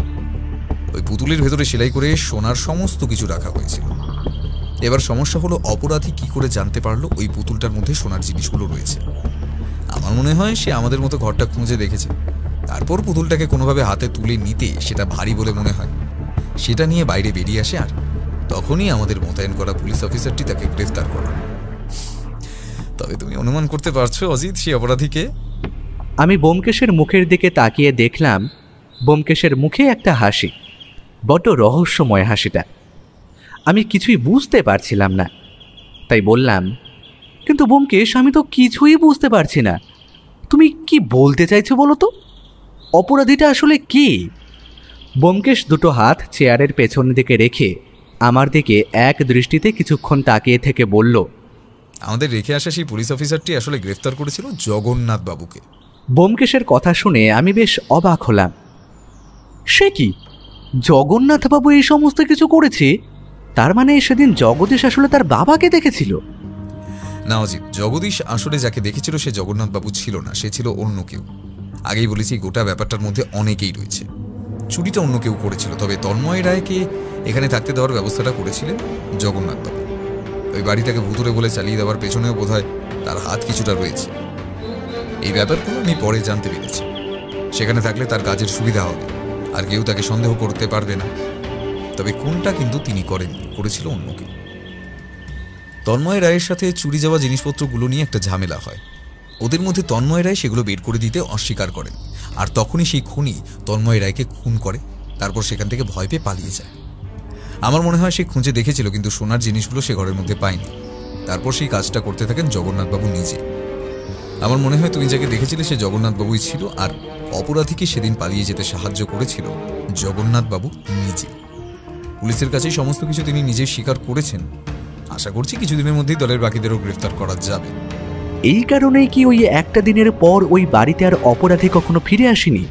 ওই পুতুলের ভেতরে সেলাই করে সোনার সমস্ত কিছু রাখা হয়েছিল। এবার সমস্যা হলো অপরাধী কি করে জানতে পারলো ওই পুতুলটার মধ্যে সোনার জিনিসগুলো রয়েছে। আমার মনে হয় সে আমাদের মতো ঘরটা খুঁজে দেখেছে, তারপর পুতুলটাকে কোনোভাবে হাতে তুলে নিতে সেটা ভারী বলে মনে হয়, সেটা নিয়ে বাইরে বেরিয়ে আসে। আর তখনই আমাদের মোতায়েন করা পুলিশ অফিসারটি তাকে গ্রেফতার করে। তবে তুমি অনুমান করতে পারছো অজিত সেই অপরাধীকে? আমি ব্যোমকেশের মুখের দিকে তাকিয়ে দেখলাম ব্যোমকেশের মুখে একটা হাসি, বড্ড রহস্যময় হাসিটা। আমি কিছুই বুঝতে পারছিলাম না, তাই বললাম, কিন্তু ব্যোমকেশ, আমি তো কিছুই বুঝতে পারছি না। তুমি কি বলতে চাইছো বলো তো? অপরাধীটা আসলে কি? ব্যোমকেশ দুটো হাত চেয়ারের পেছন দিকে রেখে আমার দিকে এক দৃষ্টিতে কিছুক্ষণ তাকিয়ে থেকে বলল, আমাদের রেখে আসা সেই পুলিশ অফিসারটি আসলে গ্রেফতার করেছিল জগন্নাথ বাবুকে। ব্যোমকেশের কথা শুনে আমি বেশ অবাক হলাম। সে কি, জগন্নাথবাবু এই সমস্ত কিছু করেছে? তার মানে সেদিন জগদীশ আসলে তার বাবাকে দেখেছিল? না অজিত, জগদীশ আসলে যাকে দেখেছিল সে জগন্নাথ বাবু ছিল না, সে ছিল অন্য কেউ। আগেই বলেছি গোটা ব্যাপারটার মধ্যে অনেকেই রয়েছে। চুরিটা অন্য কেউ করেছিল, তবে তন্ময় রায়কে এখানে থাকতে দেওয়ার ব্যবস্থাটা করেছিলেন জগন্নাথ বাবু। ওই বাড়িটাকে ভুতুরে বলে চালিয়ে দেওয়ার পেছনেও বোধহয় তার হাত কিছুটা রয়েছে। এই ব্যাপারগুলো আমি পরে জানতে পেরেছি। সেখানে থাকলে তার কাজের সুবিধা হবে, আর কেউ তাকে সন্দেহ করতে পারবে না। তবে কোনটা কিন্তু তিনি করেননি, করেছিল অন্য কেউ। তন্ময় রায়ের সাথে চুরি যাওয়া জিনিসপত্রগুলো নিয়ে একটা ঝামেলা হয়। ওদের মধ্যে তন্ময় রায় সেগুলো বের করে দিতে অস্বীকার করেন, আর তখনই সেই খুনি তন্ময় রায়কে খুন করে। তারপর সেখান থেকে ভয় পেয়ে পালিয়ে যায়। আমার মনে হয় সে খুঁজে দেখেছিল, কিন্তু সোনার জিনিসগুলো সে ঘরের মধ্যে পায়নি। তারপর সেই কাজটা করতে থাকেন জগন্নাথবাবু নিজে। আমার মনে হয় তুমি যাকে দেখেছিলে সে জগন্নাথবাবুই ছিল, আর অপরাধীকে সেদিন পালিয়ে যেতে সাহায্য করেছিল জগন্নাথবাবু নিজে। পুলিশের কাছেই সমস্ত কিছু তিনি নিজেই স্বীকার করেছেন। আশা করছি কিছুদিনের মধ্যেই দলের বাকিদেরও গ্রেফতার করা যাবে। এই কারণেই কি ওই একটা দিনের পর ওই বাড়িতে আর অপরাধী কখনো ফিরে আসেনি?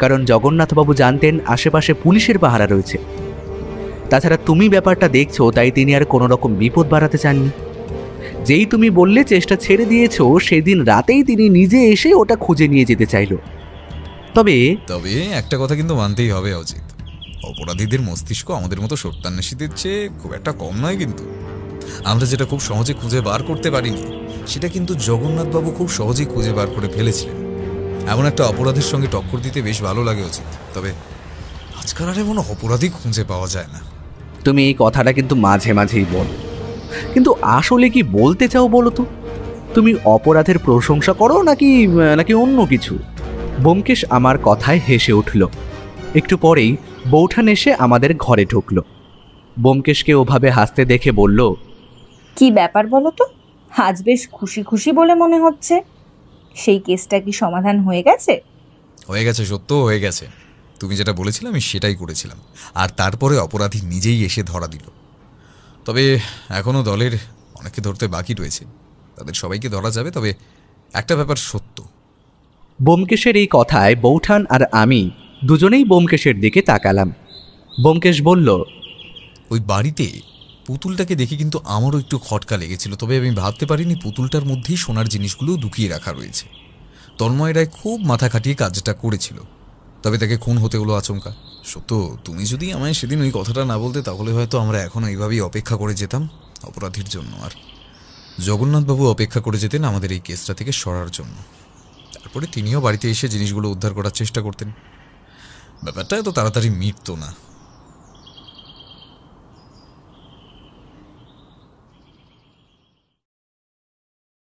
কারণ জগন্নাথবাবু জানতেন আশেপাশে পুলিশের পাহারা রয়েছে। তাছাড়া তুমি ব্যাপারটা দেখছো, তাই তিনি আর কোনো রকম বিপদ বাড়াতে চাননি। যেই তুমি বললে চেষ্টা ছেড়ে দিয়েছো, সেদিন রাতেই তিনি নিজে এসে ওটা খুঁজে নিয়ে যেতে চাইল। তবে একটা কথা কিন্তু মানতেই হবে অজিত, অপরাধীদের মস্তিষ্ক আমাদের মতো সত্যান্বেষীদের চেয়ে খুব একটা কম নয়। কিন্তু আমরা যেটা খুব সহজে খুঁজে বার করতে পারিনি, সেটা কিন্তু জগন্নাথবাবু খুব সহজেই খুঁজে বার করে ফেলেছিলেন। এমন একটা অপরাধীর সঙ্গে টক্কর দিতে বেশ ভালো লাগে অজিত। তবে আজকাল আর এমন অপরাধী খুঁজে পাওয়া যায় না। তুমি এই কথাটা কিন্তু মাঝে মাঝেই বলো, কিন্তু আসলে কি বলতে চাও বলো তো? তুমি অপরাধের প্রশংসা করো নাকি অন্য কিছু? ব্যোমকেশ আমার কথায় হেসে উঠল। একটু পরেই বৌঠান এসে আমাদের ঘরে ঢুকল। ব্যোমকেশকে ওভাবে হাসতে দেখে বলল, কি ব্যাপার বলো তো? আজ বেশ খুশি খুশি বলে মনে হচ্ছে। সেই কেসটা কি সমাধান হয়ে গেছে? হয়ে গেছে, সত্য হয়ে গেছে। তুমি যেটা বলেছিলে আমি সেটাই করেছিলাম, আর তারপরে অপরাধী নিজেই এসে ধরা দিল। তবে এখনও দলের অনেকে ধরতে বাকি রয়েছে, তাদের সবাইকে ধরা যাবে। তবে একটা ব্যাপার সত্য। ব্যোমকেশের এই কথায় বৌঠান আর আমি দুজনেই ব্যোমকেশের দিকে তাকালাম। ব্যোমকেশ বলল, ওই বাড়িতে পুতুলটাকে দেখে কিন্তু আমারও একটু খটকা লেগেছিল, তবে আমি ভাবতে পারিনি পুতুলটার মধ্যেই সোনার জিনিসগুলো লুকিয়ে রাখা রয়েছে। তন্ময় রায় খুব মাথা খাটিয়ে কাজটা করেছিল, তবে তাকে খুন হতে হলো আচমকা। সত্য, তুমি যদি আমায় সেদিন ওই কথাটা না বলতে, তাহলে হয়তো আমরা এখনও এইভাবেই অপেক্ষা করে যেতাম। অপরাধীর জন্য, আর জগন্নাথবাবু অপেক্ষা করে যেতেন আমাদের এই কেসটা থেকে সরার জন্য। তারপরে তিনিও বাড়িতে এসে জিনিসগুলো উদ্ধার করার চেষ্টা করতেন। ব্যাপারটা এত তাড়াতাড়ি মিটতো না।